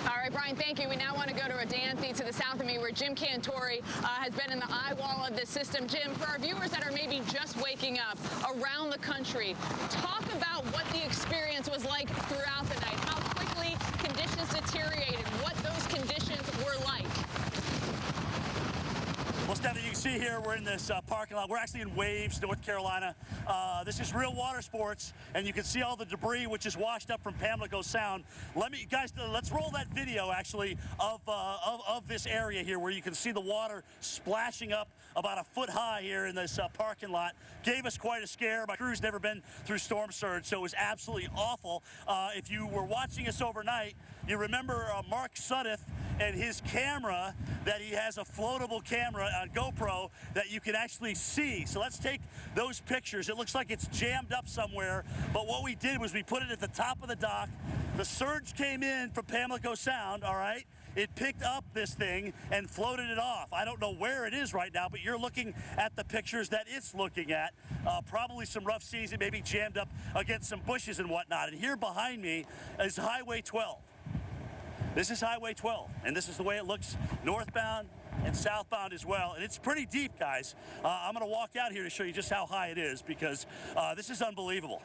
All right, Brian, thank you. We now want to go to Rodanthe to the south of me, where Jim Cantori has been in the eye wall of this system. Jim, for our viewers that are maybe just waking up around the country, talk about what the experience was like throughout the night, how quickly conditions deteriorated, what those conditions were like. Well, Stephanie, you can see here we're in this parking lot. We're actually in Waves, North Carolina. This is real water sports, and you can see all the debris which is washed up from Pamlico Sound. Let's roll that video actually of this area here, where you can see the water splashing up about a foot high here in this parking lot. Gave us quite a scare. My crew's never been through storm surge, so it was absolutely awful. If you were watching us overnight, you remember Mark Sudduth and his camera, that he has a floatable camera on GoPro that you can actually see. So let's take those pictures. It looks like it's jammed up somewhere, but what we did was we put it at the top of the dock. The surge came in from Pamlico Sound, all right? It picked up this thing and floated it off. I don't know where it is right now, but you're looking at the pictures that it's looking at. Probably some rough seas. It may be jammed up against some bushes and whatnot. And here behind me is Highway 12. This is Highway 12, and this is the way it looks northbound and southbound as well. And it's pretty deep, guys. I'm going to walk out here to show you just how high it is, because this is unbelievable.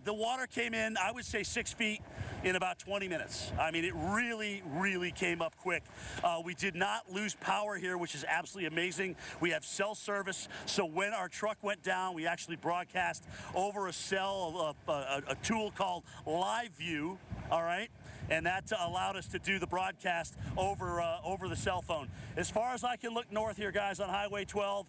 The water came in, I would say 6 feet in about 20 minutes. I mean, it really, really came up quick. We did not lose power here, which is absolutely amazing. We have cell service, so when our truck went down, we actually broadcast over a cell, a tool called Live View, all right? And that allowed us to do the broadcast over the cell phone. As far as I can look north here, guys, on Highway 12,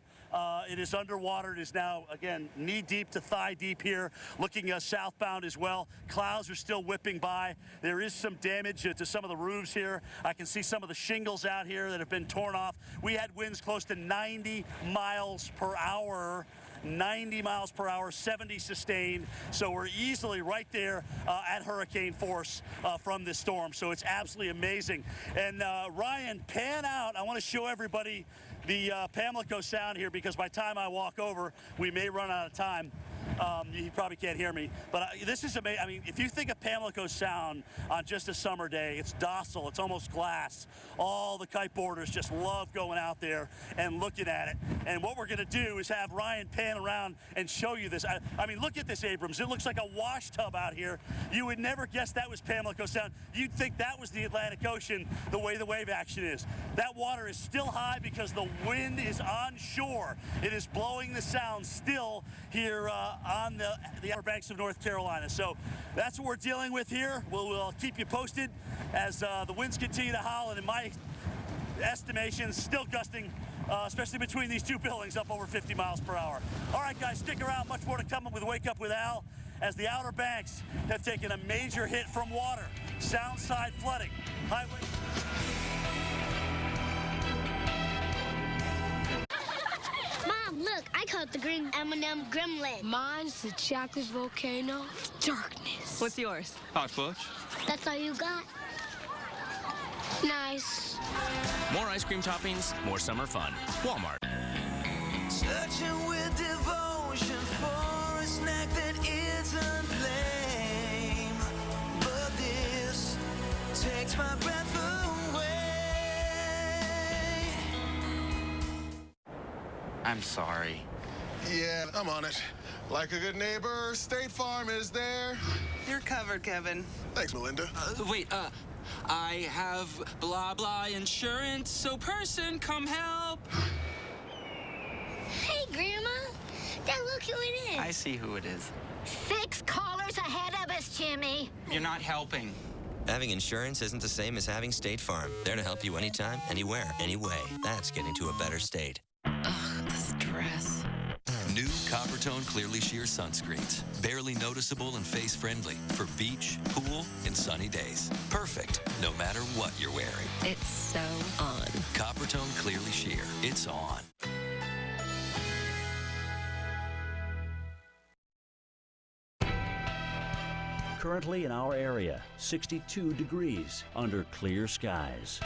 it is underwater. It is now, again, knee-deep to thigh-deep here, looking southbound as well. Clouds are still whipping by. There is some damage to some of the roofs here. I can see some of the shingles out here that have been torn off. We had winds close to 90 miles per hour. 90 miles per hour, 70 sustained. So we're easily right there at hurricane force from this storm. So it's absolutely amazing. And Ryan, pan out. I want to show everybody the Pamlico Sound here, because by the time I walk over, we may run out of time. You probably can't hear me, but this is amazing. I mean, if you think of Pamlico Sound on just a summer day, it's docile, it's almost glass. All the kiteboarders just love going out there and looking at it. And what we're going to do is have Ryan pan around and show you this. I mean, look at this, Abrams. It looks like a wash tub out here. You would never guess that was Pamlico Sound. You'd think that was the Atlantic Ocean, the way the wave action is. That water is still high because the wind is on shore. It is blowing the sound still here on the Outer Banks of North Carolina. So that's what we're dealing with here. We'll keep you posted as the winds continue to howl, and in my estimation, still gusting, especially between these two buildings, up over 50 miles per hour. All right, guys, stick around. Much more to come with Wake Up with Al, as the Outer Banks have taken a major hit from water. Sound side flooding. Highway. Mom, look, I caught the green M&M gremlin. Mine's the chocolate volcano darkness. What's yours? Hot fudge. That's all you got? Nice. More ice cream toppings, more summer fun. Walmart. Searching with devotion for a snack that isn't lame, but this takes my breath away. I'm sorry. Yeah, I'm on it. Like a good neighbor, State Farm is there. You're covered, Kevin. Thanks, Melinda. I have blah blah insurance, so person, come help. Hey, Grandma. Dad, look who it is. I see who it is. 6 callers ahead of us, Jimmy. You're not helping. Having insurance isn't the same as having State Farm. There to help you anytime, anywhere, anyway. That's getting to a better state. Ugh, this dress. New Coppertone Clearly Sheer sunscreens. Barely noticeable and face-friendly for beach, pool, and sunny days. Perfect, no matter what you're wearing. It's so on. Coppertone Clearly Sheer. It's on. Currently in our area, 62 degrees under clear skies.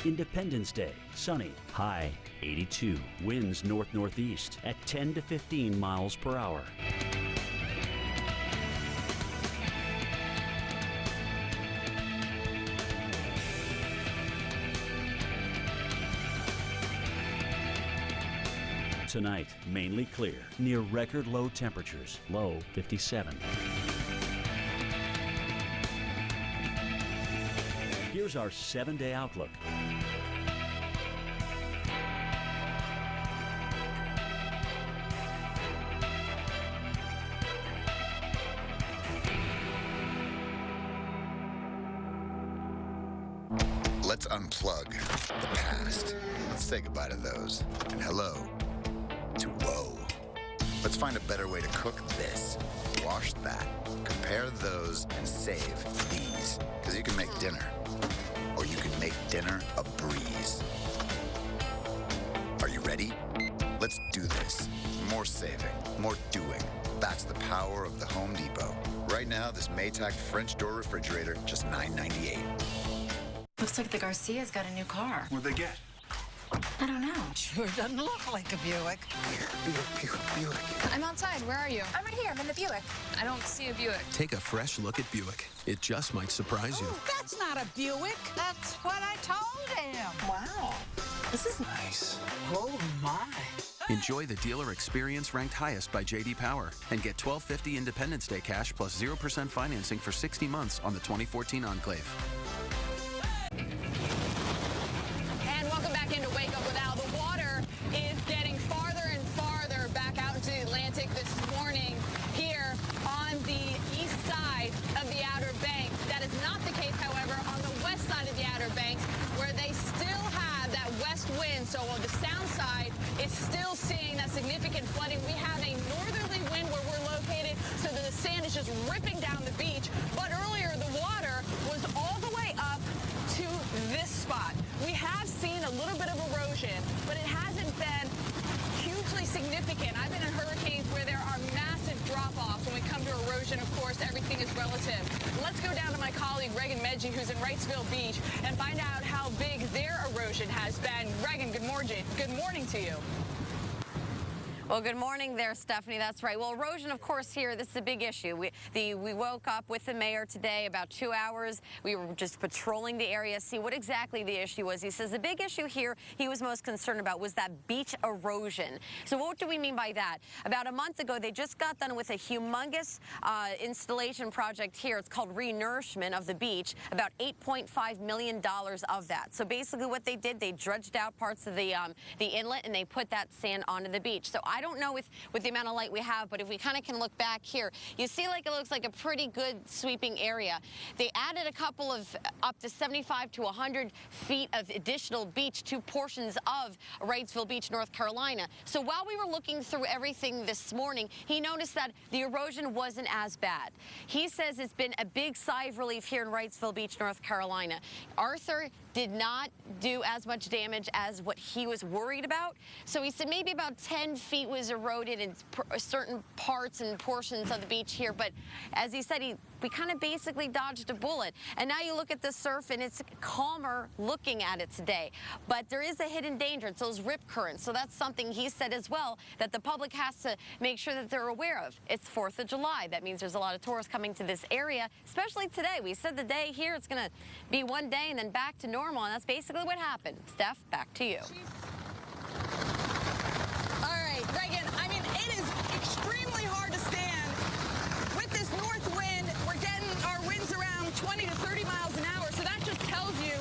Independence Day, sunny, high 82, winds north-northeast at 10 to 15 miles per hour. Tonight, mainly clear, near record low temperatures, low 57. Here's our 7-day outlook. Let's unplug the past. Let's say goodbye to those. And hello to whoa. Let's find a better way to cook this. Wash that. Compare those and save these. Because you can make dinner. Or you can make dinner a breeze. Are you ready? Let's do this. More saving, more doing. That's the power of the Home Depot. Right now, this Maytag French door refrigerator, just $9.98. Looks like the Garcias got a new car. What'd they get? I don't know. Sure doesn't look like a Buick. Buick. I'm outside. Where are you? I'm right here. I'm in the Buick. I don't see a Buick. Take a fresh look at Buick. It just might surprise you. That's not a Buick. That's what I told him. Wow. This is nice. Oh, my. Enjoy the dealer experience ranked highest by J.D. Power and get $12.50 Independence Day cash plus 0% financing for 60 months on the 2014 Enclave. And welcome back into Wake Up with Al. The water is getting farther and farther back out into the Atlantic this morning here on the east side of the Outer Banks. That is not the case, however, on the west side of the Outer Banks, where they still have that west wind. So on the sound side, it's still seeing that significant flooding. We have a northerly wind where we're located, so that the sand is just ripping down the beach. But earlier, the water was all the way up to this spot. We have seen a little bit of erosion, but it hasn't been hugely significant. I've been in hurricanes where there are massive drop-offs. When we come to erosion, of course, everything is relative. Let's go down to my colleague, Regan Medji, who's in Wrightsville Beach, and find out how big their erosion has been. Regan, good morning. Good morning to you. Well, good morning there, Stephanie. That's right. Well, erosion, of course, here, this is a big issue. We woke up with the mayor today about 2 hours. We were just patrolling the area, see what exactly the issue was. He says the big issue here he was most concerned about was that beach erosion. So what do we mean by that? About a month ago, they just got done with a humongous installation project here. It's called Renourishment of the Beach, about $8.5 million of that. So basically what they did, they dredged out parts of the inlet and they put that sand onto the beach. So I don't know with the amount of light we have, but if we kind of can look back here, you see like it looks like a pretty good sweeping area. They added a couple of up to 75 to 100 feet of additional beach to portions of Wrightsville Beach, North Carolina. So while we were looking through everything this morning, he noticed that the erosion wasn't as bad. He says it's been a big sigh of relief here in Wrightsville Beach, North Carolina. Arthur did not do as much damage as what he was worried about. So he said maybe about 10 feet was eroded in certain parts and portions of the beach here. But as he said, we kind of basically dodged a bullet. And now you look at the surf and it's calmer looking at it today. But there is a hidden danger. It's those rip currents. So that's something he said as well that the public has to make sure that they're aware of. It's 4th of July. That means there's a lot of tourists coming to this area, especially today. We said the day here, it's going to be one day and then back to normal. And that's basically what happened. Steph, back to you. All right, Regan, I mean, it is extremely hard to stand with this north wind. We're getting our winds around 20 to 30 miles an hour. So that just tells you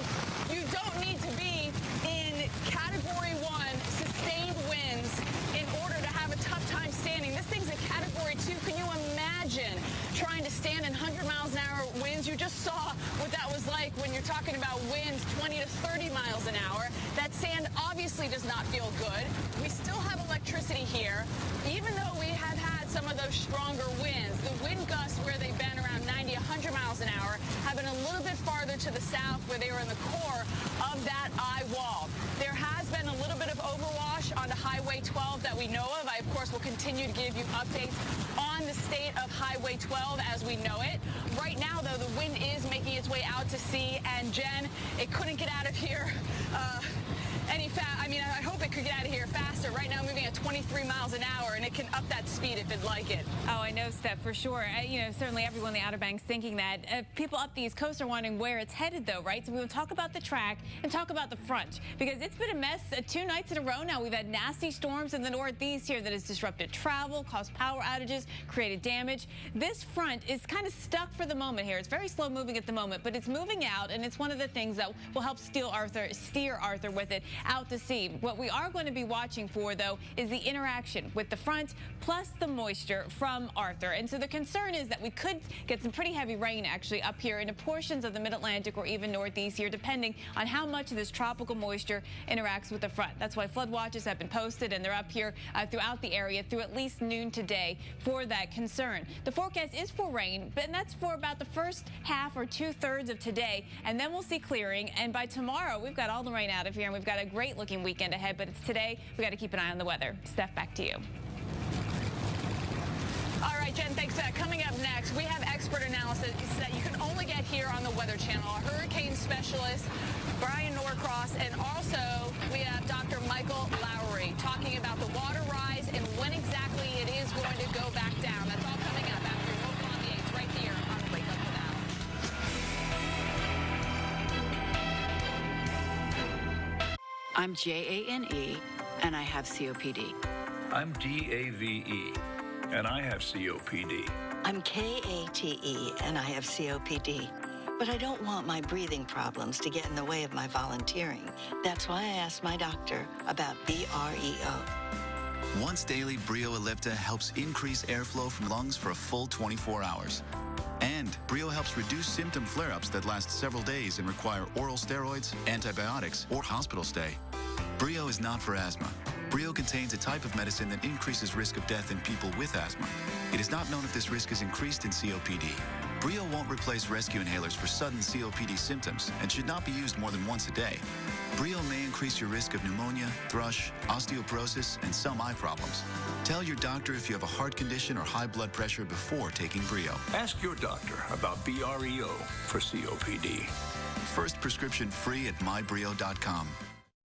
you don't need to be in Category 1 sustained winds in order to have a tough time standing. This thing's a Category 2. Can you imagine trying to stand in 100 miles an hour winds? You just saw what that was like when you're talking about winds 20 to 30 miles an hour. That sand obviously does not feel good. We still have electricity here, even though we have had some of those stronger winds. The wind gusts where they've been around 90, 100 miles an hour have been a little bit farther to the south where they were in the core of that eye wall. There has been a little bit of overwash onto Highway 12 that we know of. I, of course, will continue to give you updates on the state of Highway 12 as we know it. Right now, though, the wind is making its way out to sea, and Jen, it couldn't get out of here any fast. I mean, I hope it could get out of here faster. Right now, moving at 23 miles an hour, and it can up that speed if it'd like it. Oh, I know, Steph, for sure. You know, certainly everyone in the Outer Banks thinking that. People up the East Coast are wondering where it's headed, though, right? So we will talk about the track and talk about the front, because it's been a mess 2 nights in a row now. We've had nasty storms in the Northeast here that has disrupted travel, caused power outages, created damage. This front is kind of stuck for the moment here. It's very slow moving at the moment, but it's moving out, and it's one of the things that will help steer Arthur with it out to sea. What we are going to be watching for, though, is the interaction with the front plus the moisture from Arthur. And so the concern is that we could get some pretty heavy rain actually up here into portions of the mid-Atlantic or even Northeast here, depending on how much of this tropical moisture interacts with the front. That's why flood watches have been posted, and they're up here throughout the area through at least noon today for that concern. The forecast is for rain, but that's for about the first half or 2/3 of today, and then we'll see clearing. And by tomorrow, we've got all the rain out of here, and we've got a great looking weekend ahead, but it's today. We got to keep an eye on the weather. Steph, back to you. All right, Jen, thanks for that. Coming up next, we have expert analysis that you can only get here on the Weather Channel. Our hurricane specialist, Brian Norcross, and also we have Dr. Michael Lowry talking about the water rise and when exactly it is going to go back down. That's all coming up after your Woke on the 8s right here on Wake Up with Al. I'm JANE, and I have COPD. I'm DAVE, and I have COPD. I'm KATE, and I have COPD. But I don't want my breathing problems to get in the way of my volunteering. That's why I asked my doctor about BREO. Once daily Brio Ellipta helps increase airflow from lungs for a full 24 hours. And Brio helps reduce symptom flare-ups that last several days and require oral steroids, antibiotics, or hospital stay. Brio is not for asthma. Brio contains a type of medicine that increases risk of death in people with asthma. It is not known if this risk is increased in COPD. Brio won't replace rescue inhalers for sudden COPD symptoms and should not be used more than once a day. Brio may increase your risk of pneumonia, thrush, osteoporosis, and some eye problems. Tell your doctor if you have a heart condition or high blood pressure before taking Brio. Ask your doctor about BREO for COPD. First prescription free at mybrio.com.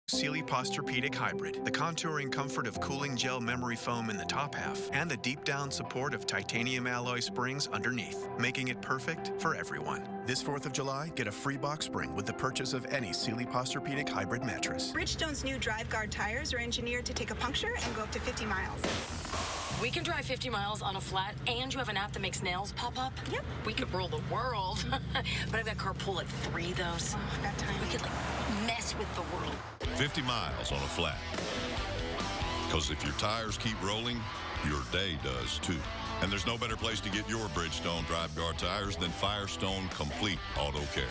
Sealy Posturepedic Hybrid, the contouring comfort of cooling gel memory foam in the top half, and the deep down support of titanium alloy springs underneath, making it perfect for everyone. This 4th of July, get a free box spring with the purchase of any Sealy Posturepedic Hybrid mattress. Bridgestone's new Drive Guard tires are engineered to take a puncture and go up to 50 miles. We can drive 50 miles on a flat, and you have an app that makes nails pop up? Yep. We could rule the world. But I've got carpool at 3, though, so we could, mess with the world. 50 miles on a flat. Because if your tires keep rolling, your day does too. And there's no better place to get your Bridgestone Drive Guard tires than Firestone Complete Auto Care.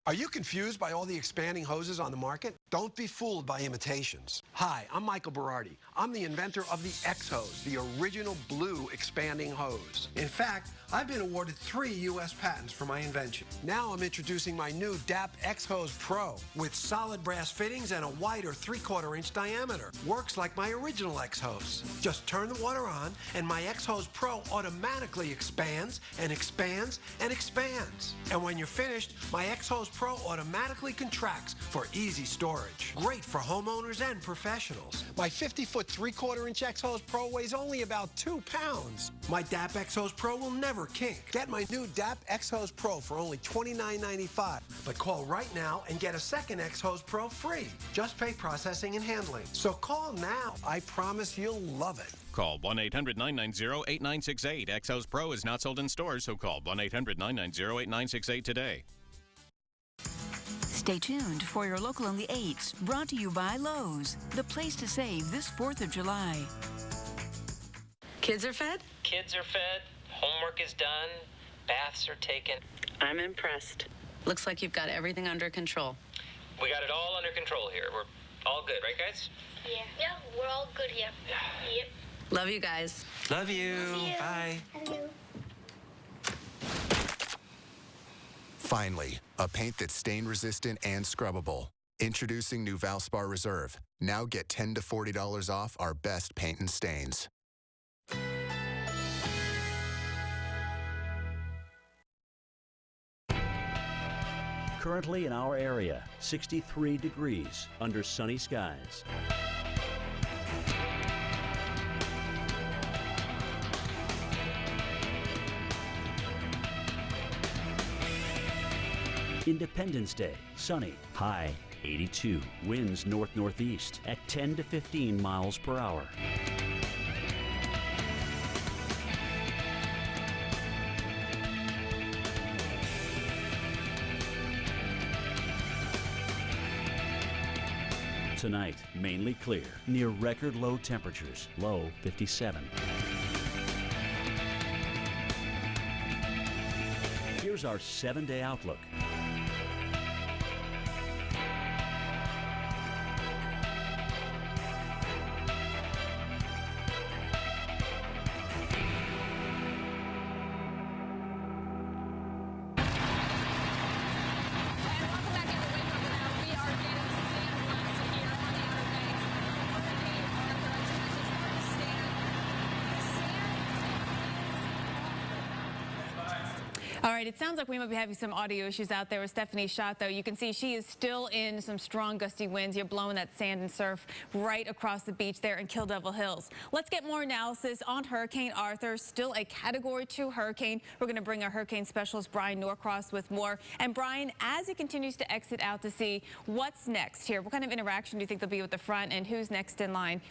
Are you confused by all the expanding hoses on the market? Don't be fooled by imitations. Hi, I'm Michael Berardi. I'm the inventor of the X-Hose, the original blue expanding hose. In fact, I've been awarded 3 U.S. patents for my invention. Now I'm introducing my new DAP X-Hose Pro with solid brass fittings and a wider 3/4 inch diameter. Works like my original X-Hose. Just turn the water on and my X-Hose Pro automatically expands and expands and expands. And when you're finished, my X-Hose Pro automatically contracts for easy storage. Great for homeowners and professionals. My 50-foot 3/4 inch X-Hose Pro weighs only about 2 pounds. My DAP X-Hose Pro will never kink. Get my new DAP X-Hose Pro for only $29.95. But call right now and get a second X-Hose Pro free. Just pay processing and handling. So call now. I promise you'll love it. Call 1-800-990-8968. Exos Pro is not sold in stores, so call 1-800-990-8968 today. Stay tuned for your local on the 8s, brought to you by Lowe's, the place to save this 4th of July. Kids are fed? Kids are fed, homework is done, baths are taken. I'm impressed. Looks like you've got everything under control. We got it all under control here. We're all good, right, guys? Yeah, we're all good here. Yep. Love you guys. Love you. Bye. Love you. Finally, a paint that's stain-resistant and scrubbable. Introducing new Valspar Reserve. Now get $10 to $40 off our best paint and stains. Currently in our area, 63 degrees under sunny skies. Independence Day, sunny, high 82, winds north-northeast at 10 to 15 miles per hour. Tonight, mainly clear, near record low temperatures, low 57. Here's our 7-day outlook. All right, it sounds like we might be having some audio issues out there with Stephanie's shot, though. You can see she is still in some strong gusty winds. You're blowing that sand and surf right across the beach there in Kill Devil Hills. Let's get more analysis on Hurricane Arthur, still a Category 2 hurricane. We're going to bring our hurricane specialist, Brian Norcross, with more. And Brian, as it continues to exit out to sea, what's next here? What kind of interaction do you think there'll be with the front, and who's next in line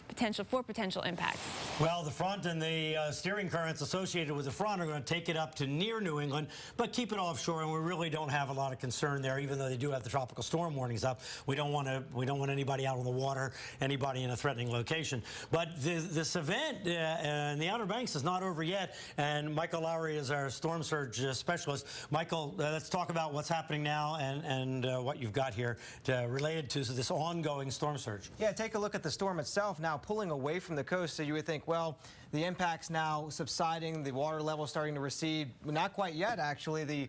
for potential impacts? Well, the front and the steering currents associated with the front are going to take it up to near New England, but keep it offshore, and we really don't have a lot of concern there, even though they do have the tropical storm warnings up. We don't want anybody out on the water, anybody in a threatening location. But this event in the Outer Banks is not over yet, and Michael Lowry is our storm surge specialist. Michael, let's talk about what's happening now and what you've got here related to this ongoing storm surge. Yeah, take a look at the storm itself now pulling away from the coast, so you would think, well, the impact's now subsiding, the water level starting to recede. Not quite yet, actually. The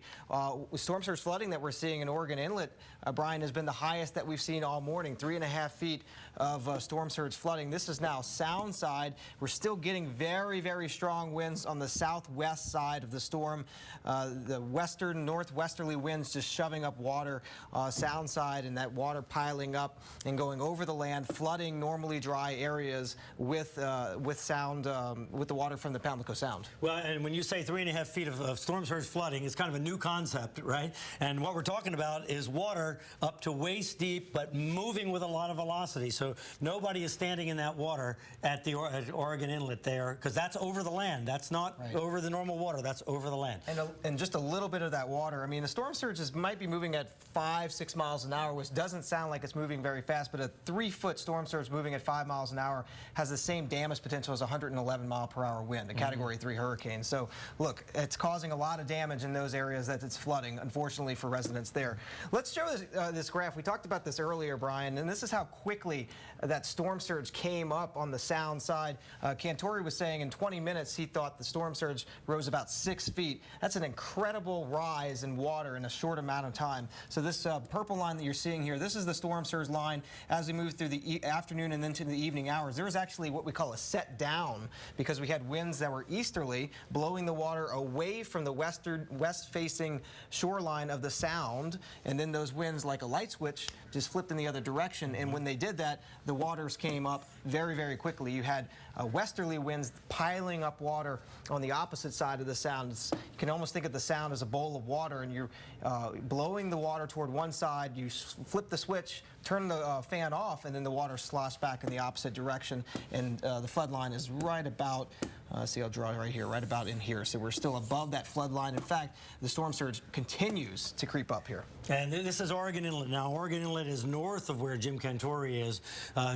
storm surge flooding that we're seeing in Oregon Inlet, Brian, has been the highest that we've seen all morning, 3.5 feet of storm surge flooding. This is now sound side. We're still getting very, very strong winds on the southwest side of the storm. The western, northwesterly winds just shoving up water sound side, and that water piling up and going over the land, flooding normally dry areas with sound, with the water from the Pamlico Sound. Well, and when you say 3.5 feet of storm surge flooding, it's kind of a new concept, right? And what we're talking about is water up to waist deep, but moving with a lot of velocity. So nobody is standing in that water at the Oregon Inlet there, because that's over the land. That's not over the normal water. That's over the land. And just a little bit of that water. I mean, the storm surges might be moving at 5-6 miles an hour, which doesn't sound like it's moving very fast, but a 3-foot storm surge moving at 5 miles an hour has the same damage potential as a 111-mile-per-hour wind, a Category 3 hurricane. So, look, it's causing a lot of damage in those areas that it's flooding, unfortunately, for residents there. Let's show this graph. We talked about this earlier, Brian, and this is how quickly that storm surge came up on the sound side. Cantori was saying in 20 minutes he thought the storm surge rose about 6 feet. That's an incredible rise in water in a short amount of time. So this purple line that you're seeing here, this is the storm surge line as we move through the afternoon and into the evening hours. There was actually what we call a set down because we had winds that were easterly, blowing the water away from the west-facing shoreline of the Sound, and then those winds, like a light switch, just flipped in the other direction. And when they did that, the waters came up very, very quickly. You had westerly winds piling up water on the opposite side of the Sound. You can almost think of the Sound as a bowl of water, and you're blowing the water toward one side. You flip the switch, turn the fan off, and then the water sloshed back in the opposite direction, and the flood line is right about, see, I'll draw right here, right about in here. So we're still above that flood line. In fact, the storm surge continues to creep up here. And this is Oregon Inlet. Now, Oregon Inlet is north of where Jim Cantore is,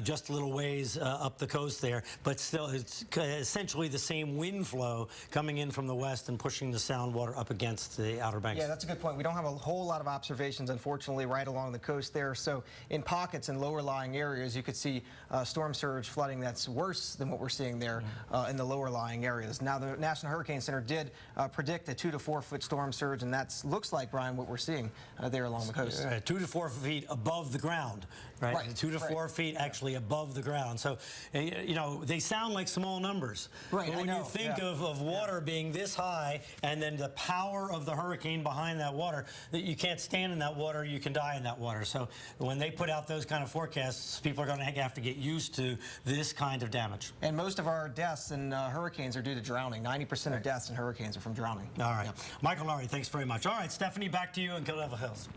just a little ways up the coast there. But still, it's essentially the same wind flow coming in from the west and pushing the sound water up against the Outer Banks. Yeah, that's a good point. We don't have a whole lot of observations, unfortunately, right along the coast there. So in pockets and lower lying areas, you could see storm surge flooding that's worse than what we're seeing there in the lower lying areas. Now, the National Hurricane Center did predict a 2 to 4 foot storm surge, and that looks like, Brian, what we're seeing there along the coast. 2 to 4 feet above the ground, right? 2 to 4 feet actually above the ground. So, you know, they sound like small numbers. Right, but when you think of water being this high and then the power of the hurricane behind that water, that you can't stand in that water, you can die in that water. So when they put out those kind of forecasts, people are going to have to get used to this kind of damage. And most of our deaths in hurricanes are due to drowning. 90% of deaths in hurricanes are from drowning. All right. Michael Laurie, thanks very much. All right, Stephanie, back to you in Kill Devil Hills.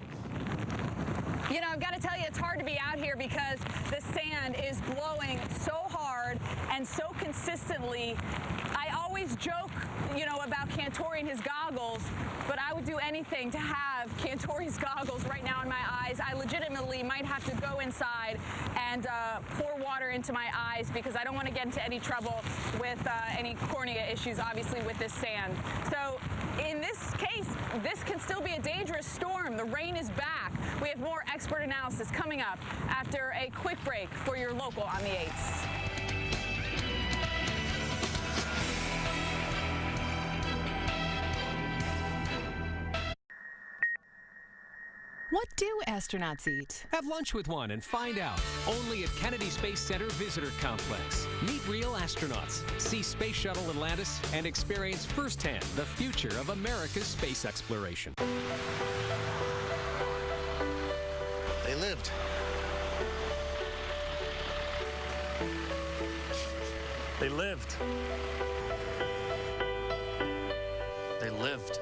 You know, I've got to tell you, it's hard to be out here because the sand is blowing so hard and so consistently. I always joke, you know, about Cantore and his goggles, but I would do anything to have Cantore's goggles right now in my eyes. I legitimately might have to go inside and pour water into my eyes because I don't want to get into any trouble with any cornea issues, obviously, with this sand. So in this case, this can still be a dangerous storm. The rain is back. We have more expert analysis coming up after a quick break for your local on the 8s. What do astronauts eat? Have lunch with one and find out. Only at Kennedy Space Center Visitor Complex. Meet real astronauts, see Space Shuttle Atlantis, and experience firsthand the future of America's space exploration. They lived. They lived. They lived.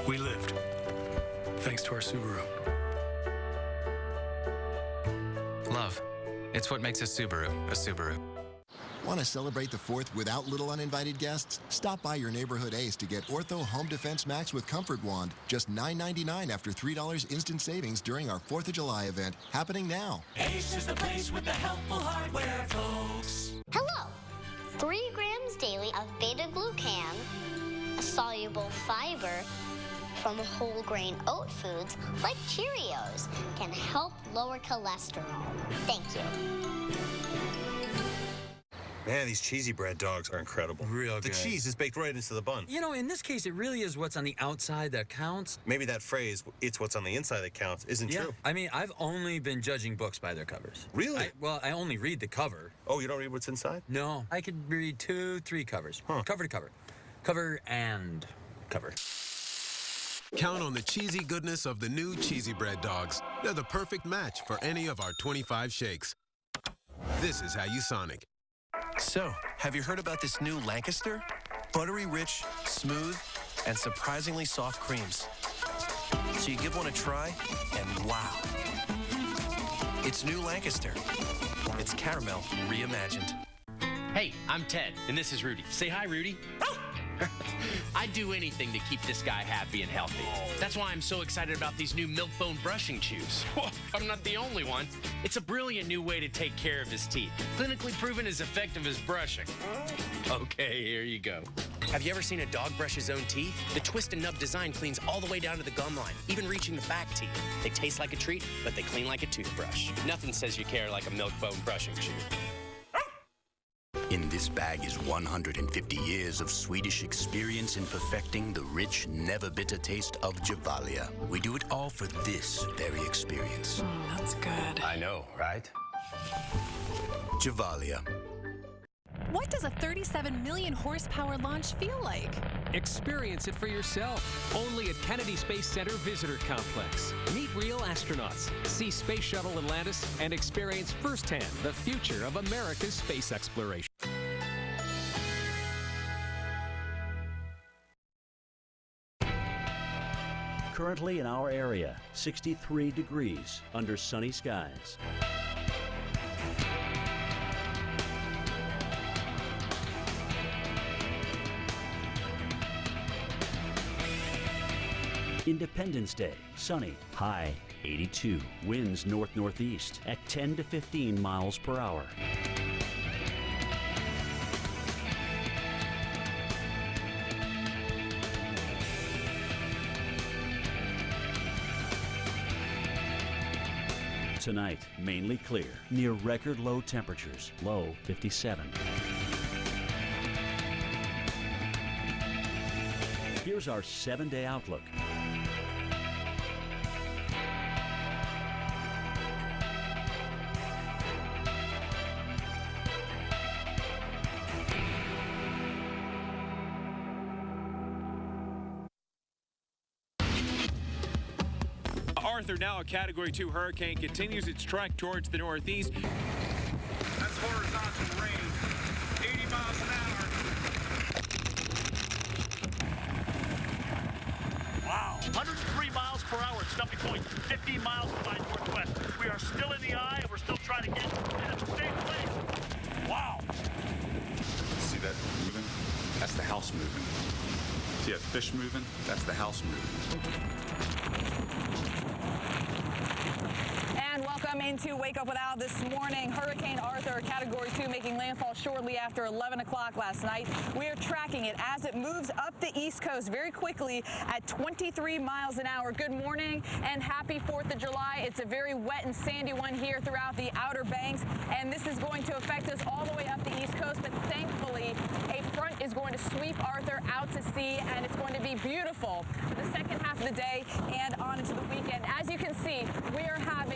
We lived, thanks to our Subaru. Love. It's what makes a Subaru a Subaru. Want to celebrate the 4th without little uninvited guests? Stop by your neighborhood Ace to get Ortho Home Defense Max with Comfort Wand. Just $9.99 after $3 instant savings during our 4th of July event, happening now. Ace is the place with the helpful hardware, folks. Hello. 3 grams daily of beta-glucan, a soluble fiber from whole grain oat foods like Cheerios, can help lower cholesterol. Thank you. Man, these cheesy bread dogs are incredible. Real good. The cheese is baked right into the bun. You know, in this case, it really is what's on the outside that counts. Maybe that phrase, it's what's on the inside that counts, isn't true. I mean, I've only been judging books by their covers. Really? I only read the cover. Oh, you don't read what's inside? No. I could read 2, 3 covers. Cover to cover. Cover and cover. Count on the cheesy goodness of the new Cheesy Bread Dogs. They're the perfect match for any of our 25 shakes. This is how you Sonic. So, have you heard about this new Lancaster? Buttery rich, smooth, and surprisingly soft creams. So you give one a try, and wow. It's new Lancaster. It's caramel reimagined. Hey, I'm Ted, and this is Rudy. Say hi, Rudy. I'd do anything to keep this guy happy and healthy. That's why I'm so excited about these new Milk-Bone brushing chews. I'm not the only one. It's a brilliant new way to take care of his teeth. Clinically proven as effective as brushing. Okay, here you go. Have you ever seen a dog brush his own teeth? The twist and nub design cleans all the way down to the gum line, even reaching the back teeth. They taste like a treat, but they clean like a toothbrush. Nothing says you care like a Milk-Bone brushing chew. In this bag is 150 years of Swedish experience in perfecting the rich, never bitter taste of Gevalia. We do it all for this very experience. That's good. I know, right? Gevalia. What does a 37 million horsepower launch feel like? Experience it for yourself. Only at Kennedy Space Center Visitor Complex. Meet real astronauts, see Space Shuttle Atlantis, and experience firsthand the future of America's space exploration. Currently in our area, 63 degrees under sunny skies. Independence Day, sunny, high 82, winds north-northeast at 10 to 15 miles per hour. Tonight, mainly clear, near record low temperatures, low 57. Here's our 7-day outlook. Arthur, now a Category 2 hurricane, continues its trek towards the northeast. That's horizontal rain, 80 miles an hour. Wow, 103 miles per hour at Stumpy Point, 15 miles by northwest. We are still in the eye, and we're still trying to get in a safe place. Wow. See that moving? That's the house moving. See that fish moving? That's the house moving. And welcome into Wake Up with Al this morning. Hurricane Arthur, Category 2, making landfall shortly after 11 o'clock last night. We are tracking it as it moves up the East Coast very quickly at 23 miles an hour. Good morning and happy 4th of July. It's a very wet and sandy one here throughout the Outer Banks, and this is going to affect us all the way up the East Coast, but thankfully a front is going to sweep Arthur out to sea, and it's going to be beautiful for the second half of the day and on into the weekend. As you can see, we are having